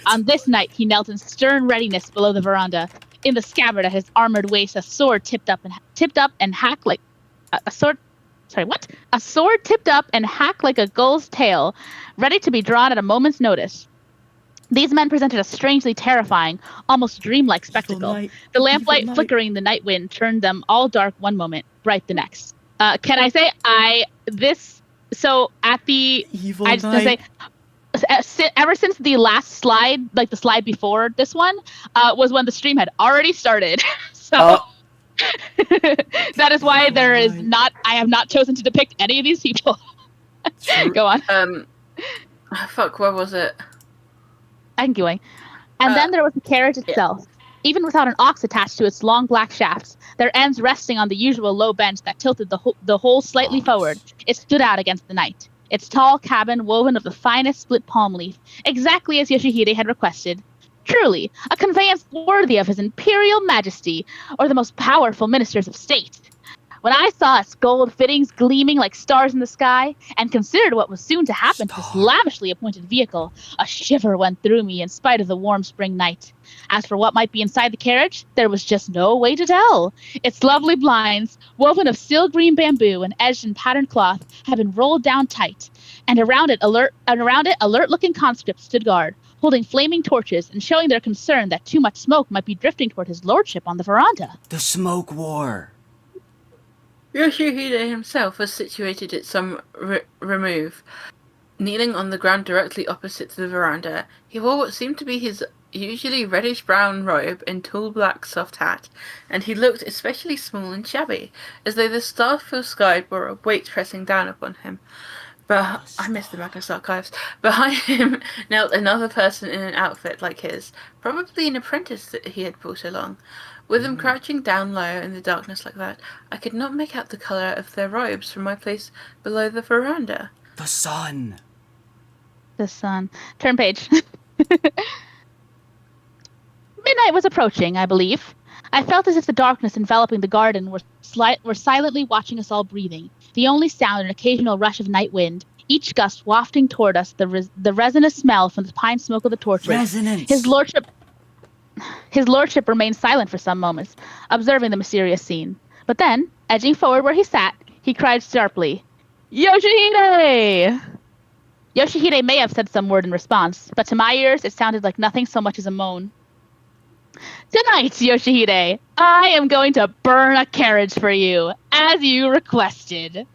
On this night, he knelt in stern readiness below the veranda. In the scabbard at his armored waist, a sword tipped up and hacked like a sword. Sorry, what? A sword tipped up and hacked like a gull's tail, ready to be drawn at a moment's notice. These men presented a strangely terrifying, almost dreamlike spectacle. The lamplight flickering in the night wind turned them all dark one moment, bright the next. Can I say so at the evil I just want to say ever since the last slide, like the slide before this one, was when the stream had already started. So that is why I have not chosen to depict any of these people. Go on. Fuck, where was it? I'm going. And then there was the carriage itself. Even without an ox attached to its long black shafts, their ends resting on the usual low bench that tilted the whole slightly forward, it stood out against the night. Its tall cabin woven of the finest split palm leaf, exactly as Yoshihide had requested. Truly, a conveyance worthy of his imperial majesty, or the most powerful ministers of state. When I saw its gold fittings gleaming like stars in the sky, and considered what was soon to happen to this lavishly appointed vehicle, a shiver went through me in spite of the warm spring night. As for what might be inside the carriage, there was just no way to tell. Its lovely blinds, woven of still green bamboo and edged in patterned cloth, had been rolled down tight, and around it alert-looking conscripts stood guard, holding flaming torches and showing their concern that too much smoke might be drifting toward his lordship on the veranda. The smoke war. Yoshihide himself was situated at some remove. Kneeling on the ground directly opposite to the veranda, he wore what seemed to be his usually reddish-brown robe and tall black soft hat, and he looked especially small and shabby, as though the star-filled sky were a weight pressing down upon him. But I missed the Magnus Archives. Behind him knelt another person in an outfit like his, probably an apprentice that he had brought along. With them crouching down low in the darkness like that, I could not make out the colour of their robes from my place below the veranda. The sun. The sun. Turn page. Midnight was approaching, I believe. I felt as if the darkness enveloping the garden were silently watching us all breathing, the only sound an occasional rush of night wind, each gust wafting toward us the resinous smell from the pine smoke of the torches. Resonance. His lordship remained silent for some moments, observing the mysterious scene. But then, edging forward where he sat, he cried sharply, "Yoshihide!" Yoshihide may have said some word in response, but to my ears it sounded like nothing so much as a moan. "Tonight, Yoshihide, I am going to burn a carriage for you, as you requested."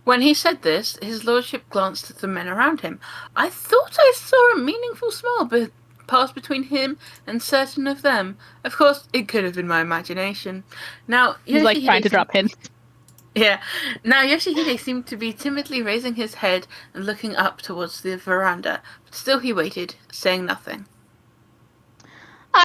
When he said this, his lordship glanced at the men around him. I thought I saw a meaningful smile pass between him and certain of them. Of course, it could have been my imagination. Now, he's like trying to drop hints. Yeah. Now, Yoshihide seemed to be timidly raising his head and looking up towards the veranda, but still he waited, saying nothing.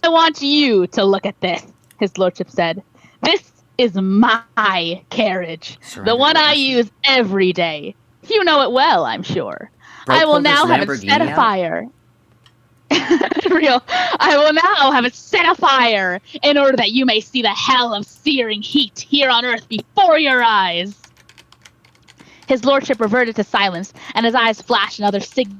"I want you to look at this," his lordship said. "This is my carriage, the one I use every day. You know it well, I'm sure. I will now have it set afire." Real. "I will now have it set afire in order that you may see the hell of searing heat here on earth before your eyes." His lordship reverted to silence, and his eyes flashed another signal.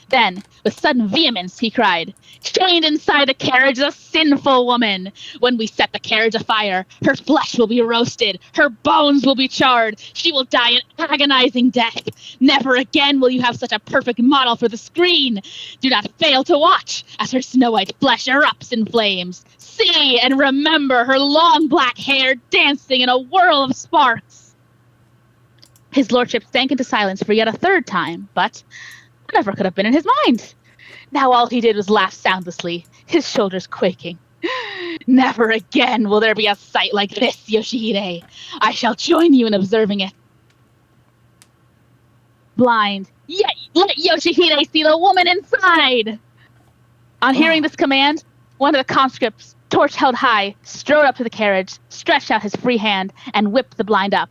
Then, with sudden vehemence, he cried, Chained inside the carriage is a sinful woman. When we set the carriage afire, her flesh will be roasted, her bones will be charred. She will die an agonizing death. Never again will you have such a perfect model for the screen. Do not fail to watch as her snow-white flesh erupts in flames. See and remember her long black hair dancing in a whirl of sparks. His lordship sank into silence for yet a third time, but whatever could have been in his mind? Now all he did was laugh soundlessly, his shoulders quaking. Never again will there be a sight like this, Yoshihide. I shall join you in observing it. Blind, yet let Yoshihide see the woman inside! On hearing this command, one of the conscripts, torch held high, strode up to the carriage, stretched out his free hand, and whipped the blind up.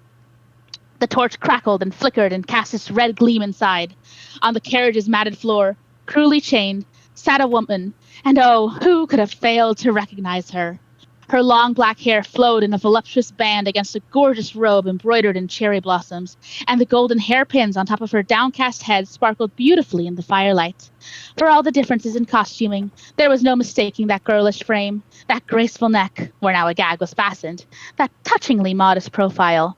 The torch crackled and flickered and cast its red gleam inside. On the carriage's matted floor, cruelly chained, sat a woman, and oh, who could have failed to recognize her? Her long black hair flowed in a voluptuous band against a gorgeous robe embroidered in cherry blossoms, and the golden hairpins on top of her downcast head sparkled beautifully in the firelight. For all the differences in costuming, there was no mistaking that girlish frame, that graceful neck, where now a gag was fastened, that touchingly modest profile.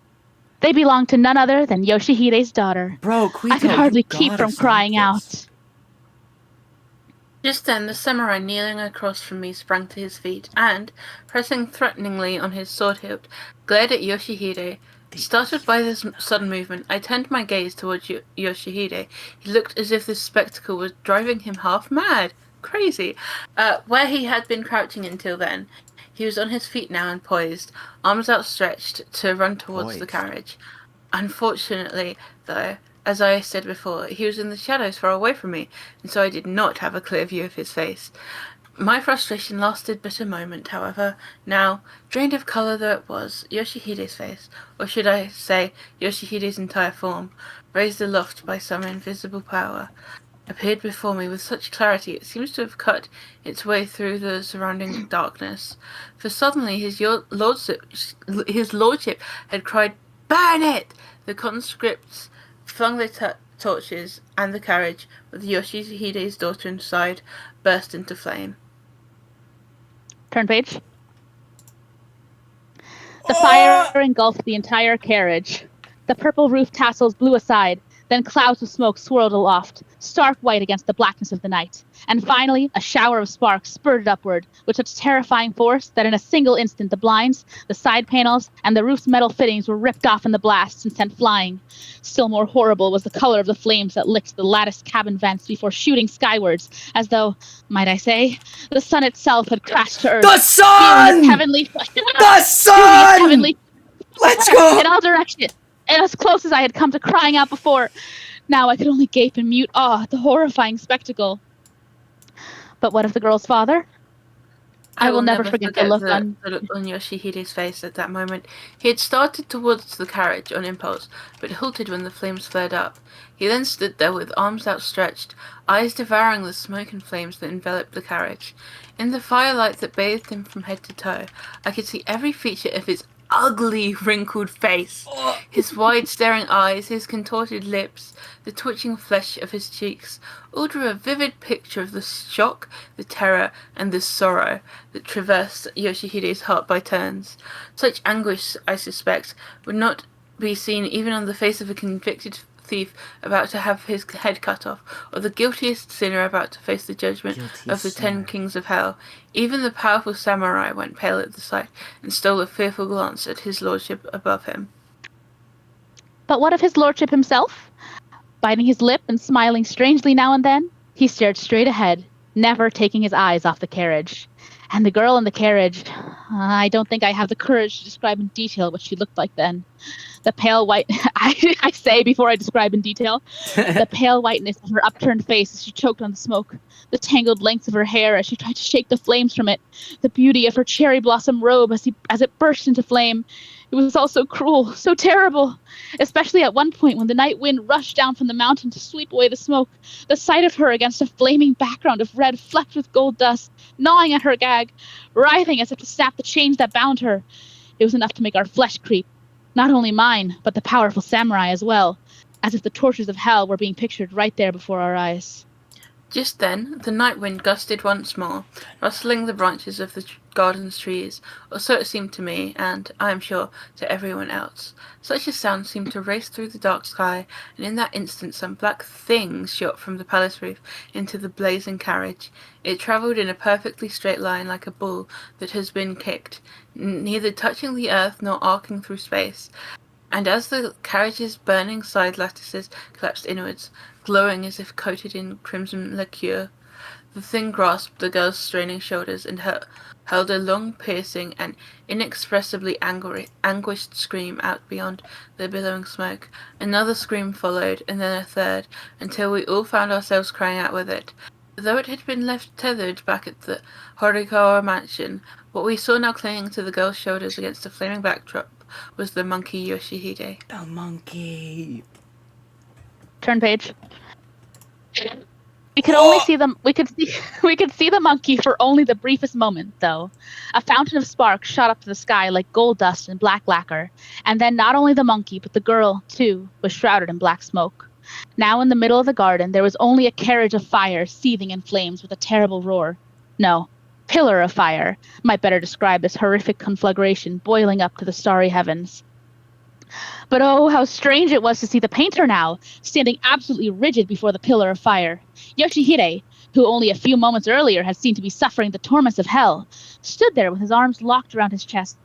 They belonged to none other than Yoshihide's daughter. Bro, Quito, I could hardly you keep gotta from stop crying this. out. Just then, the samurai kneeling across from me sprang to his feet and, pressing threateningly on his sword hilt, glared at Yoshihide. Startled by this sudden movement, I turned my gaze towards Yoshihide. He looked as if this spectacle was driving him half mad. Crazy. Where he had been crouching until then, he was on his feet now and poised, arms outstretched to run towards the carriage. Unfortunately, though, as I said before, he was in the shadows far away from me, and so I did not have a clear view of his face. My frustration lasted but a moment, however. Now, drained of colour though it was, Yoshihide's face, or should I say Yoshihide's entire form, raised aloft by some invisible power, appeared before me with such clarity it seems to have cut its way through the surrounding darkness. For suddenly his lordship had cried, "Burn it!" The conscripts flung their torches, and the carriage, with Yoshihide's daughter inside, burst into flame. Turn page. The fire engulfed the entire carriage. The purple roof tassels blew aside, then clouds of smoke swirled aloft, stark white against the blackness of the night. And finally, a shower of sparks spurted upward, with such terrifying force that in a single instant the blinds, the side panels, and the roof's metal fittings were ripped off in the blasts and sent flying. Still more horrible was the color of the flames that licked the latticed cabin vents before shooting skywards, as though, might I say, the sun itself had crashed to earth. The sun! The sun! Let's go! In all directions, and as close as I had come to crying out before. Now I could only gape in mute awe at the horrifying spectacle. But what of the girl's father? I will never forget the look on Yoshihide's face at that moment. He had started towards the carriage on impulse, but halted when the flames flared up. He then stood there with arms outstretched, eyes devouring the smoke and flames that enveloped the carriage. In the firelight that bathed him from head to toe, I could see every feature of his ugly, wrinkled face. His wide staring eyes, his contorted lips, the twitching flesh of his cheeks, all drew a vivid picture of the shock, the terror, and the sorrow that traversed Yoshihide's heart by turns. Such anguish, I suspect, would not be seen even on the face of a convicted thief about to have his head cut off, or the guiltiest sinner about to face the judgment of the 10 kings of hell. Even the powerful samurai went pale at the sight, and stole a fearful glance at his lordship above him. But what of his lordship himself? Biting his lip and smiling strangely now and then, he stared straight ahead, never taking his eyes off the carriage. And the girl in the carriage, I don't think I have the courage to describe in detail what she looked like then. The pale white, I say before I describe in detail, the pale whiteness of her upturned face as she choked on the smoke, the tangled lengths of her hair as she tried to shake the flames from it, the beauty of her cherry blossom robe as it burst into flame. It was all so cruel, so terrible, especially at one point when the night wind rushed down from the mountain to sweep away the smoke. The sight of her against a flaming background of red flecked with gold dust, gnawing at her gag, writhing as if to snap the chains that bound her. It was enough to make our flesh creep. Not only mine, but the powerful samurai as well, as if the tortures of hell were being pictured right there before our eyes. Just then, the night wind gusted once more, rustling the branches of the garden's trees, or so it seemed to me, and, I am sure, to everyone else. Such a sound seemed to race through the dark sky, and in that instant some black thing shot from the palace roof into the blazing carriage. It travelled in a perfectly straight line like a bull that has been kicked, neither touching the earth nor arcing through space. And as the carriage's burning side lattices collapsed inwards, glowing as if coated in crimson liqueur, the thing grasped the girl's straining shoulders and hurled a long, piercing, and inexpressibly anguished scream out beyond the billowing smoke. Another scream followed, and then a third, until we all found ourselves crying out with it. Though it had been left tethered back at the Horikawa mansion, what we saw now clinging to the girl's shoulders against the flaming backdrop was the monkey Yoshihide. The monkey. Turn page. We could only see them. We could see the monkey for only the briefest moment, though. A fountain of sparks shot up to the sky like gold dust and black lacquer, and then not only the monkey, but the girl too, was shrouded in black smoke. Now in the middle of the garden, there was only a carriage of fire seething in flames with a terrible roar. No, pillar of fire might better describe this horrific conflagration boiling up to the starry heavens. But oh, how strange it was to see the painter now, standing absolutely rigid before the pillar of fire. Yoshihide, who only a few moments earlier had seemed to be suffering the torments of hell, stood there with his arms locked around his chest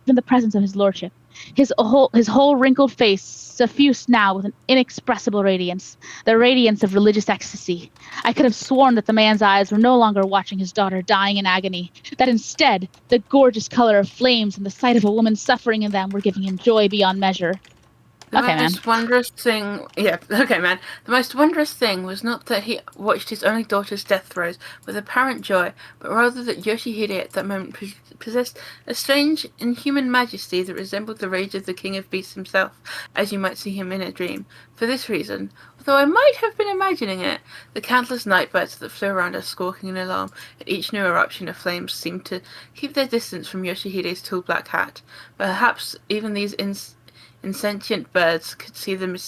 in the presence of his lordship. His whole wrinkled face suffused now with an inexpressible radiance, the radiance of religious ecstasy. I could have sworn that the man's eyes were no longer watching his daughter dying in agony, that instead, the gorgeous color of flames and the sight of a woman suffering in them were giving him joy beyond measure. The most wondrous thing was not that he watched his only daughter's death throes with apparent joy, but rather that Yoshihide at that moment possessed a strange, inhuman majesty that resembled the rage of the king of beasts himself, as you might see him in a dream. For this reason, although I might have been imagining it, the countless night birds that flew around us squawking in alarm at each new eruption of flames seemed to keep their distance from Yoshihide's tall black hat. Perhaps even these insentient birds could see the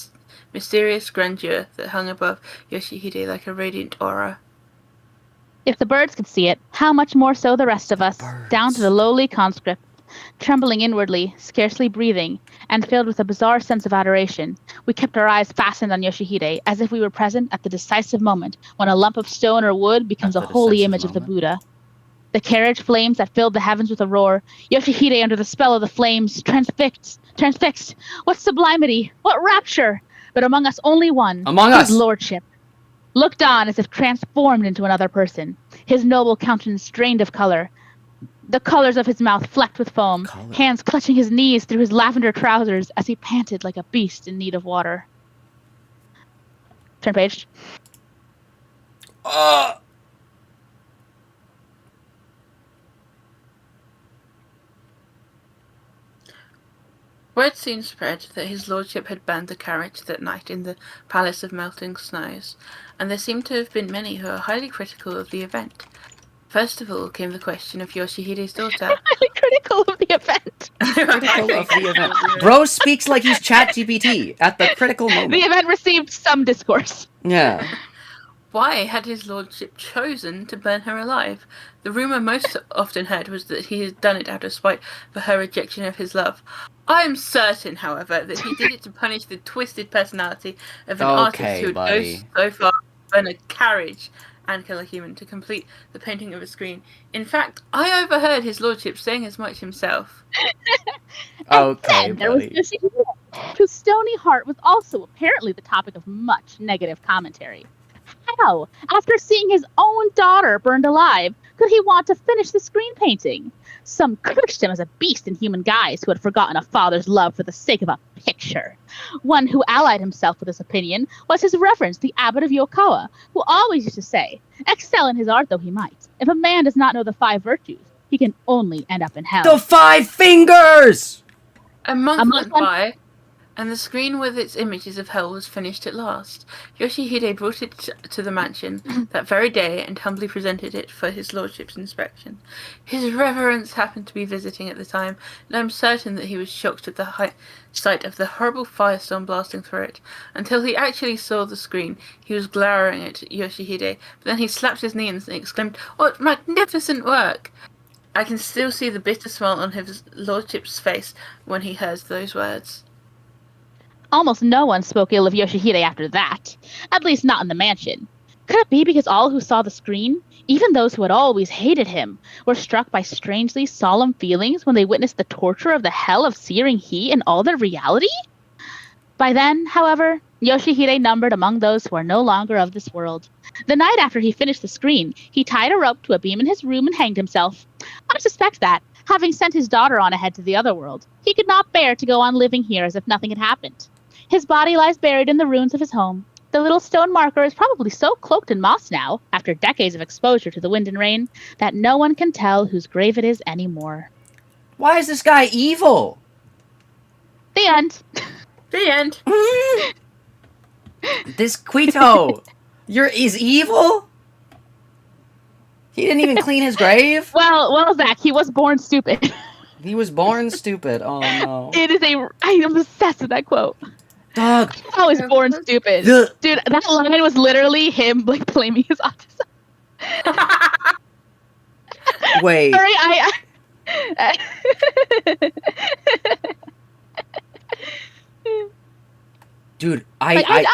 mysterious grandeur that hung above Yoshihide like a radiant aura. If the birds could see it, how much more so the rest of us, down to the lowly conscript, trembling inwardly, scarcely breathing, and filled with a bizarre sense of adoration. We kept our eyes fastened on Yoshihide, as if we were present at the decisive moment when a lump of stone or wood becomes a holy image of the Buddha. The carriage flames that filled the heavens with a roar, Yoshihide under the spell of the flames, transfixed. What sublimity! What rapture! But among us only one, his lordship, looked on as if transformed into another person, his noble countenance drained of color, the colors of his mouth flecked with foam, hands clutching his knees through his lavender trousers as he panted like a beast in need of water. Turn page. Word soon spread that his lordship had burned the carriage that night in the Palace of Melting Snows, and there seemed to have been many who were highly critical of the event. First of all came the question of Yoshihide's daughter. Highly critical of the event. Bro speaks like he's ChatGPT at the critical moment. The event received some discourse. Yeah. Why had his lordship chosen to burn her alive? The rumour most often heard was that he had done it out of spite for her rejection of his love. I am certain, however, that he did it to punish the twisted personality of an artist who would go so far to burn a carriage and kill a human to complete the painting of a screen. In fact, I overheard his lordship saying as much himself. Okay, there was Yoshihide, whose stony heart was also apparently the topic of much negative commentary. How, after seeing his own daughter burned alive, could he want to finish the screen painting? Some cursed him as a beast in human guise who had forgotten a father's love for the sake of a picture. One who allied himself with this opinion was his reverence, the abbot of Yokawa, who always used to say, excel in his art though he might, if a man does not know the 5 virtues, he can only end up in hell. The 5 fingers! A month went by, and the screen with its images of hell was finished at last. Yoshihide brought it to the mansion that very day and humbly presented it for his lordship's inspection. His reverence happened to be visiting at the time, and I'm certain that he was shocked at the sight of the horrible firestorm blasting through it. Until he actually saw the screen, he was glowering at Yoshihide, but then he slapped his knee and exclaimed, "What magnificent work!" I can still see the bitter smile on his lordship's face when he heard those words. Almost no one spoke ill of Yoshihide after that, at least not in the mansion. Could it be because all who saw the screen, even those who had always hated him, were struck by strangely solemn feelings when they witnessed the torture of the hell of searing heat in all their reality? By then, however, Yoshihide numbered among those who are no longer of this world. The night after he finished the screen, he tied a rope to a beam in his room and hanged himself. I suspect that, having sent his daughter on ahead to the other world, he could not bear to go on living here as if nothing had happened. His body lies buried in the ruins of his home. The little stone marker is probably so cloaked in moss now, after decades of exposure to the wind and rain, that no one can tell whose grave it is anymore. Why is this guy evil? The end. The end. This Quito, is evil? He didn't even clean his grave? Well, Zach, he was born stupid. He was born stupid. Oh no. I am obsessed with that quote. Dog. I was born stupid. Dude, that line was literally him like blaming his autism. Wait. Sorry, Dude, I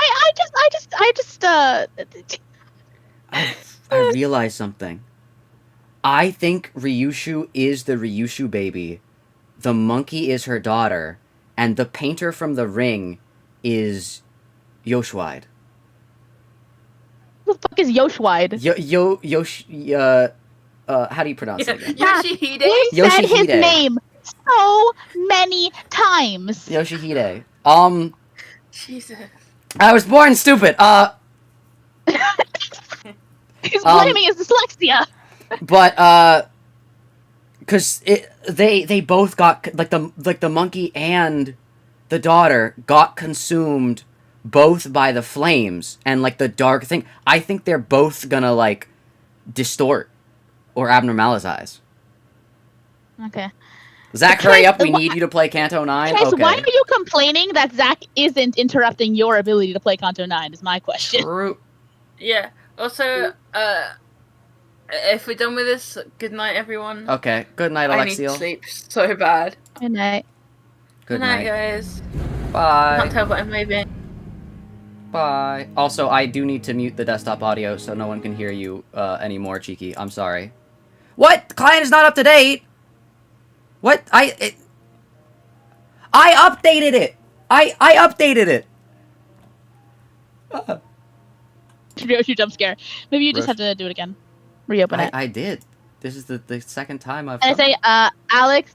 realized something. I think Ryoshu is the Ryoshu baby. The monkey is her daughter, and the painter from The Ring is Yoshwide. Who the fuck is Yoshwide? How do you pronounce it again? Yoshihide? We said his Yoshihide. name so many times. Yoshihide. Jesus. I was born stupid. He's blaming his dyslexia. But because they both got like the monkey and the daughter got consumed both by the flames and like the dark thing. I think they're both gonna like distort or abnormalize. Okay. Zach, hurry up! We need you to play Canto 9. Guys, Okay. why are you complaining that Zach isn't interrupting your ability to play Canto 9 is my question. True. Yeah. Also, if we're done with this, good night, everyone. Okay. Good night, I need to Alexiel. sleep so bad. Good night. Good night, night. guys. Bye. Can't tell what I'm leaving. Bye. Also, I do need to mute the desktop audio so no one can hear you anymore, Cheeky. I'm sorry. What? The client is not up to date. What? I updated it. I updated it. Ryoshu jump scare. Maybe you just Rush. have to do it again. Reopen it. I did. This is the second time I've. And I say, Alex,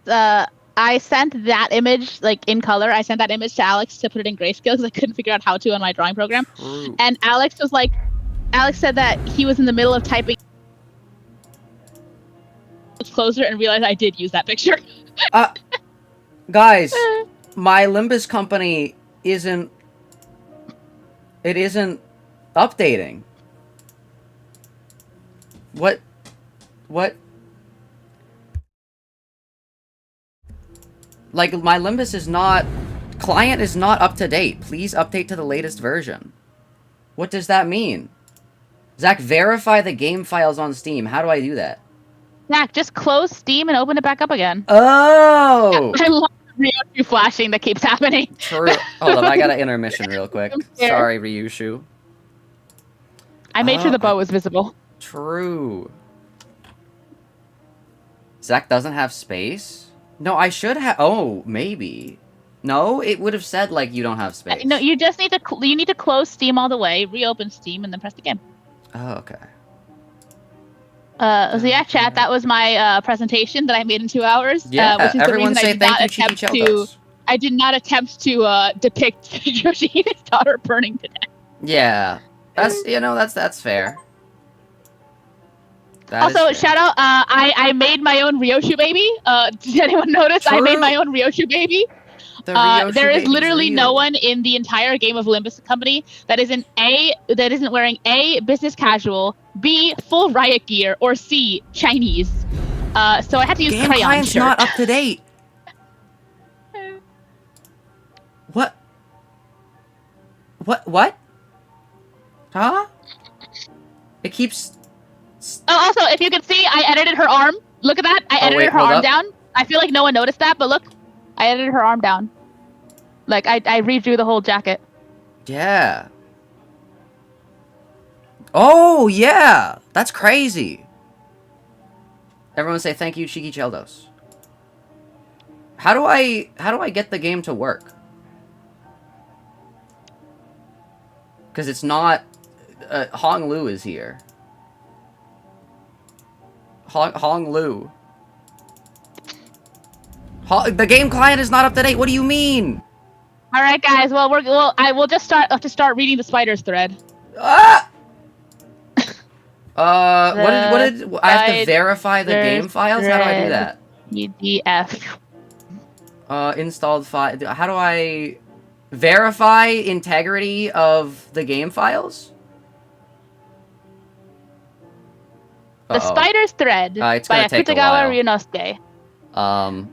I sent that image, like, in color. I sent that image to Alex to put it in grayscale because I couldn't figure out how to on my drawing program. True. And Alex said that he was in the middle of typing closer and realized I did use that picture. Guys, my Limbus company isn't updating. What? Like, my Limbus client is not up to date. Please update to the latest version. What does that mean? Zach, verify the game files on Steam. How do I do that? Zach, just close Steam and open it back up again. Oh! I love Ryoshu flashing that keeps happening. True. Hold up, I got an intermission real quick. I'm scared. Sorry, Ryoshu. I made sure the bow was visible. True. Zach doesn't have space? No, I should have. Oh, maybe. No, it would have said, like, you don't have space. No, you just need to close Steam all the way, reopen Steam, and then press the game. Oh, okay. So yeah, chat, that was my presentation that I made in 2 hours. Yeah, which is everyone the say reason thank you, Cheeky Cheltos. I did not attempt to depict Yoshihide's daughter burning to death. Yeah. That's fair. That is Also, fair. shout out, I made my own Ryoshu Baby. Did anyone notice I made True. my own Ryoshu Baby? The Ryoshu There is Baby's literally real. no one in the entire game of Limbus Company that isn't wearing A, business casual, B, full riot gear, or C, Chinese. So I had to use Game crayon client's shirt. not up to date. What? What? Huh? It keeps... Oh, also, if you can see, I edited her arm. Look at that. I edited her hold arm up. down. I feel like no one noticed that, but look. I edited her arm down. Like, I redrew the whole jacket. Yeah. Oh, yeah! That's crazy! Everyone say thank you, Cheeky Cheldos. How do I get the game to work? Because it's not... Hong Lu is here. Hong Lu. The game client is not up to date. What do you mean? All right, guys. Well, I will just start reading the spiders thread. Ah! What did I have to verify the game files? How do I do that? PDF. Installed file. How do I verify integrity of the game files? The Spiders Thread It's by gonna take a Akutagawa while. Ryunosuke.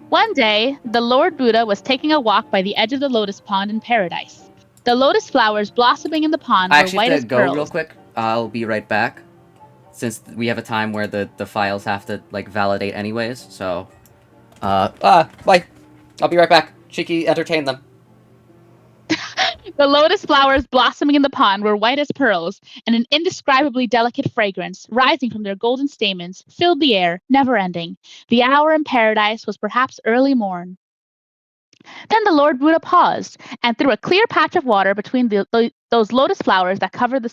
One day, the Lord Buddha was taking a walk by the edge of the lotus pond in paradise. The lotus flowers blossoming in the pond I were actually white have as to go pearls. real quick. I'll be right back. Since we have a time where the files have to, like, validate anyways, so... bye. I'll be right back. Cheeky, entertain them. The lotus flowers blossoming in the pond were white as pearls, and an indescribably delicate fragrance, rising from their golden stamens, filled the air, never-ending. The hour in paradise was perhaps early morn. Then the Lord Buddha paused, and through a clear patch of water between those lotus flowers that covered the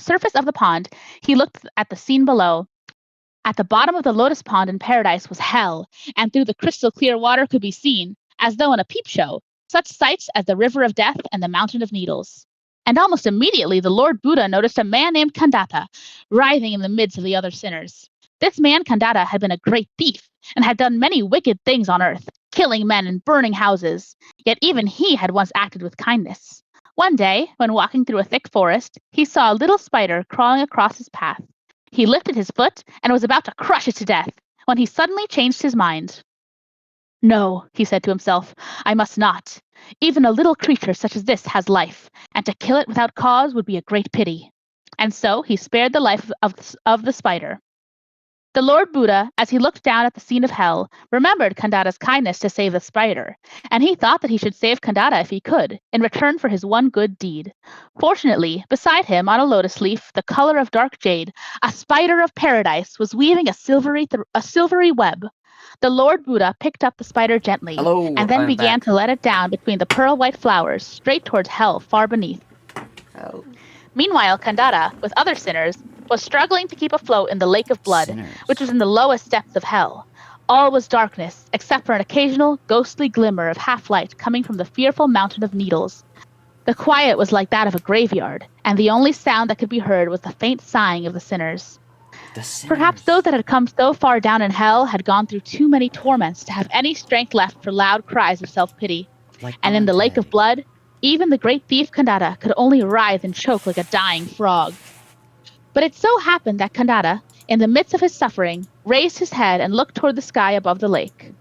surface of the pond, he looked at the scene below. At the bottom of the lotus pond in paradise was hell, and through the crystal clear water could be seen, as though in a peep show, such sights as the River of Death and the Mountain of Needles. And almost immediately the Lord Buddha noticed a man named Kandata, writhing in the midst of the other sinners. This man Kandata had been a great thief, and had done many wicked things on earth, killing men and burning houses. Yet even he had once acted with kindness. One day, when walking through a thick forest, he saw a little spider crawling across his path. He lifted his foot and was about to crush it to death, when he suddenly changed his mind. No, he said to himself, I must not. Even a little creature such as this has life, and to kill it without cause would be a great pity. And so he spared the life of the spider. The Lord Buddha, as he looked down at the scene of hell, remembered Kandata's kindness to save the spider, and he thought that he should save Kandata if he could, in return for his one good deed. Fortunately, beside him on a lotus leaf, the color of dark jade, a spider of paradise was weaving a silvery web. The Lord Buddha picked up the spider gently, and then began to let it down between the pearl-white flowers, straight towards hell far beneath. Hell. Meanwhile, Kandata, with other sinners, was struggling to keep afloat in the lake of blood, which was in the lowest depths of hell. All was darkness, except for an occasional ghostly glimmer of half-light coming from the fearful mountain of needles. The quiet was like that of a graveyard, and the only sound that could be heard was the faint sighing of the sinners. Perhaps those that had come so far down in hell had gone through too many torments to have any strength left for loud cries of self-pity. And in the lake of blood, even the great thief Kandata could only writhe and choke like a dying frog. But it so happened that Kandata, in the midst of his suffering, raised his head and looked toward the sky above the lake.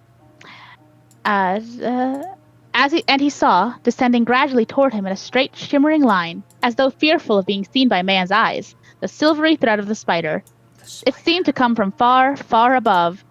He saw, descending gradually toward him in a straight, shimmering line, as though fearful of being seen by man's eyes, the silvery thread of the spider. It seemed to come from far, far above,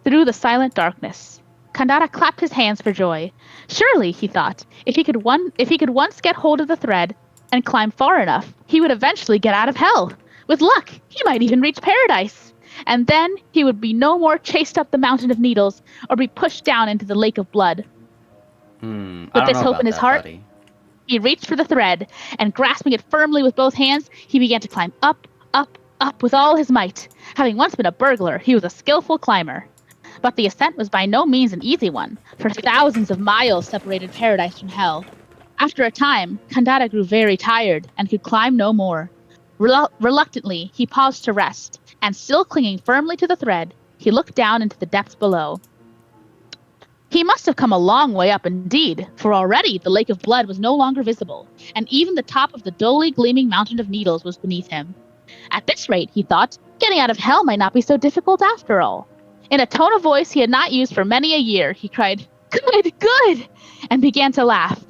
through the silent darkness. Kandata clapped his hands for joy. Surely, he thought, if he could once get hold of the thread and climb far enough, he would eventually get out of hell. With luck, he might even reach paradise. And then he would be no more chased up the mountain of needles or be pushed down into the lake of blood. With this hope in his heart, he reached for the thread, and grasping it firmly with both hands, he began to climb up, up, up with all his might. Having once been a burglar, he was a skillful climber. But the ascent was by no means an easy one, for thousands of miles separated paradise from hell. After a time, Kandata grew very tired and could climb no more. Reluctantly, he paused to rest, and still clinging firmly to the thread, he looked down into the depths below. He must have come a long way up indeed, for already the lake of blood was no longer visible, and even the top of the dully gleaming mountain of needles was beneath him. At this rate, he thought, getting out of hell might not be so difficult after all. In a tone of voice he had not used for many a year, he cried, "Good, good!" and began to laugh.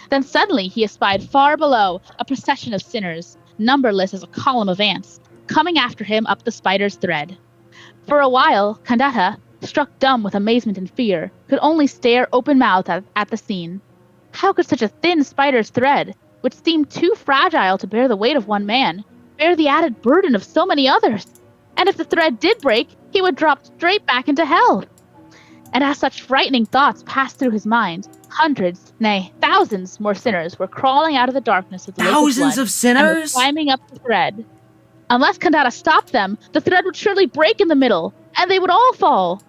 Then suddenly he espied far below a procession of sinners, numberless as a column of ants, coming after him up the spider's thread. For a while, Kandata, struck dumb with amazement and fear, could only stare open-mouthed at the scene. How could such a thin spider's thread, which seemed too fragile to bear the weight of one man, bear the added burden of so many others? And if the thread did break, he would drop straight back into hell. And as such frightening thoughts passed through his mind, hundreds, nay, thousands more sinners were crawling out of the darkness of the lake of blood. Thousands of sinners? And were climbing up the thread. Unless Kandata stopped them, the thread would surely break in the middle, and they would all fall.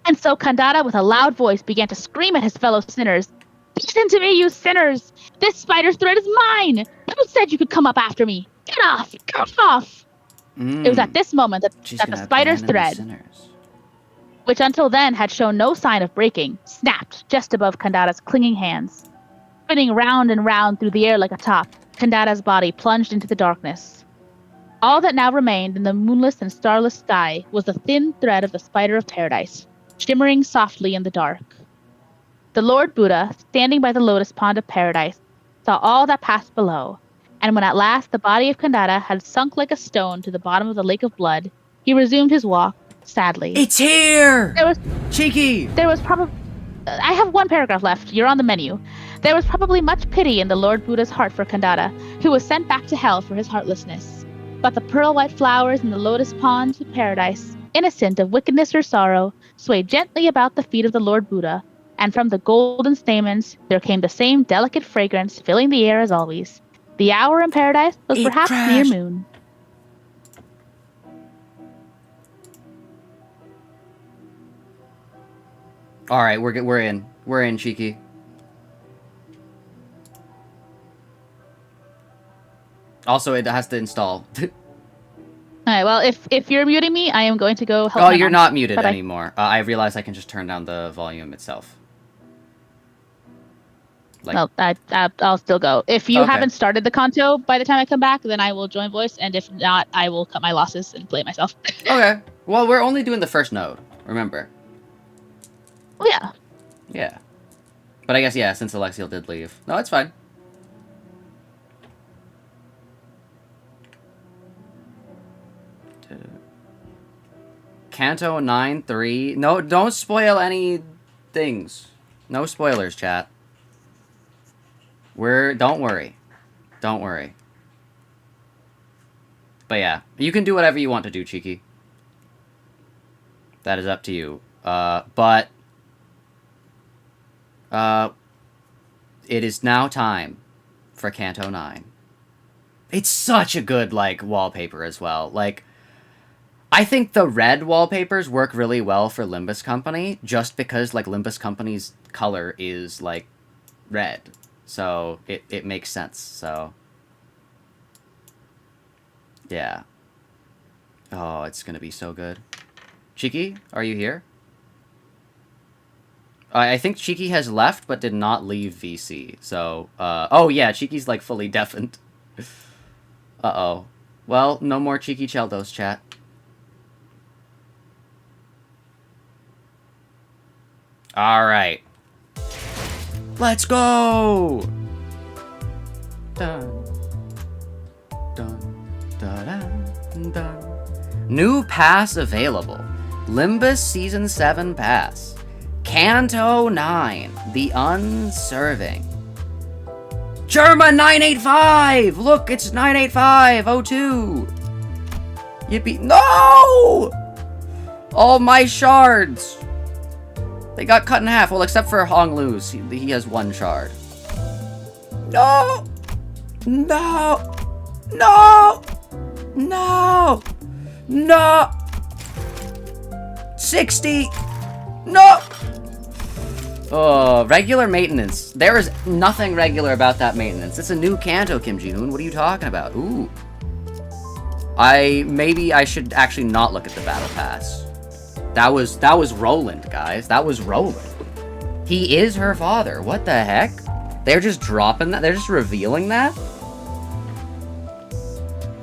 And so Kandata, with a loud voice, began to scream at his fellow sinners, "Listen to me, you sinners! This spider's thread is mine! Who said you could come up after me? Get off! Get off!" It was at this moment that the spider's thread, which until then had shown no sign of breaking, snapped just above Kandata's clinging hands. Spinning round and round through the air like a top, Kandata's body plunged into the darkness. All that now remained in the moonless and starless sky was the thin thread of the spider of paradise, shimmering softly in the dark. The Lord Buddha, standing by the lotus pond of paradise, saw all that passed below, and when at last the body of Kandata had sunk like a stone to the bottom of the lake of blood, he resumed his walk, sadly. It's here! Cheeky! There was probably... I have one paragraph left. You're on the menu. There was probably much pity in the Lord Buddha's heart for Kandata, who was sent back to hell for his heartlessness. But the pearl-white flowers in the lotus pond of paradise, innocent of wickedness or sorrow, swayed gently about the feet of the Lord Buddha, and from the golden stamens there came the same delicate fragrance filling the air as always. The hour in paradise was perhaps near noon. All right, we're in. We're in, Cheeky. Also, it has to install. Alright, well, if you're muting me, I am going to go help Oh, my you're mom. not muted Bye-bye. anymore. I realized I can just turn down the volume itself. Like, Well, I'll still go. If you Okay. haven't started the Canto by the time I come back, then I will join voice, and if not, I will cut my losses and play it myself. okay. Well, we're only doing the first node, remember? Oh, yeah. Yeah. But I guess, yeah, since Alexiel did leave. No, it's fine. Canto 9-3. No, don't spoil any things. No spoilers, chat. Don't worry. Don't worry. But yeah, you can do whatever you want to do, Cheeky. That is up to you. But it is now time for Canto 9. It's such a good, like, wallpaper as well. Like, I think the red wallpapers work really well for Limbus Company, just because, like, Limbus Company's color is, like, red. So, it makes sense, so. Yeah. Oh, it's gonna be so good. Cheeky, are you here? I think Cheeky has left, but did not leave VC, so, oh yeah, Cheeky's, like, fully deafened. Uh-oh. Well, no more Cheeky Cheldos, chat. Alright. Let's go! Dun. Dun. Da-dun. Dun. New pass available. Limbus Season 7 pass. Canto 9. The Unserving. German 985! Look, it's 98502! Yippee. No! All my shards! They got cut in half. Well, except for Hong Lu's. He has one shard. No! No! No! No! No! 60! No! Oh, regular maintenance. There is nothing regular about that maintenance. It's a new Canto, Kim Ji-hoon. What are you talking about? Ooh. Maybe I should actually not look at the battle pass. That was Roland, guys. That was Roland. He is her father. What the heck? They're just dropping that? They're just revealing that?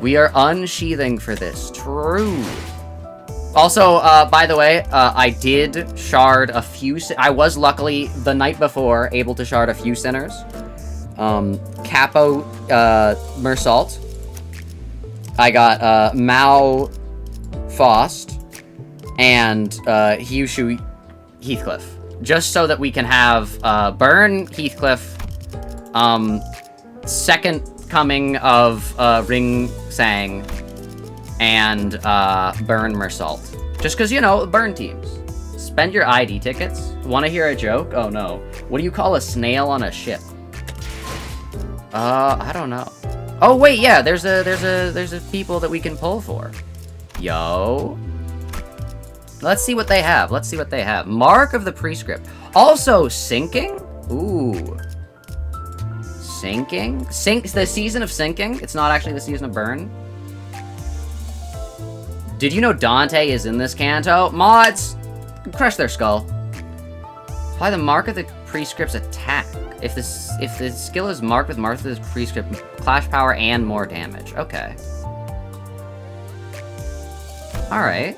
We are unsheathing for this. True. Also, by the way, I did shard a few... I was luckily, the night before, able to shard a few sinners. Capo Meursault. I got Mao Faust and Ryoshu Heathcliff. Just so that we can have Burn Heathcliff, second coming of Ring Sang, and Burn Meursault. Just because, you know, burn teams. Spend your ID tickets. Want to hear a joke? Oh no. What do you call a snail on a ship? I don't know. Oh wait, yeah, there's a people that we can pull for. Yo. Let's see what they have. Let's see what they have. Mark of the Prescript. Also, sinking? Ooh. Sinking? The season of sinking? It's not actually the season of burn. Did you know Dante is in this Canto? Mods! Crush their skull. Apply the Mark of the Prescript's attack. If the skill is marked with Mark of the Prescript, clash power and more damage. Okay. Alright.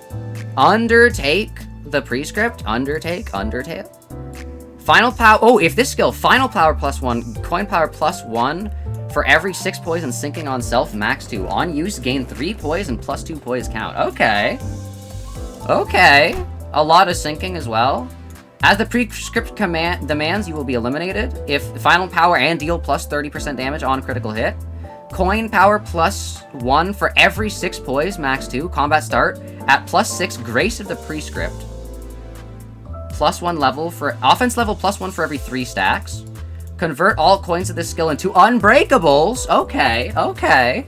Undertake the Prescript. Undertake. Final power. Oh, if this skill, final power +1, coin power +1 for every 6 poison sinking on self, max 2. On use, gain 3 poise and +2 poise count. Okay. Okay. A lot of sinking as well. As the Prescript command demands, you will be eliminated. If final power and deal +30% damage on critical hit. Coin power +1 for every 6 poise, max 2. Combat start at +6 Grace of the Prescript. +1 level for offense level +1 for every 3 stacks. Convert all coins of this skill into unbreakables. Okay, okay.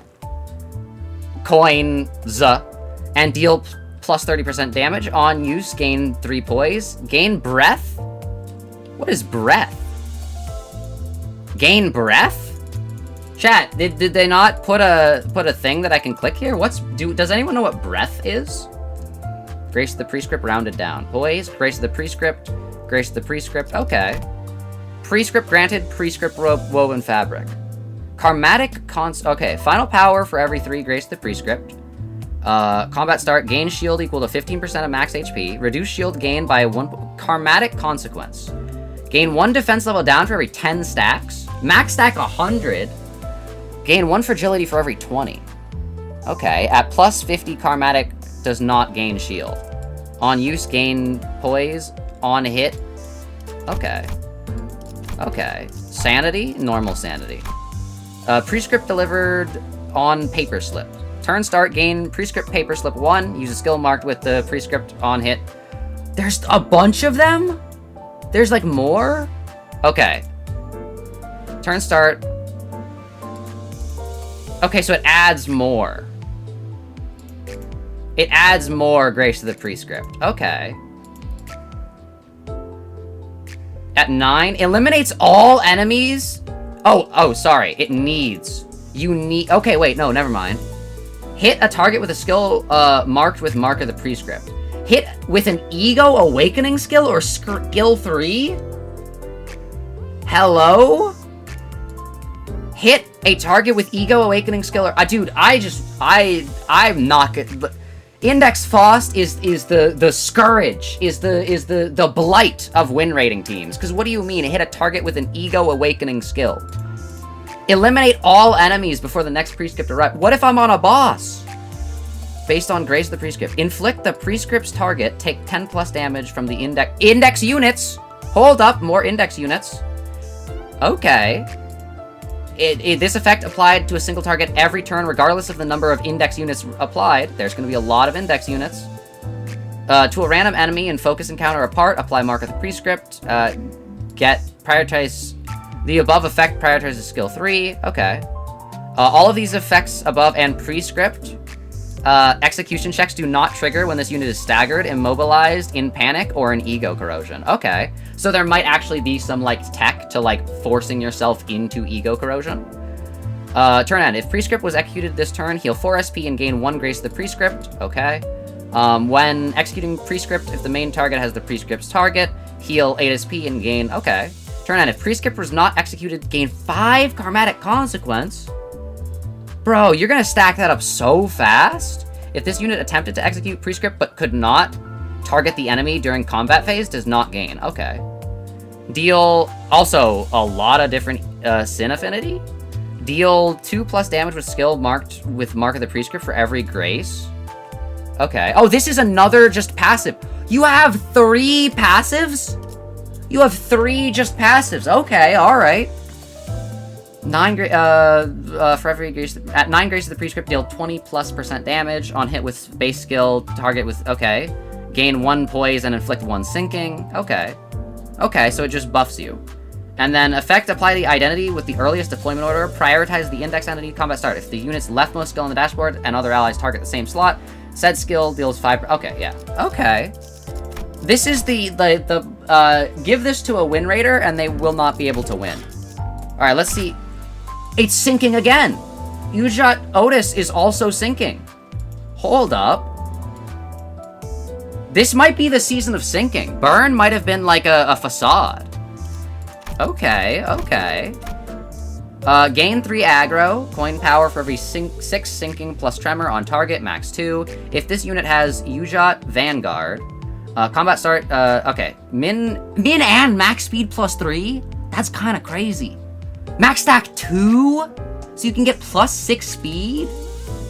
Coins and deal +30% damage on use. Gain 3 poise. Gain breath. What is breath? Gain breath. Chat, did they not put a thing that I can click here? Does anyone know what breath is? Grace of the Prescript rounded down. Poise, Grace of the Prescript, Grace of the Prescript. Okay. Prescript granted, Prescript woven fabric. Karmatic okay, final power for every 3 Grace of the Prescript. Combat start, gain shield equal to 15% of max HP. Reduce shield gain by 1 Karmatic consequence. Gain 1 defense level down for every 10 stacks. Max stack 100. Gain 1 fragility for every 20. Okay, at +50 Karmatic does not gain shield. On use, gain poise. On hit. Okay. Okay. Sanity? Normal sanity. Prescript delivered on paper slip. Turn start, gain Prescript paper slip 1. Use a skill marked with the Prescript on hit. There's a bunch of them? There's like more? Okay. Turn start. Okay, so it adds more. It adds more Grace to the Prescript. Okay. At 9, eliminates all enemies? Oh, sorry. It needs. You need... Okay, wait, no, never mind. Hit a target with a skill marked with Mark of the Prescript. Hit with an Ego Awakening skill or skill 3? Hello? Hit a target with Ego Awakening skill or... dude, I'm not good... Index Faust is the scourge, is the blight of win rating teams. Because what do you mean? Hit a target with an Ego Awakening skill. Eliminate all enemies before the next Prescript arrives. What if I'm on a boss? Based on Grace of the Prescript. Inflict the Prescript's target. Take 10 plus damage from the index units. Hold up, more index units. Okay. This effect applied to a single target every turn, regardless of the number of index units applied. There's going to be a lot of index units. To a random enemy and focus encounter apart, apply Mark of the Prescript. Prioritize... The above effect prioritizes skill 3. Okay. All of these effects above and Prescript execution checks do not trigger when this unit is staggered, immobilized, in panic, or in ego corrosion. Okay. So there might actually be some, like, tech to, like, forcing yourself into ego corrosion. Turn end. If Prescript was executed this turn, heal 4 SP and gain 1 Grace of the Prescript. Okay. When executing prescript, if the main target has the prescript's target, heal 8 SP and gain... Okay. Turn on. If prescript was not executed, gain 5 karmatic consequence. Bro, you're gonna stack that up so fast. If this unit attempted to execute prescript but could not target the enemy during combat phase, does not gain. Okay. Deal... Also, a lot of different sin affinity. Deal 2+ damage with skill marked with Mark of the Prescript for every grace. Okay. Oh, this is another just passive. You have 3 passives? You have 3 just passives. Okay, alright. 9 for every grace... At 9 grace of the Prescript, deal 20+% damage on hit with base skill, target with... Okay. Gain 1 poise and inflict 1 sinking. Okay. Okay, so it just buffs you. And then effect, apply the identity with the earliest deployment order. Prioritize the index entity combat start. If the unit's leftmost skill on the dashboard and other allies target the same slot, said skill deals 5... Okay, yeah. Okay. This is the give this to a win raider and they will not be able to win. Alright, let's see. It's sinking again! Ujat Otis is also sinking. Hold up. This might be the season of sinking. Burn might have been like a facade. Okay, okay. Gain 3 aggro, coin power for every 6 sinking plus tremor on target, max 2. If this unit has Ujat Vanguard, combat start, okay. Min and max speed plus 3? That's kind of crazy. Max stack 2? So you can get plus 6 speed?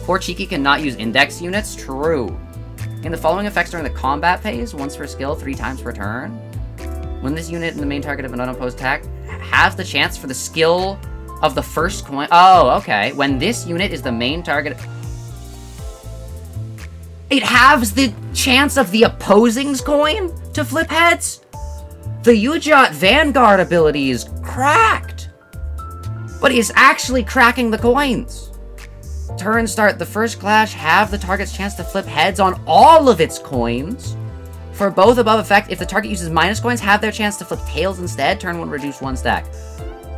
Poor Cheeky cannot use index units? True. In the following effects during the combat phase, once per skill, 3 times per turn. When this unit and the main target of an unopposed attack have the chance for the skill of the first coin... Oh, okay. When this unit is the main target... It has the chance of the opposing's coin to flip heads? The Ujat Vanguard ability is cracked. But it's actually cracking the coins. Turn start. The first clash have the target's chance to flip heads on all of its coins. For both above effect, if the target uses minus coins, have their chance to flip tails instead. Turn 1, reduce 1 stack.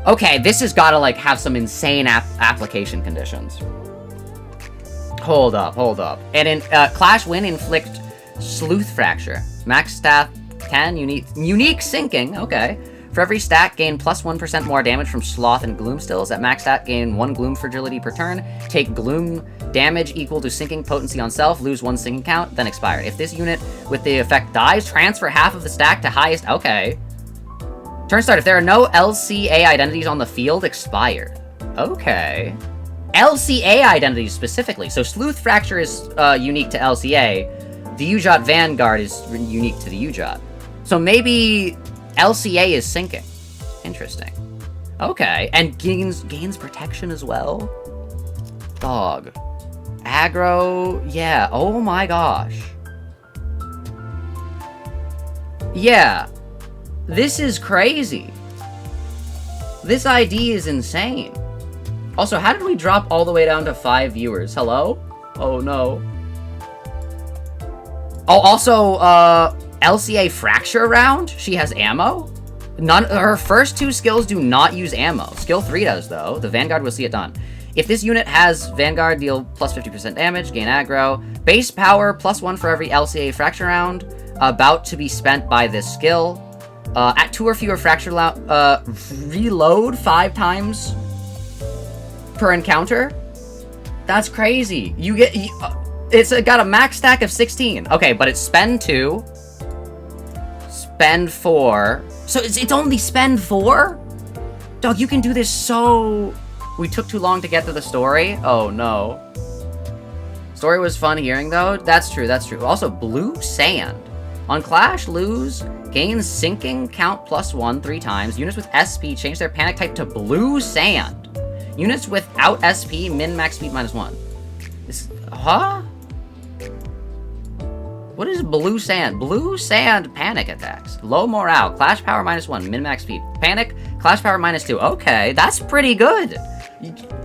Okay, this has got to, like, have some insane application conditions. Hold up, hold up. And in Clash Win, inflict Sleuth Fracture. Max stat 10, unique sinking, okay. For every stat, gain plus 1% more damage from Sloth and Gloom Stills. At max stat, gain 1 Gloom fragility per turn. Take Gloom damage equal to sinking potency on self. Lose 1 sinking count, then expire. If this unit with the effect dies, transfer half of the stack to highest... Okay. Turn start. If there are no LCA identities on the field, expire. Okay. LCA identities specifically. So Sleuth Fracture is unique to LCA. The Ujat Vanguard is unique to the Ujat. So maybe LCA is sinking. Interesting. Okay. And gains protection as well? Dog. Aggro. Yeah. Oh my gosh. Yeah. This is crazy. This ID is insane. Also, how did we drop all the way down to 5 viewers? Hello? Oh no. Oh, also, LCA Fracture round? She has ammo? Her first 2 skills do not use ammo. Skill 3 does, though. The Vanguard will see it done. If this unit has Vanguard, deal plus 50% damage, gain aggro. Base power, plus 1 for every LCA Fracture round. About to be spent by this skill. At 2 or fewer Fracture reload 5 times per encounter. That's crazy. You get... it's got a max stack of 16. Okay, but it's spend 2. Spend 4. So it's only spend 4? Dog, you can do this so... We took too long to get to the story? Oh, no. Story was fun hearing, though. That's true, that's true. Also, Blue Sand. On Clash, lose, gain sinking, count plus 1 3 times. Units with SP change their panic type to Blue Sand. Units without SP, min-max speed -1. Huh? What is Blue Sand? Blue Sand panic attacks. Low morale, clash power -1, min-max speed. Panic, clash power -2. Okay, that's pretty good.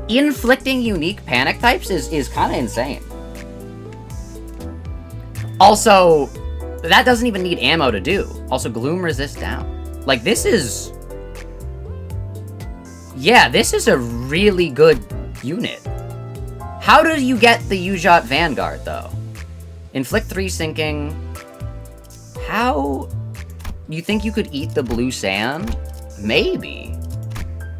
Inflicting unique panic types is kind of insane. Also, that doesn't even need ammo to do. Also, Gloom resist down. Like, this is... Yeah, this is a really good unit. How do you get the Ujat Vanguard, though? Inflict 3 sinking. How... You think you could eat the blue sand? Maybe.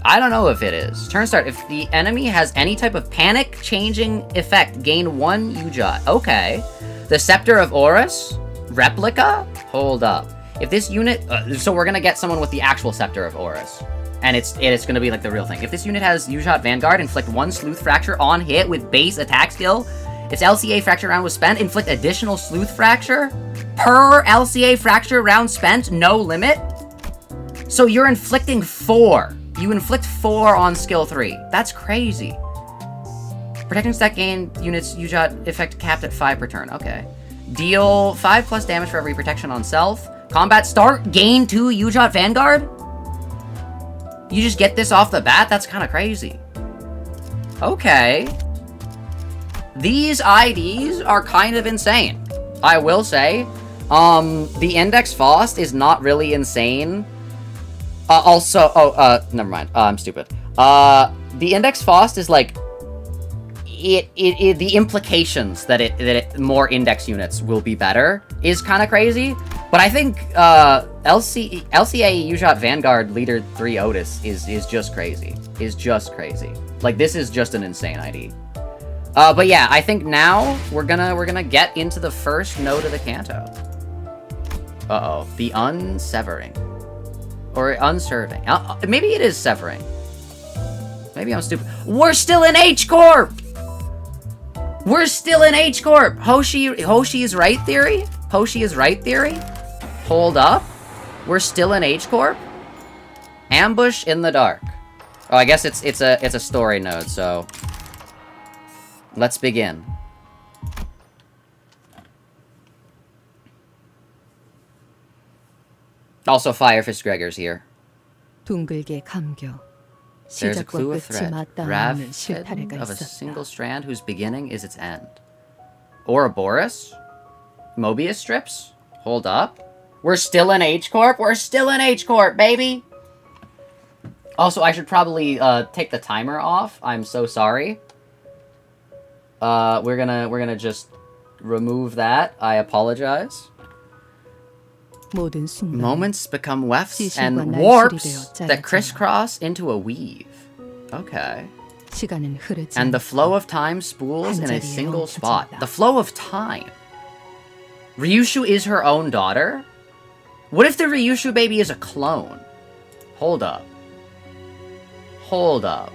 I don't know if it is. Turn start. If the enemy has any type of panic-changing effect, gain 1 UJOT. Okay. The Scepter of Horus? Replica? Hold up. If this unit... so we're gonna get someone with the actual Scepter of Horus. And it's gonna be like the real thing. If this unit has UJOT Vanguard, inflict 1 Sleuth Fracture on hit with base attack skill. Its LCA Fracture round was spent, inflict additional Sleuth Fracture. Per LCA Fracture round spent, no limit. So you're inflicting 4. You inflict 4 on skill 3. That's crazy. Protecting stack gain units UJOT effect capped at 5 per turn. Okay. Deal 5+ damage for every protection on self. Combat start, gain 2 UJOT Vanguard? You just get this off the bat? That's kind of crazy. Okay. These IDs are kind of insane. I will say. The Index Faust is not really insane. Never mind. I'm stupid. The Index Faust is like... the implications that more index units will be better is kind of crazy. But I think LCA UJOT Vanguard Leader 3 Otis is just crazy. Is just crazy. Like, this is just an insane ID. But yeah, I think now we're gonna get into the first node of the Canto. Uh-oh. The unsevering. Or unserving. Maybe it is severing. Maybe I'm stupid. We're still in H-Corp! We're still in H-Corp! Hoshi is right theory? Hoshi is right theory? Hold up. We're still in H-Corp? Ambush in the dark. Oh, I guess it's a story node, so... Let's begin. Also, Firefist Gregor's here. 둥글게 감겨. There's a 시작과 clue of 끝이 thread. 맞닿는 Rav 실타래가 of a 있었다. single strand whose beginning is its end. Ouroboros? Mobius strips? Hold up. We're still in H-Corp? We're still in H-Corp, baby! Also, I should probably take the timer off. I'm so sorry. We're gonna just remove that. I apologize. 모든 순간 Moments become wefts 지식과 and 날씨리 warps 되어 that 짜여져요. crisscross into a weave. Okay. 시간은 흐르지 And the 않고 flow of time spools in a 한자리에 single spot. 멈춰진다. The flow of time. Ryoshu is her own daughter? What if the Ryoshu baby is a clone? Hold up. Hold up.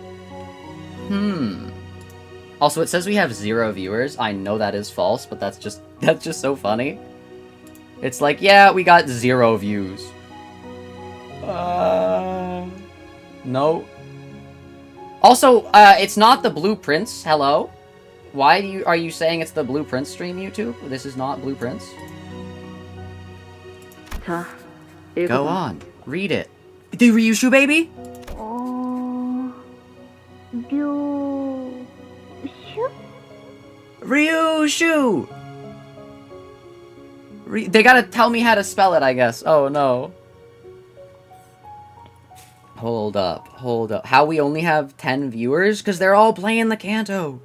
Also, it says we have 0 viewers. I know that is false, but that's just so funny. It's like, yeah, we got 0 views. No. Also, it's not the Blueprints. Hello? Why are you saying it's the Blueprints stream, YouTube? This is not Blueprints. Go on. Read it. The Ryoshu baby? Ryoshu! They gotta tell me how to spell it, I guess. Oh, no. Hold up. Hold up. How we only have 10 viewers? Because they're all playing the Canto.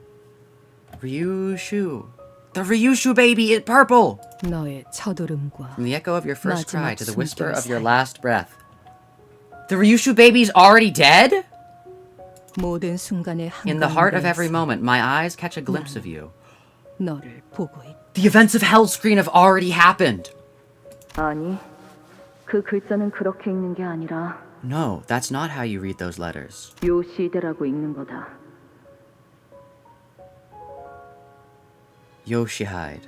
Ryoshu. The Ryoshu baby in purple! 너의 첫울음과 From the echo of your first cry to the 마지막 whisper of your 숨결 last breath. The Ryoshu baby's already dead? 모든 순간의 In the heart of every 한가운데에서 moment, my eyes catch a glimpse of you. 너를 보고 있다. The events of Hell's Screen have already happened. 아니, 그 글자는 그렇게 읽는 게 아니라 No, that's not how you read those letters. 요시대라고 읽는 거다. Yoshihide.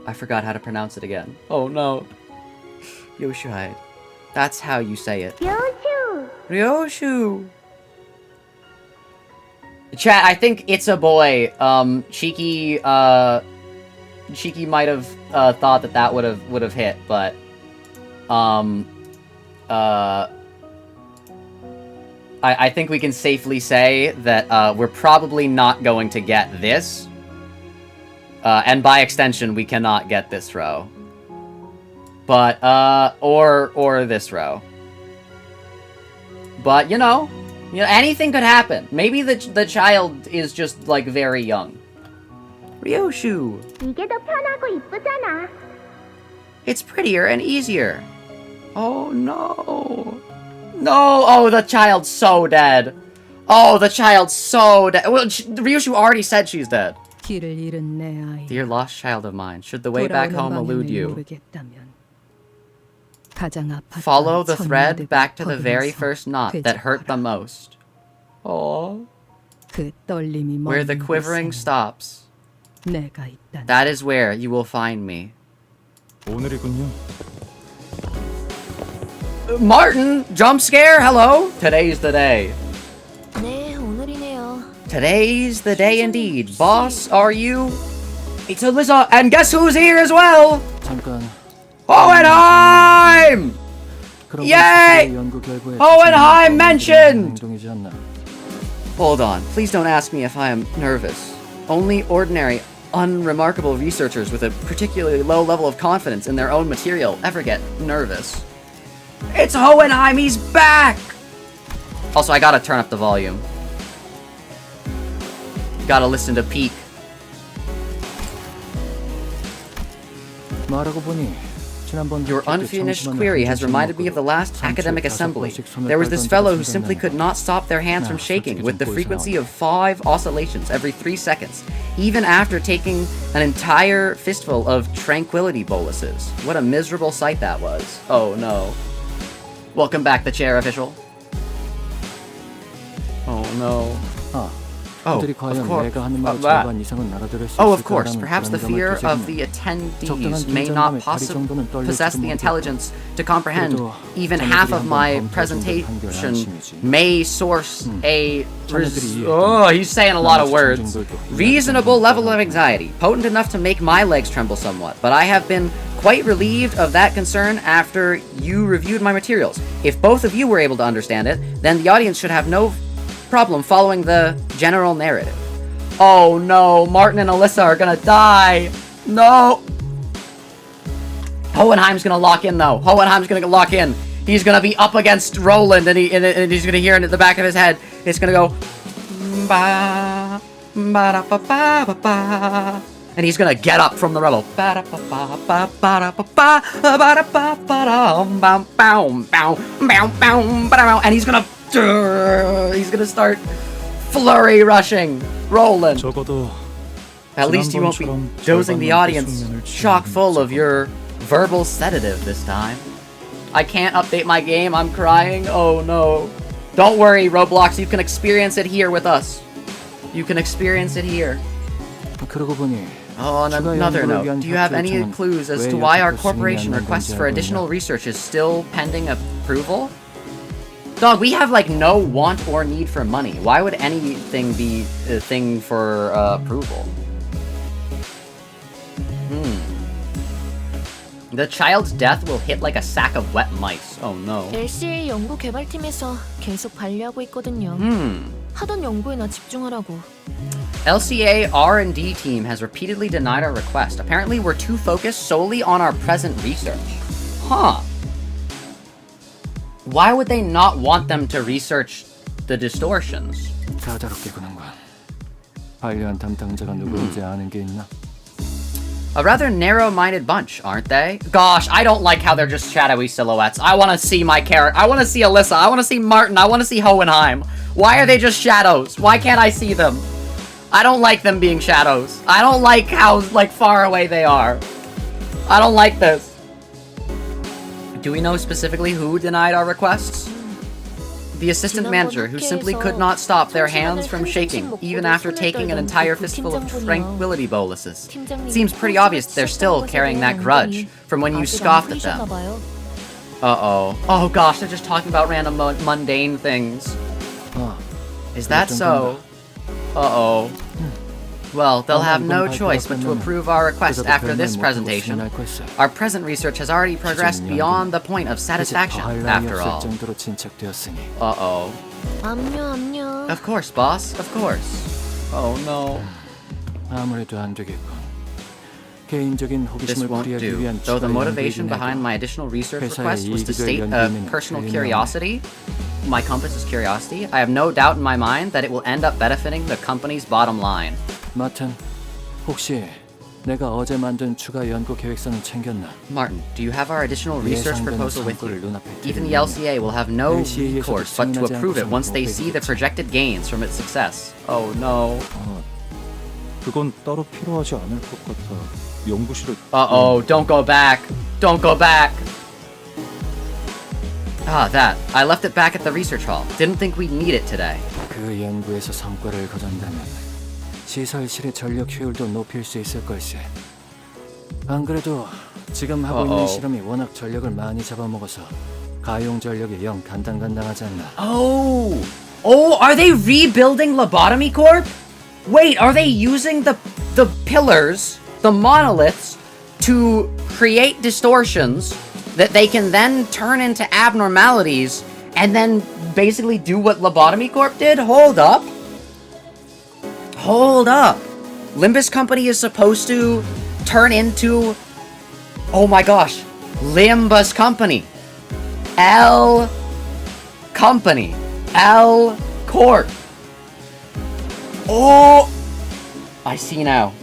I forgot how to pronounce it again. Oh no. Yoshihide. That's how you say it. 요슈! Ryoshu! Chat, I think it's a boy. Cheeky might have thought that would have hit, but I think we can safely say that we're probably not going to get this. And by extension, we cannot get this row. But or this row. But you know, anything could happen. Maybe the child is just like very young. Ryoshu! 이게 더 편하고 이쁘잖아. It's prettier and easier. Oh no. No! Oh, the child's so dead. Oh, the child's so dead. Well, Ryoshu already said she's dead. 길을 잃은 내 아이. Dear lost child of mine, should the way back home elude you, follow the thread back to the very first knot that hurt the most. Oh. Where the quivering stops, that is where you will find me. 오늘이군요. Martin, jump scare, hello? Today's the day. 네, 오늘이네요. Today's the day indeed. Boss, are you? It's Alyssa, and guess who's here as well? 잠깐. Hohenheim! Yay! Hohenheim mentioned! 행동이지 않나. Hold on, please don't ask me if I am nervous. Only ordinary, unremarkable researchers with a particularly low level of confidence in their own material ever get nervous. It's Hohenheim, he's back! Also, I gotta turn up the volume. Gotta listen to Peak. 말하고 보니 Your unfinished query has reminded me of the last academic assembly. There was this fellow who simply could not stop their hands from shaking with the frequency of 5 oscillations every 3 seconds, even after taking an entire fistful of tranquility boluses. What a miserable sight that was. Oh no. Welcome back, the chair official. Oh no. Oh, of course. Of course. Perhaps the fear of the attendees may not possess the intelligence to comprehend even half of my presentation may source a... he's saying a lot of words. Reasonable level of anxiety, potent enough to make my legs tremble somewhat, but I have been quite relieved of that concern after you reviewed my materials. If both of you were able to understand it, then the audience should have no problem following the general narrative. Oh no, Martin and Alyssa are gonna die. No. Hohenheim's gonna lock in though. Hohenheim's gonna lock in. He's gonna be up against Roland and he's gonna hear it at the back of his head. It's gonna go ba ba da ba ba ba ba. And he's gonna get up from the rubble. Ba da ba ba ba ba da ba ba ba da ba ba da bow bow bow bow bow. And he's gonna start flurry rushing Roland. At least you won't be dosing the audience chock full of your verbal sedative this time. I can't update my game, I'm crying. Oh no. Don't worry, Roblox, you can experience it here with us. You can experience it here. Oh, on another note, do you have any clues as to why our corporation request for additional research is still pending approval? Dog, we have like no want or need for money. Why would anything be a thing for approval? The child's death will hit like a sack of wet mice. Oh no. LCA 연구 개발팀에서 계속 관리하고 있거든요. 하던 연구에나 집중하라고. LCA R&D team has repeatedly denied our request. Apparently we're too focused solely on our present research. Huh. Why would they not want them to research the distortions? A rather narrow-minded bunch, aren't they? Gosh, I don't like how they're just shadowy silhouettes. I want to see my character. I want to see Alyssa. I want to see Martin. I want to see Hohenheim. Why are they just shadows? Why can't I see them? I don't like them being shadows. I don't like how, like, far away they are. I don't like this. Do we know specifically who denied our requests? The assistant manager, who simply could not stop their hands from shaking, even after taking an entire fistful of tranquility boluses. Seems pretty obvious they're still carrying that grudge from when you scoffed at them. Uh-oh. Oh gosh, they're just talking about random mundane things. Is that so? Uh-oh. Well, they'll have no choice but to approve our request after this presentation. Our present research has already progressed beyond the point of satisfaction, after all. Uh-oh. Of course, boss. Of course. Oh, no. This won't do. Though the motivation behind my additional research request was to state a personal curiosity, my compass's curiosity, I have no doubt in my mind that it will end up benefiting the company's bottom line. 혹시 내가 어제 만든 추가 연구 계획서는 챙겼나? Martin, do you have our additional research 예상되는 proposal with 성과를 you? 눈앞에 Even the 두면 LCA will have no LCA에서도 recourse but to 승인하지 approve it 않고서는 once they see the projected gains from its success. Oh no. 그건 따로 필요하지 않을 것 같아. 연구실에. Uh-oh, don't go back. Don't go back. Ah, that. I left it back at the research hall. Didn't think we'd need it today. 그 연구에서 성과를 거둔다면 시설실의 전력 효율도 높일 수 있을 걸세. 안 그래도 지금 하고 있는 실험이 워낙 전력을 많이 잡아먹어서 가용 전력이 영 간당간당하지 않나. Oh, are they rebuilding Lobotomy Corp? Wait, are they using the pillars, the monoliths, to create distortions that they can then turn into abnormalities and then basically do what Lobotomy Corp did? Hold up. Hold up. Limbus Company is supposed to turn into, oh my gosh, Limbus Company. L Company. L Corp. Oh! I see now.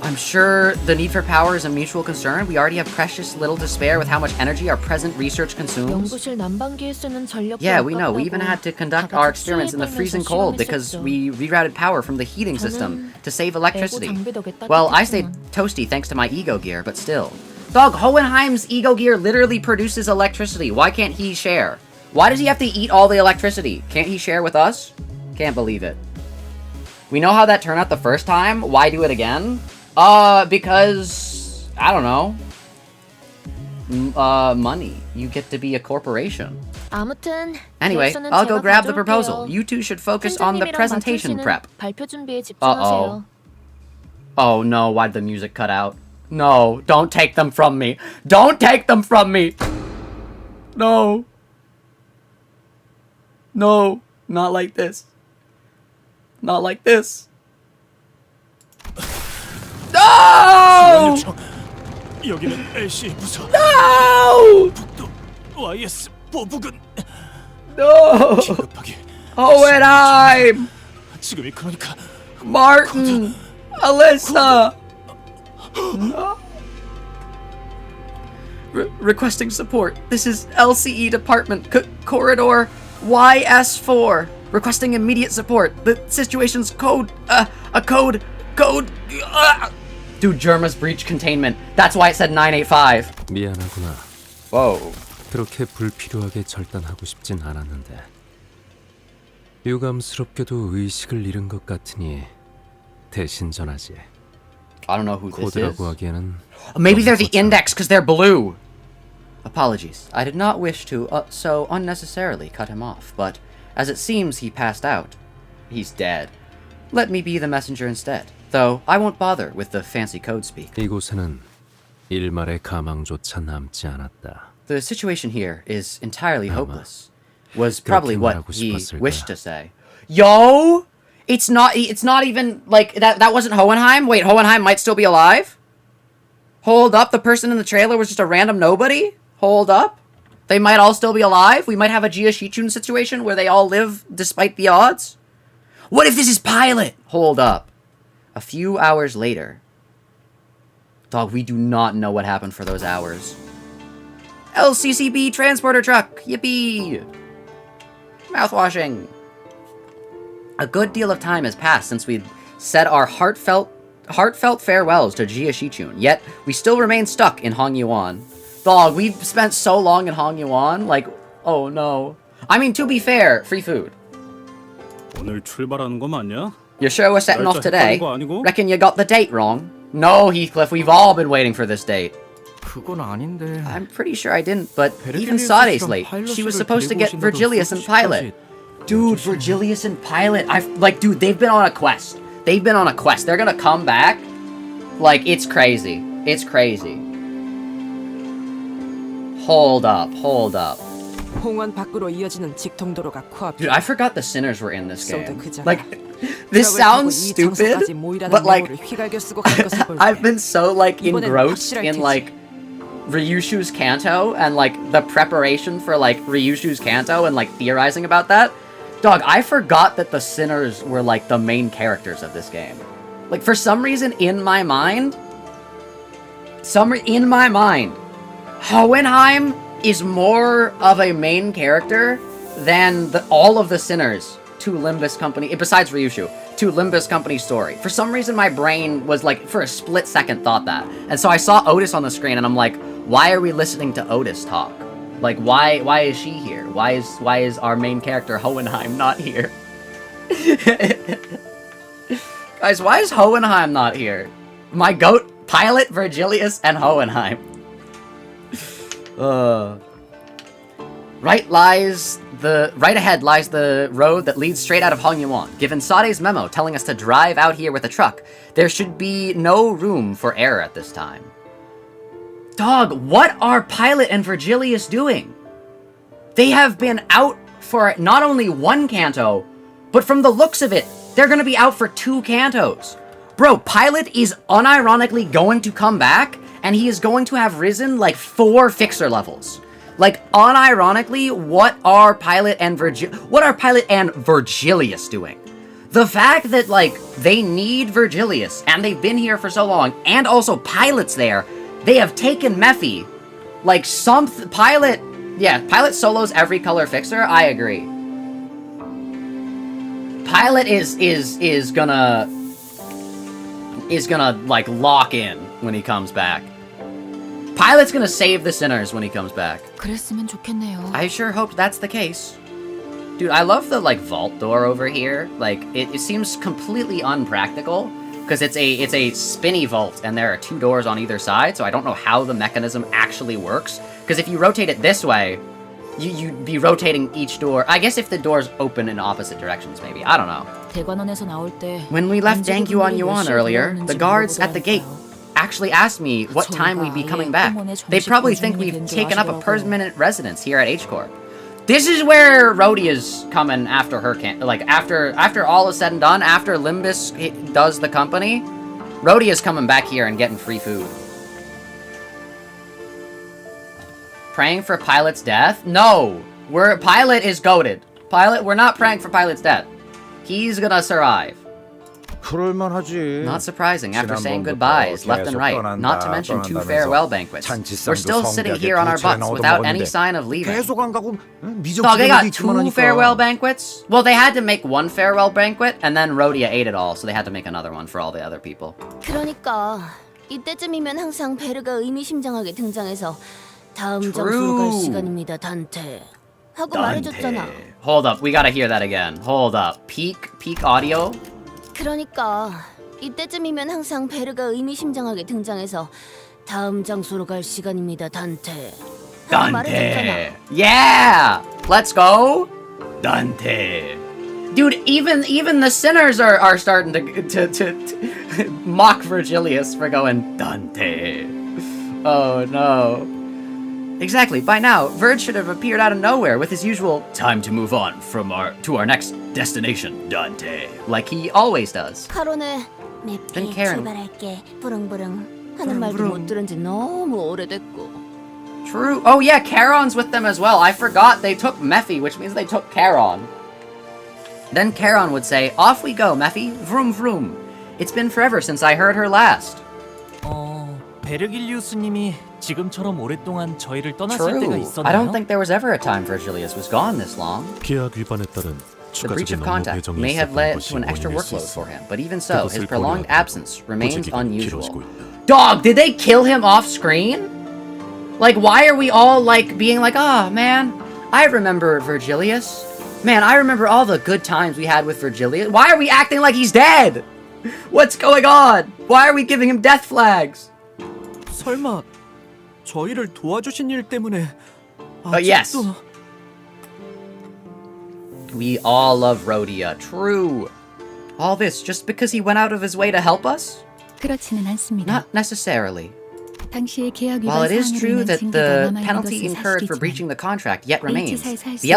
I'm sure the need for power is a mutual concern. We already have precious little to spare with how much energy our present research consumes. 연구실 난방기에 쓰는 전력도 Yeah, we know. We 아깝다고 even had to conduct 다들 our experiments in the 특수에 freezing 떨면서 cold because 실험했었죠. we rerouted power from the heating system to save electricity. 에고 장비 덕에 Well, I stayed 따뜻했지만. toasty thanks to my ego gear, but still. Dog, Hohenheim's ego gear literally produces electricity. Why can't he share? Why does he have to eat all the electricity? Can't he share with us? Can't believe it. We know how that turned out the first time. Why do it again? Because I don't know. Money. You get to be a corporation. 아무튼 Anyway, 계획서는 I'll go 제가 grab the 가져올게요. proposal. You two should focus on the 팀장님이랑 presentation 마틴 씨는 prep. 발표 준비에 Uh-oh. 집중하세요. Oh no, why'd the music cut out? No, don't take them from me. Don't take them from me! No. No, not like this. Not like this. No! 여기는 LCA 부서. No! 북도 YS 보부근. No! 긴급하게. Hohenheim! 지금이 그러니까. Martin! Alyssa! No. Requesting support. This is LCE Department, Corridor YS4. Requesting immediate support. The situation's code, Dude, Germa's breach containment. That's why it said 985. 미안하구나. Whoa. 그렇게 불필요하게 절단하고 싶진 않았는데 유감스럽게도 의식을 잃은 것 같으니 대신 전하지. I don't know who this is. 코드라고 하기에는 Maybe they're the index because they're blue. Apologies. I did not wish to so unnecessarily cut him off, but as it seems he passed out. He's dead. Let me be the messenger instead. Though I won't bother with the fancy code speak. 이곳에는 일말의 가망조차 남지 않았다. The situation here is entirely hopeless. Was probably what he wished to say. Yo! It's not even like that wasn't Hohenheim? Wait, Hohenheim might still be alive? Hold up, the person in the trailer was just a random nobody? Hold up. They might all still be alive? We might have a Jia Shichun situation where they all live despite the odds? What if this is Pilot? Hold up. A few hours later. Dog, we do not know what happened for those hours. LCCB transporter truck! Yippee! Mouthwashing. A good deal of time has passed since we said our heartfelt farewells to Jia Shichun, yet we still remain stuck in Hongyuan. Dog, we've spent so long in Hongyuan, like, oh no. I mean, to be fair, free food. 오늘 출발하는 거 맞냐? You sure we're setting off today? Reckon you got the date wrong. No, Heathcliff, we've all been waiting for this date. 그건 아닌데. I'm pretty sure I didn't, but even Sade's late. She was supposed to get Virgilius and Pilot. Dude, Virgilius and Pilot. Dude, they've been on a quest. They've been on a quest. They're gonna come back. Like, it's crazy. It's crazy. Hold up. 홍원 밖으로 이어지는 직통도로가 코앞. Dude, I forgot the sinners were in this game. Like, this sounds stupid, but like, I've been so like engrossed in like Ryoshu's Canto and like the preparation for like Ryoshu's Canto and like theorizing about that Dog, I forgot that the sinners were, like, the main characters of this game. Like, for some reason, in my mind, Hohenheim is more of a main character than all of the sinners to Limbus Company, besides Ryoshu, to Limbus Company's story. For some reason, my brain was, like, for a split second thought that. And so I saw Otis on the screen, and I'm like, why are we listening to Otis talk? Like, why is she here? Why is our main character Hohenheim not here? Guys, why is Hohenheim not here? My goat, Pilot, Virgilius, and Hohenheim. Right ahead lies the road that leads straight out of Hongyuan. Given Sade's memo telling us to drive out here with a truck, there should be no room for error at this time. Dog, what are Pilot and Virgilius doing? They have been out for not only one canto, but from the looks of it, they're gonna be out for 2 cantos. Bro, Pilot is unironically going to come back, and he is going to have risen like 4 fixer levels. Like, unironically, what are Pilot and Virgilius doing? The fact that, like, they need Virgilius, and they've been here for so long, and also Pilot's there, they have taken Mephi. Like, Pilot solos every color fixer, I agree. Pilot is gonna, like, lock in when he comes back. Pilot's gonna save the sinners when he comes back. I sure hope that's the case. Dude, I love the, like, vault door over here. Like, it seems completely unpractical, because it's a spinny vault, and there are 2 doors on either side, so I don't know how the mechanism actually works. Because if you rotate it this way, you'd be rotating each door. I guess if the doors open in opposite directions, maybe. I don't know. When we left Dangguan Yuan earlier, the guards at the gate actually asked me what time we'd be coming back. They probably think we've taken up a permanent residence here at H-Corp. This is where Rhodia's coming after her after all is said and done, after Limbus does the company, Rhodia's coming back here and getting free food. Praying for Pilot's death? No! Pilot is goated. We're not praying for Pilot's death. He's gonna survive. Not surprising, after saying goodbyes left and right, not to mention 2 farewell banquets. We're still sitting here on our butts without any sign of leaving. Dog, they got 2 farewell banquets? Well, they had to make 1 farewell banquet, and then Rhodia ate it all, so they had to make another one for all the other people. 그러니까 이때쯤이면 항상 베르가 의미심장하게 등장해서 다음 장소로 갈 시간입니다, 단테. 하고 말해줬잖아. Hold up, we gotta hear that again. Hold up. Peak audio? 그러니까 이때쯤이면 항상 베르가 의미심장하게 등장해서 다음 장소로 갈 시간입니다, 단테. 하고 말해줬잖아. Yeah! Let's go! Dante. Dude, even the sinners are starting to mock Virgilius for going Dante. Oh no. Exactly, by now, Verge should have appeared out of nowhere with his usual time to move on to our next destination, Dante. Like he always does. 카론에 Then Karen. 출발할게. 부릉부릉 하는 말도 못 들은 지 너무 오래됐고. True. Oh yeah, Charon's with them as well. I forgot they took Mephi, which means they took Charon. Then Charon would say, off we go, Mephi. Vroom vroom. It's been forever since I heard her last. 베르길리우스님이 지금처럼 오랫동안 저희를 떠났을 때가 True. 있었나요? I don't think there was ever a time Virgilius was gone this long. 계약 위반에 따른 The breach of 추가적인 업무 contact 배정이 may have 있었던 led 것이 to an extra 원인일 수 workload 있어. for him, but even so, his 그것을 prolonged 고려하고 absence remains 보직이 unusual. 길어지고 있다. Dog, did they kill him off screen? Like, why are we all, like, being like, oh, man, I remember Virgilius. Man, I remember all the good times we had with Virgilius. Why are we acting like he's dead? What's going on? Why are we giving him death flags? 설마 저희를 도와주신 일 때문에 Yes. We all love Rhodia. True. All this just because he went out of his way to help us? 그렇지는 않습니다. Not necessarily. 당시의 계약 While 위반 it is true 사항으로 that 인한 the 징계가 남아있는 penalty 것은 incurred for 사실이지만 breaching the contract yet remains, H사에서 할수 the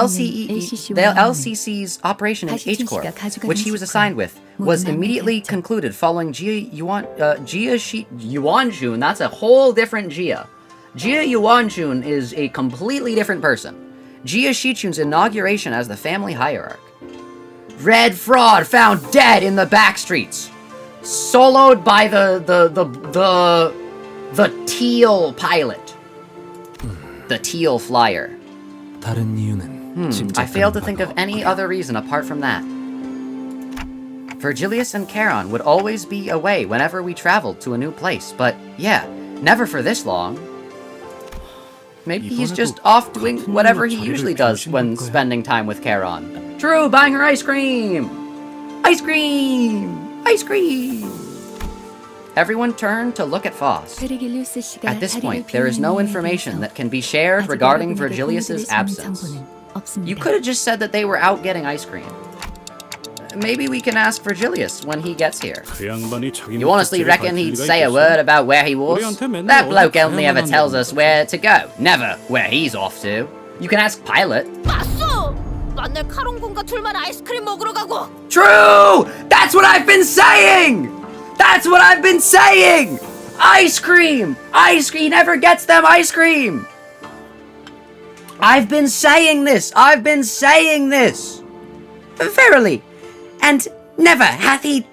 있는 LCC's operation in H-Corp, which he was assigned with, was immediately concluded following Jia Yuanjun. That's a whole different Jia. Jia Yuanjun is a completely different person. Jia Shichun's inauguration as the family hierarch. Red fraud found dead in the back streets. Soloed by the teal pilot. The teal flyer. 다른 이유는 I fail to think of any other reason apart from that. Virgilius and Charon would always be away whenever we traveled to a new place, but yeah, never for this long. Maybe he's just off doing whatever he usually does when spending time with Charon. True, buying her ice cream! Ice cream! Ice cream! Everyone turned to look at Foss. At this point, there is no information that can be shared regarding Virgilius's absence. You could have just said that they were out getting ice cream. Maybe we can ask Virgilius when he gets here. You honestly reckon he'd say a word about where he was? That bloke only ever tells us where to go, never where he's off to. You can ask Pilot. True! That's what I've been saying! That's what I've been saying! Ice cream! Ice cream never gets them ice cream! I've been saying this! I've been saying this! Verily! And never hath he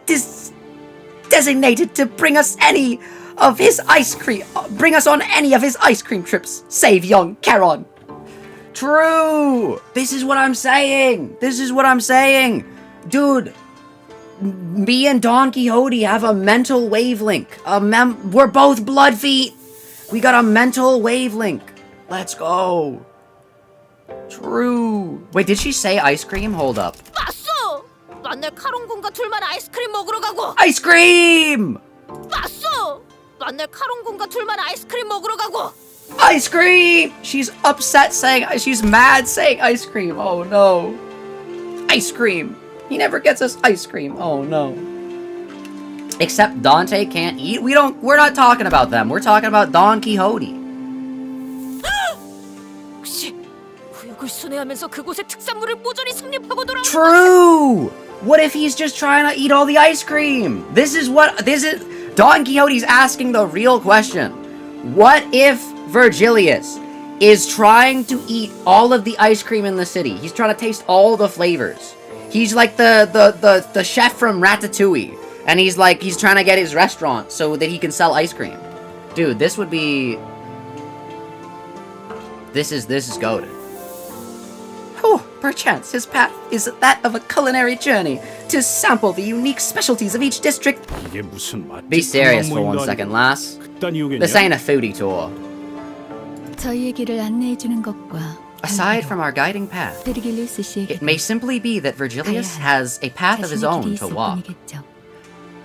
designated to bring us any of his ice cream, bring us on any of his ice cream trips, save young Charon. True! This is what I'm saying! This is what I'm saying! Dude, me and Don Quixote have a mental wavelength. We're both blood feet! We got a mental wavelength. Let's go. True. Wait, did she say ice cream? Hold up. 만날 카롱군과 둘만 아이스크림 먹으러 가고. Ice cream! 봤어! 만날 카롱군과 둘만 아이스크림 먹으러 가고. Ice cream! She's upset saying, she's mad saying ice cream. Oh no. Ice cream. He never gets us ice cream. Oh no. Except Dante can't eat. We're not talking about them. We're talking about Don Quixote. 혹시 구역을 순회하면서 그곳의 특산물을 모조리 섭렵하고 돌아오는 True! What if he's just trying to eat all the ice cream? Don Quixote's asking the real question. What if Virgilius is trying to eat all of the ice cream in the city? He's trying to taste all the flavors. He's like the chef from Ratatouille. And he's trying to get his restaurant so that he can sell ice cream. Dude, this would be... This is goated. Oh, perchance his path is that of a culinary journey to sample the unique specialties of each district. Be serious for 1 second, lass. This ain't a foodie tour. 저희의 길을 안내해주는 것과 Aside from our guiding path, it may simply be that Virgilius has a path of his own to walk.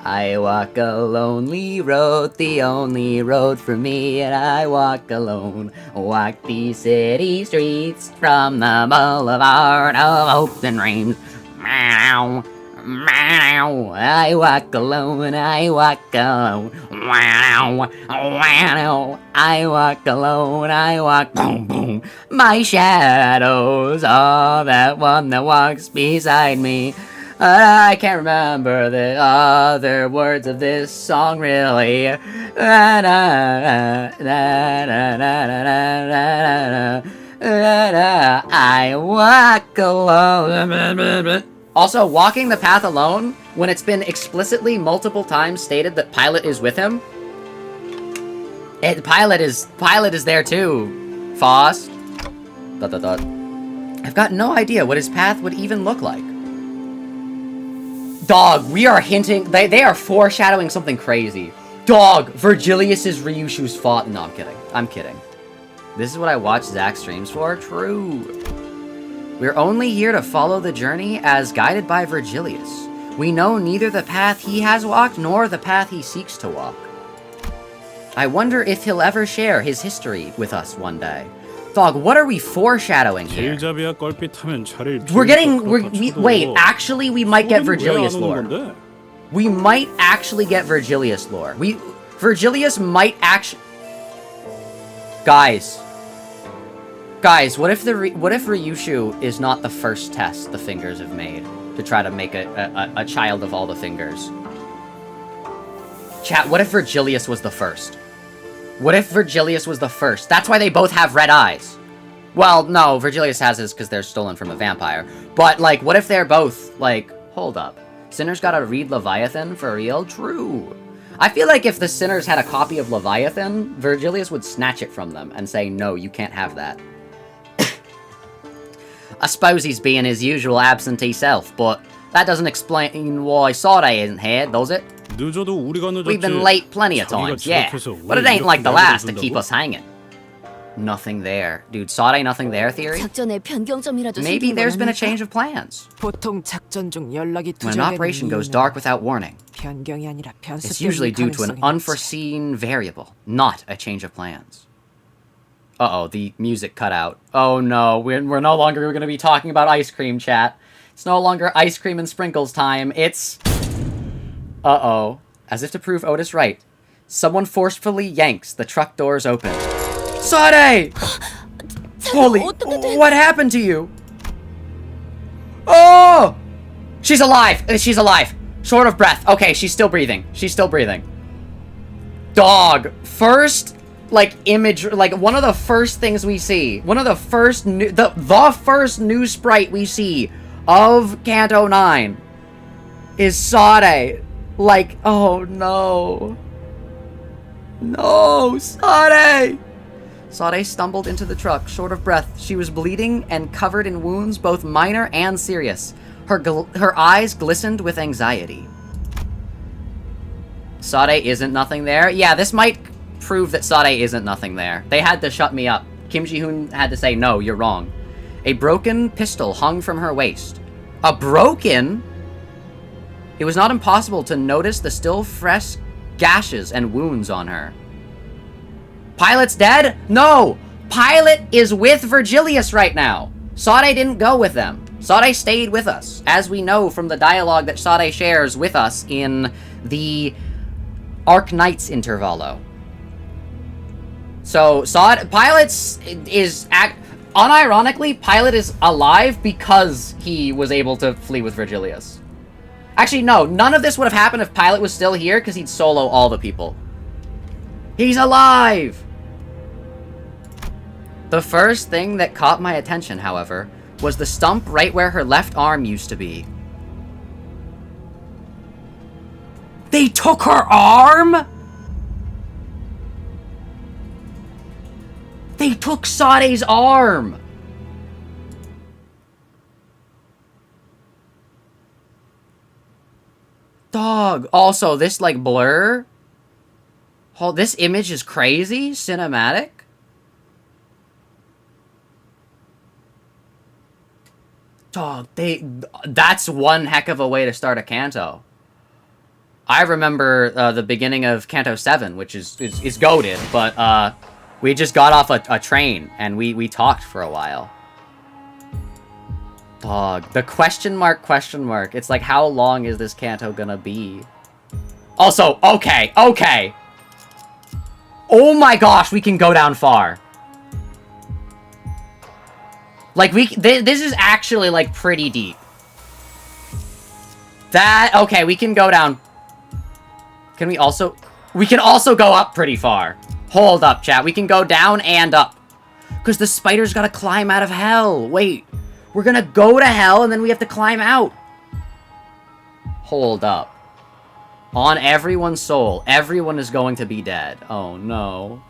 I walk a lonely road, the only road for me, and I walk alone. Walk these city streets from the boulevard of hopes and dreams. Meow, meow. I walk alone, I walk alone. Wow, wow. I walk alone, I walk boom, boom. My shadow's all that one that walks beside me. I can't remember the other words of this song, really. I walk alone. Also, walking the path alone, when it's been explicitly multiple times stated that Pilot is with him. Pilot is there too. Foss. ... I've got no idea what his path would even look like. Dog, we are hinting... They are foreshadowing something crazy. Dog, Virgilius is Ryoshu's fault. No, I'm kidding. I'm kidding. This is what I watch Zak streams for? True. We're only here to follow the journey as guided by Virgilius. We know neither the path he has walked nor the path he seeks to walk. I wonder if he'll ever share his history with us one day. Dog, what are we foreshadowing here? Wait, actually, we might get Virgilius lore. We might actually get Virgilius lore. Virgilius might actually... Guys, what if Ryoshu is not the first test the fingers have made to try to make a child of all the fingers? Chat, what if Virgilius was the first? What if Virgilius was the first? That's why they both have red eyes. Well, no, Virgilius has his because they're stolen from a vampire. But, like, what if they're both, like, hold up. Sinners gotta read Leviathan for real? True. I feel like if the Sinners had a copy of Leviathan, Virgilius would snatch it from them and say, no, you can't have that. I suppose he's being his usual absentee self, but that doesn't explain why Sade isn't here, does it? We've been late plenty of times, yeah, but it ain't like the last to keep us hanging. Nothing there. Dude, Sade nothing there theory? Maybe there's been a change of plans. 보통 작전 중 연락이 When an operation goes dark without warning, 변경이 아니라 it's usually due to an unforeseen variable, not a change of plans. Uh-oh, the music cut out. Oh no, we're no longer going to be talking about ice cream, chat. It's no longer ice cream and sprinkles time, it's... Uh-oh. As if to prove Otis right, someone forcefully yanks the truck doors open. Sade! Holy... What happened to you? Oh! She's alive! She's alive! Short of breath. Okay, she's still breathing. She's still breathing. Dog. First, like, image... Like, one of the first things we see. One of the first... The first new sprite we see of Canto 9 is Sade. Like, oh no. No, Sade! Sade stumbled into the truck, short of breath. She was bleeding and covered in wounds, both minor and serious. Her eyes glistened with anxiety. Sade isn't nothing there? Yeah, this might prove that Sade isn't nothing there. They had to shut me up. Kim Ji-hoon had to say, no, you're wrong. A broken pistol hung from her waist. A broken? It was not impossible to notice the still fresh gashes and wounds on her. Pilot's dead? No! Pilot is with Virgilius right now. Sade didn't go with them. Sade stayed with us, as we know from the dialogue that Sade shares with us in the Arc Knights intervallo. So, Pilot's is... Unironically, Pilot is alive because he was able to flee with Virgilius. Actually, no. None of this would have happened if Pilot was still here, because he'd solo all the people. He's alive! The first thing that caught my attention, however, was the stump right where her left arm used to be. They took her arm?! They took Sade's arm! Dog. Also, this, like, blur. Oh, this image is crazy. Cinematic. Dog, that's one heck of a way to start a Canto. I remember the beginning of Canto 7, which is goated, but we just got off a train, and we talked for a while. Dog, the question mark. It's like, how long is this Canto gonna be? Also, okay. Oh my gosh, we can go down far. Like, this is actually, like, pretty deep. Okay, we can go down. Can we also... We can also go up pretty far. Hold up, chat. We can go down and up. Because the spider's gotta climb out of hell. Wait. We're gonna go to hell, and then we have to climb out. Hold up. On everyone's soul, everyone is going to be dead. Oh, no.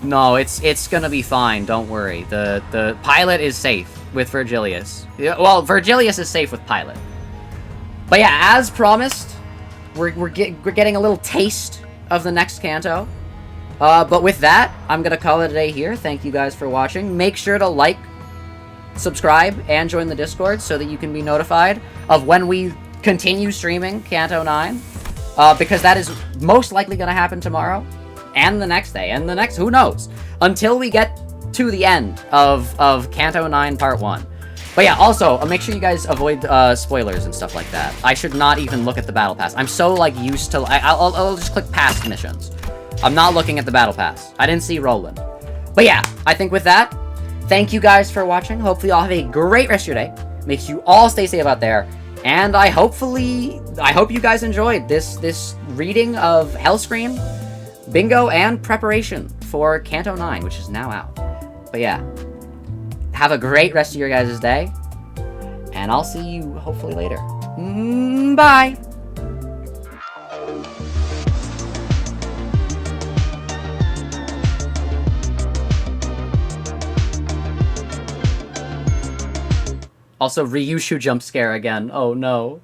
No, it's gonna be fine. Don't worry. The pilot is safe with Virgilius. Well, Virgilius is safe with Pilot. But yeah, as promised, we're getting a little taste of the next Canto. But with that, I'm gonna call it a day here. Thank you guys for watching. Make sure to like, subscribe, and join the Discord so that you can be notified of when we continue streaming Canto 9. Because that is most likely gonna happen tomorrow. And the next day, and the next, who knows? Until we get to the end of Canto 9 Part 1. But yeah, also, make sure you guys avoid spoilers and stuff like that. I should not even look at the Battle Pass. I'm so, like, used to... I'll just click past missions. I'm not looking at the Battle Pass. I didn't see Roland. But yeah, I think with that, thank you guys for watching. Hopefully you all have a great rest of your day. Make sure you all stay safe out there. And I hope you guys enjoyed this reading of Hellscream, Bingo, and preparation for Canto 9, which is now out. But yeah, Have a great rest of your guys' day. And I'll see you hopefully later. Bye! Also, Ryoshu jump scare again. Oh no.